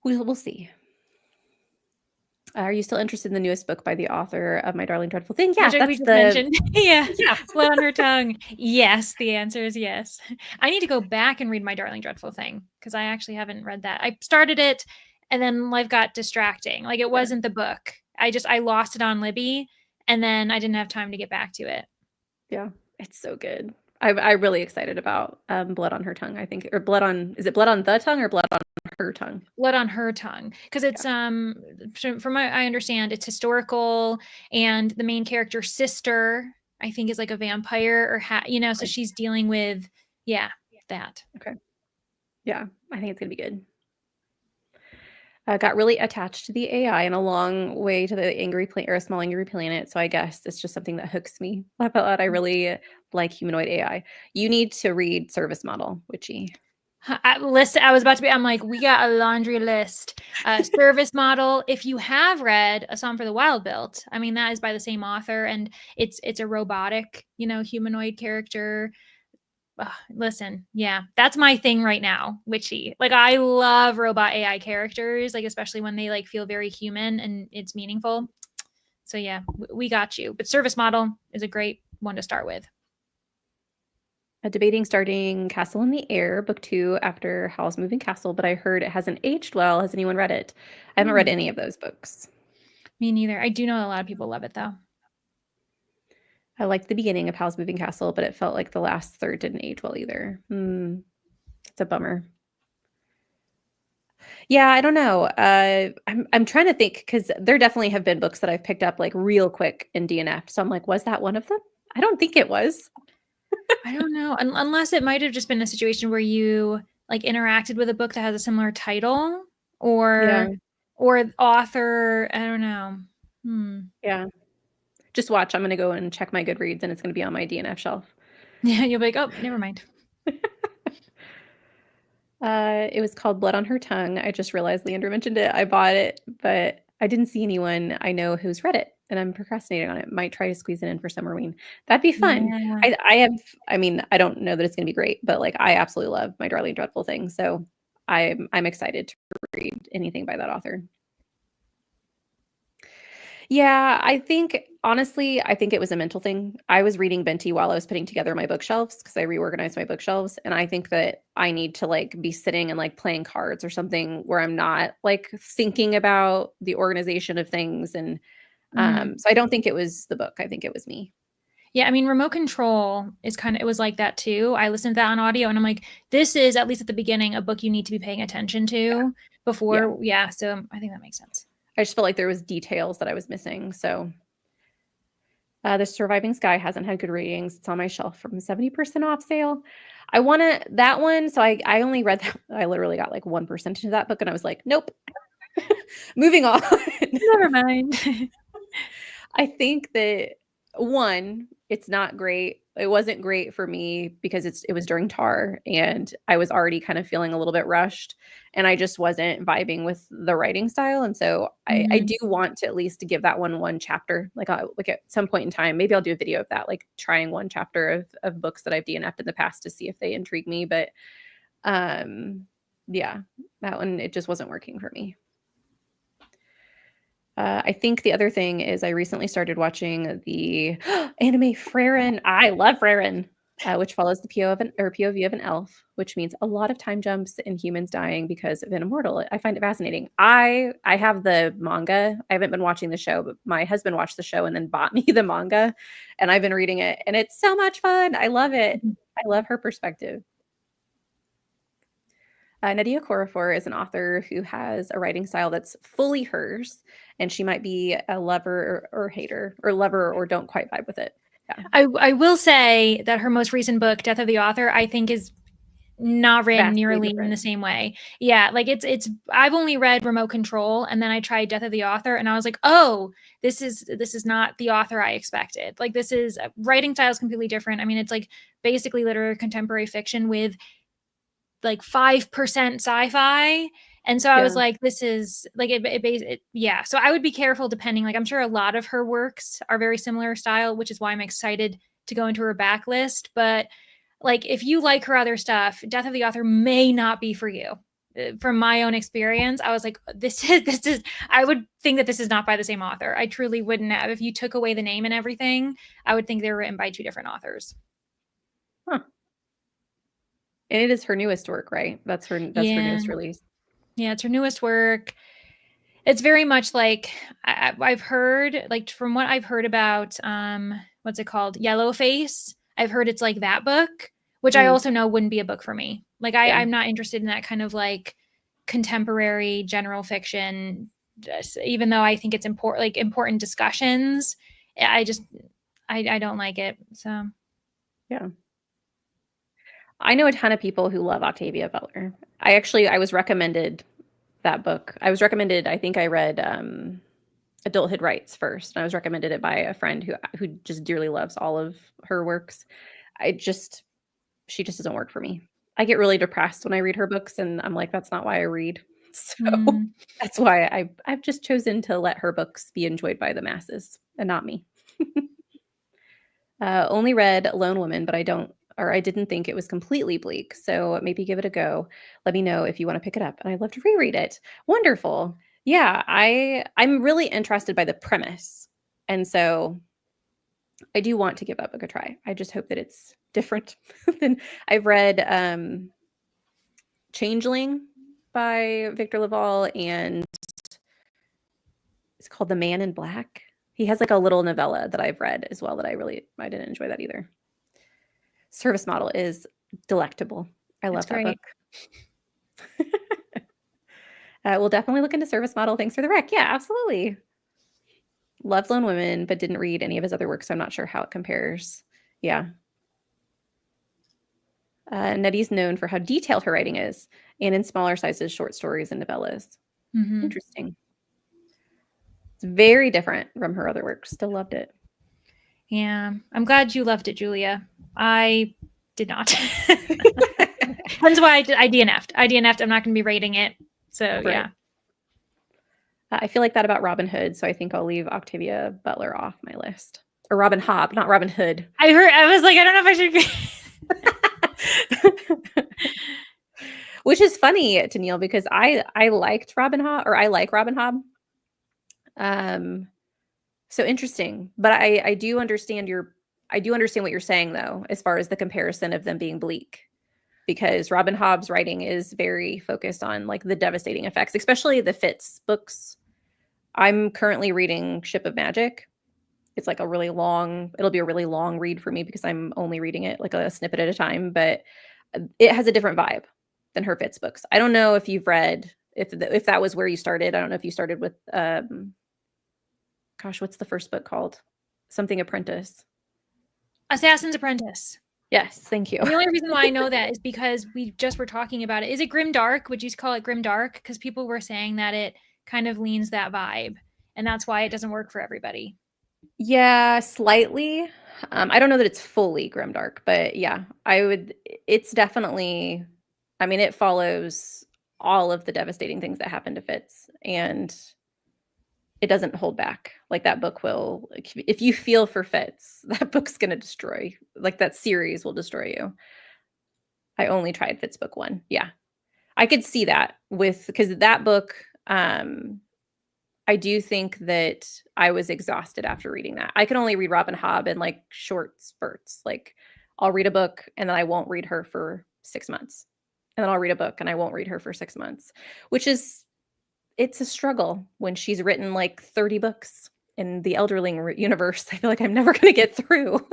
We'll see. Are you still interested in the newest book by the author of My Darling Dreadful Thing? Yeah, Which we that's just the mentioned. Yeah. yeah. Blood on Her Tongue. Yes, the answer is yes. I need to go back and read My Darling Dreadful Thing, because I actually haven't read that. I started it, and then life got distracting. Like it wasn't the book. I lost it on Libby, and then I didn't have time to get back to it. Yeah, it's so good. I'm really excited about Blood on Her Tongue, I think, or Blood on, is it Blood on the Tongue or Blood on Her Tongue? Blood on Her Tongue, because it's from what I understand, it's historical, and the main character's sister, I think, is like a vampire, or so she's dealing with that. Okay. Yeah, I think it's gonna be good. I got really attached to the AI in a long way to the angry planet, or a small angry planet. So I guess it's just something that hooks me. I really like humanoid AI. You need to read Service Model, Witchy. I was about to be, I'm like, we got a laundry list. Service Model. If you have read A Song for the Wild Built, I mean, that is by the same author, and it's a robotic, humanoid character. Listen, yeah, that's my thing right now, witchy. Like I love robot AI characters, like especially when they like feel very human and it's meaningful. So yeah, we got you. But Service Model is a great one to start with. Debating starting Castle in the Air, book 2 after Howl's Moving Castle, but I heard it hasn't aged well. Has anyone read it? I haven't read any of those books. Me neither. I do know a lot of people love it though. I liked the beginning of Howl's Moving Castle, but it felt like the last third didn't age well either. It's a bummer. Yeah, I don't know. I'm trying to think, because there definitely have been books that I've picked up like real quick in DNF. So I'm like, was that one of them? I don't think it was. I don't know, unless it might have just been a situation where you like interacted with a book that has a similar title, or author. I don't know. Yeah. Just watch. I'm going to go and check my Goodreads, and it's going to be on my DNF shelf. Yeah, you'll be like, oh, never mind. It was called Blood on Her Tongue. I just realized Leandra mentioned it. I bought it, but I didn't see anyone I know who's read it, and I'm procrastinating on it. Might try to squeeze it in for Summerween. That'd be fun. Yeah. I mean, I don't know that it's going to be great, but like I absolutely love My Darling Dreadful Thing. So I'm excited to read anything by that author. Yeah, honestly, I think it was a mental thing. I was reading Benty while I was putting together my bookshelves, because I reorganized my bookshelves, and I think that I need to like be sitting and like playing cards or something where I'm not like thinking about the organization of things. And so I don't think it was the book. I think it was me. Yeah, I mean, Remote Control it was like that too. I listened to that on audio, and I'm like, this is, at least at the beginning, a book you need to be paying attention to before. Yeah, so I think that makes sense. I just felt like there was details that I was missing. So The Surviving Sky hasn't had good ratings. It's on my shelf from 70% off sale. I wanted that one. So I only read that. I literally got like 1% into that book, and I was like, nope, Moving on. Never mind. I think that one, it's not great. It wasn't great for me because it was during TAR and I was already kind of feeling a little bit rushed and I just wasn't vibing with the writing style. And so I Mhm. do want to at least give that one chapter, like at some point in time, maybe I'll do a video of that, like trying one chapter of books that I've DNF'd in the past to see if they intrigue me. But yeah, that one, it just wasn't working for me. I think the other thing is I recently started watching the anime Frieren. I love Frieren, which follows the POV of an elf, which means a lot of time jumps and humans dying because of an immortal. I find it fascinating. I have the manga. I haven't been watching the show, but my husband watched the show and then bought me the manga, and I've been reading it, and it's so much fun. I love it. I love her perspective. Nadia Korafor is an author who has a writing style that's fully hers, and she might be a lover or hater, or lover or don't quite vibe with it. Yeah. I will say that her most recent book, Death of the Author, I think is not written Vastly nearly in different. the same way. Yeah, like it's I've only read Remote Control and then I tried Death of the Author and I was like, "Oh, this is not the author I expected." Like this is writing style is completely different. I mean, it's like basically literary contemporary fiction with like 5% sci-fi. And so I was Yeah. like, this is like yeah. So I would be careful depending. Like I'm sure a lot of her works are very similar style, which is why I'm excited to go into her backlist. But like if you like her other stuff, Death of the Author may not be for you. From my own experience, I was like, this is. I would think that this is not by the same author. I truly wouldn't have. If you took away the name and everything, I would think they were written by two different authors. Huh. And it is her newest work, right? That's her Yeah, newest release. yeah, it's her newest work. It's very much like I've heard, like from what I've heard about, what's it called, Yellowface. I've heard it's like that book, which I Mm, also know wouldn't be a book for me. Like yeah. I'm not interested in that kind of like contemporary general fiction. Even though I think it's important, like important discussions, I just I don't like it. So Yeah. I know a ton of people who love Octavia Butler. I was recommended that book. I think I read Adulthood Rights first, and I was recommended it by a friend who just dearly loves all of her works. She just doesn't work for me. I get really depressed when I read her books, and I'm like, that's not why I read. So mm, that's why I've just chosen to let her books be enjoyed by the masses and not me. Only read Lone Woman, but I didn't think it was completely bleak. So maybe give it a go. Let me know if you want to pick it up, and I'd love to reread it. Wonderful. Yeah, I'm really interested by the premise, and so I do want to give that book a try. I just hope that it's different than I've read. Changeling by Victor Laval, and it's called The Man in Black. He has like a little novella that I've read as well that I didn't enjoy that either. Service Model is delectable. I it's love that book. great. We'll definitely look into Service Model. Thanks for the rec. Yeah, absolutely. Loved Lone Women, but didn't read any of his other work, so I'm not sure how it compares. Yeah. Nettie's known for how detailed her writing is, and in smaller sizes, short stories and novellas. Mm-hmm. Interesting. It's very different from her other work. Still loved it. Yeah, I'm glad you loved it, Julia. I did not. That's why I DNF'd. I'm not going to be rating it. So Right. yeah. I feel like that about Robin Hood, so I think I'll leave Octavia Butler off my list. Or Robin Hobb, not Robin Hood. I was like, I don't know if I should. Which is funny, Tennille, because I liked Robin Hobb, or I like Robin Hobb. So interesting, but I do understand what you're saying though, as far as the comparison of them being bleak, because Robin Hobb's writing is very focused on like the devastating effects, especially the Fitz books. I'm currently reading Ship of Magic. It's like it'll be a really long read for me because I'm only reading it like a snippet at a time, but it has a different vibe than her Fitz books. I don't know if you've read, if that was where you started. I don't know if you started with, gosh, what's the first book called? Something Apprentice. Assassin's Apprentice. Yes, thank you. The only reason why I know that is because we just were talking about it. Is it grim dark? Would you call it grim dark? Because people were saying that it kind of leans that vibe, and that's why it doesn't work for everybody. Yeah, slightly. I don't know that it's fully grimdark, but yeah, it's definitely, I mean, it follows all of the devastating things that happen to Fitz, and it doesn't hold back. Like that book will, if you feel for Fitz, that book's gonna destroy, like that series will destroy you. I only tried Fitz book 1. Yeah. I could see that because that book, I do think that I was exhausted after reading that. I can only read Robin Hobb in like short spurts. Like I'll read a book and then I won't read her for 6 months. And then I'll read a book and I won't read her for 6 months, which is, it's a struggle when she's written like 30 books in the Elderling universe. I feel like I'm never going to get through.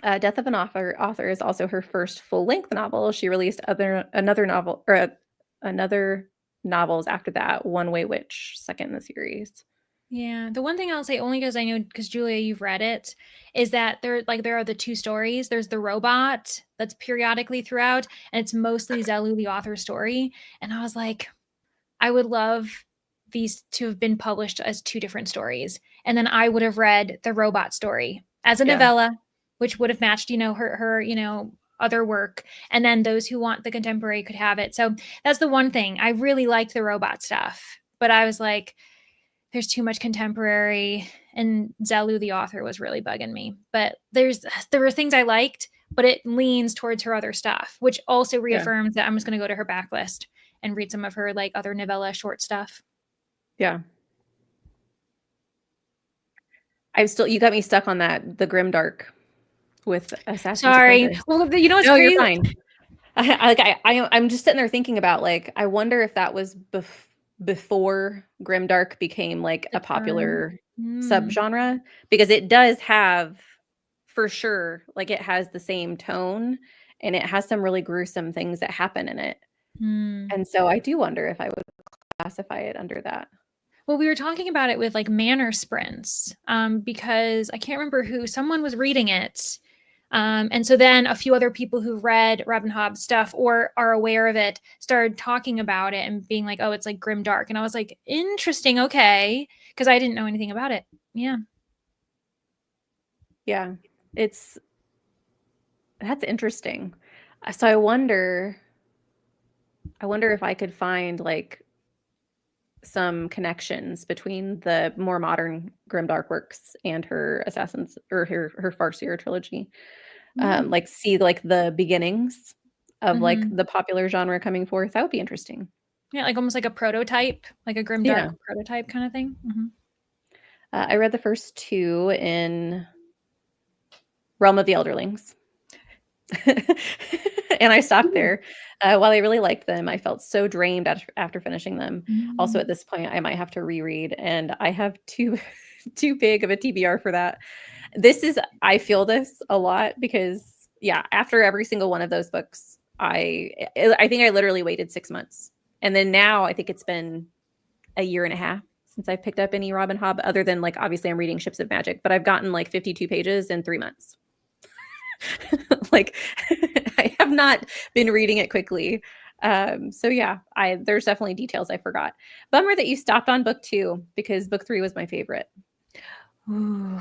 Death of an Author is also her first full-length novel. She released another novels after that. One Way Witch, second in the series. Yeah, the one thing I'll say, only because I know, because Julia, you've read it, is that there are the 2 stories. There's the robot that's periodically throughout, and it's mostly Zelu, the author story. And I was like, I would love these to have been published as 2 different stories, and then I would have read the robot story as a novella, which would have matched, her other work, and then those who want the contemporary could have it. So that's the one thing. I really liked the robot stuff, but I was like, there's too much contemporary, and Zelu, the author, was really bugging me. But there were things I liked, but it leans towards her other stuff, which also reaffirms that I'm just going to go to her backlist and read some of her like other novella short stuff. Yeah. You got me stuck on that, the grimdark with Assassins. Sorry. Well, you know what's crazy? You're fine. I'm just sitting there thinking about, like, I wonder if that was before grimdark became like a popular subgenre, because it does have, for sure, like it has the same tone and it has some really gruesome things that happen in it. And so I do wonder if I would classify it under that. Well, we were talking about it with like Manor Sprints, because I can't remember someone was reading it. And so then a few other people who read Robin Hobb stuff or are aware of it started talking about it and being like, oh, it's like grimdark. And I was like, interesting. Okay. Because I didn't know anything about it. Yeah. Yeah. That's interesting. So I wonder if I could find like some connections between the more modern grimdark works and her Assassins, or her Farseer trilogy. Like see like the beginnings of like the popular genre coming forth. That would be interesting. Yeah, like almost like a prototype, like a grimdark prototype kind of thing. I read the first 2 in Realm of the Elderlings. And I stopped there. While I really liked them, I felt so drained after finishing them. Also, at this point, I might have to reread, and I have too big of a TBR for that. I feel this a lot because, yeah, after every single one of those books, I think I literally waited 6 months. And then now I think it's been a year and a half since I picked up any Robin Hobb, other than like, obviously I'm reading Ships of Magic, but I've gotten like 52 pages in 3 months. Like I have not been reading it quickly. So yeah, there's definitely details I forgot. Bummer that you stopped on book 2, because book 3 was my favorite. Ooh.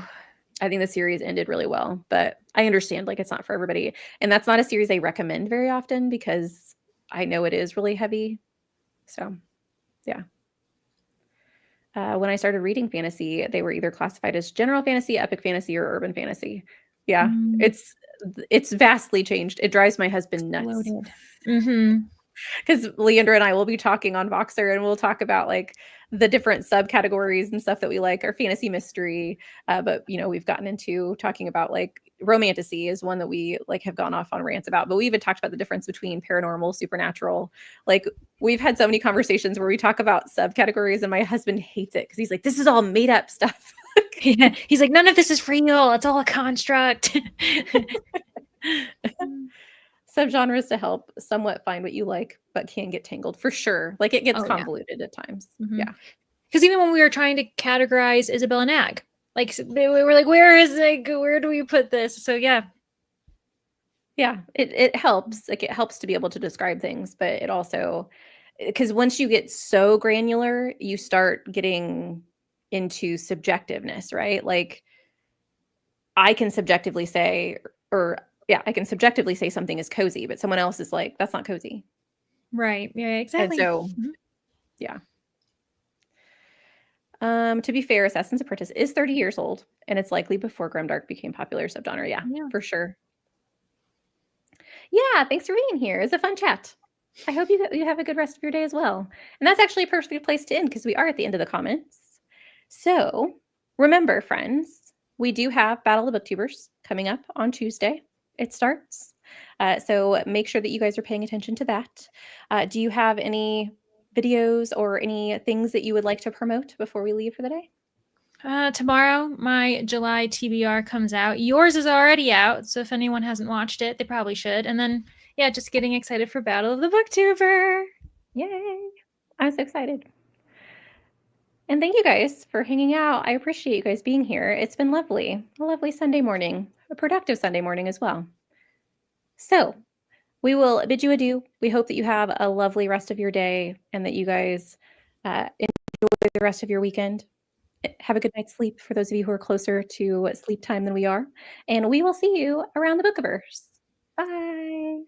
I think the series ended really well, but I understand like it's not for everybody. And that's not a series I recommend very often because I know it is really heavy. So yeah. When I started reading fantasy, they were either classified as general fantasy, epic fantasy, or urban fantasy. Yeah, it's vastly changed. It drives my husband nuts. Because Leandra and I will be talking on Voxer, and we'll talk about like the different subcategories and stuff that we like, or fantasy mystery. But we've gotten into talking about like romantasy is one that we like have gone off on rants about. But we even talked about the difference between paranormal, supernatural. Like we've had so many conversations where we talk about subcategories, and my husband hates it because he's like, this is all made up stuff. Yeah, he's like, none of this is real. It's all a construct. Subgenres to help somewhat find what you like, but can get tangled for sure. Like it gets convoluted at times. Yeah. Because even when we were trying to categorize Isabella Nag, like we were like, where do we put this? So yeah. Yeah, it helps. Like it helps to be able to describe things, but it also, because once you get so granular, you start getting into subjectiveness, right? Like I can subjectively say, or yeah, I can subjectively say something is cozy, but someone else is like, that's not cozy. Right. Yeah, And exactly. so, yeah. To be fair, Assassin's Apprentice is 30 years old, and it's likely before Grimdark became popular subgenre. Yeah, Yeah. for sure. Yeah, thanks for being here. It's a fun chat. I hope you have a good rest of your day as well. And that's actually a perfect place to end because we are at the end of the comments. So remember, friends, we do have Battle of the Booktubers coming up on Tuesday. It starts. So make sure that you guys are paying attention to that. Do you have any videos or any things that you would like to promote before we leave for the day? Tomorrow, my July TBR comes out. Yours is already out, so if anyone hasn't watched it, they probably should. And then, yeah, just getting excited for Battle of the Booktuber. Yay! I'm so excited. And thank you guys for hanging out. I appreciate you guys being here. It's been lovely. A lovely Sunday morning, a productive Sunday morning as well. So we will bid you adieu. We hope that you have a lovely rest of your day and that you guys enjoy the rest of your weekend. Have a good night's sleep for those of you who are closer to sleep time than we are. And we will see you around the Bookiverse. Bye.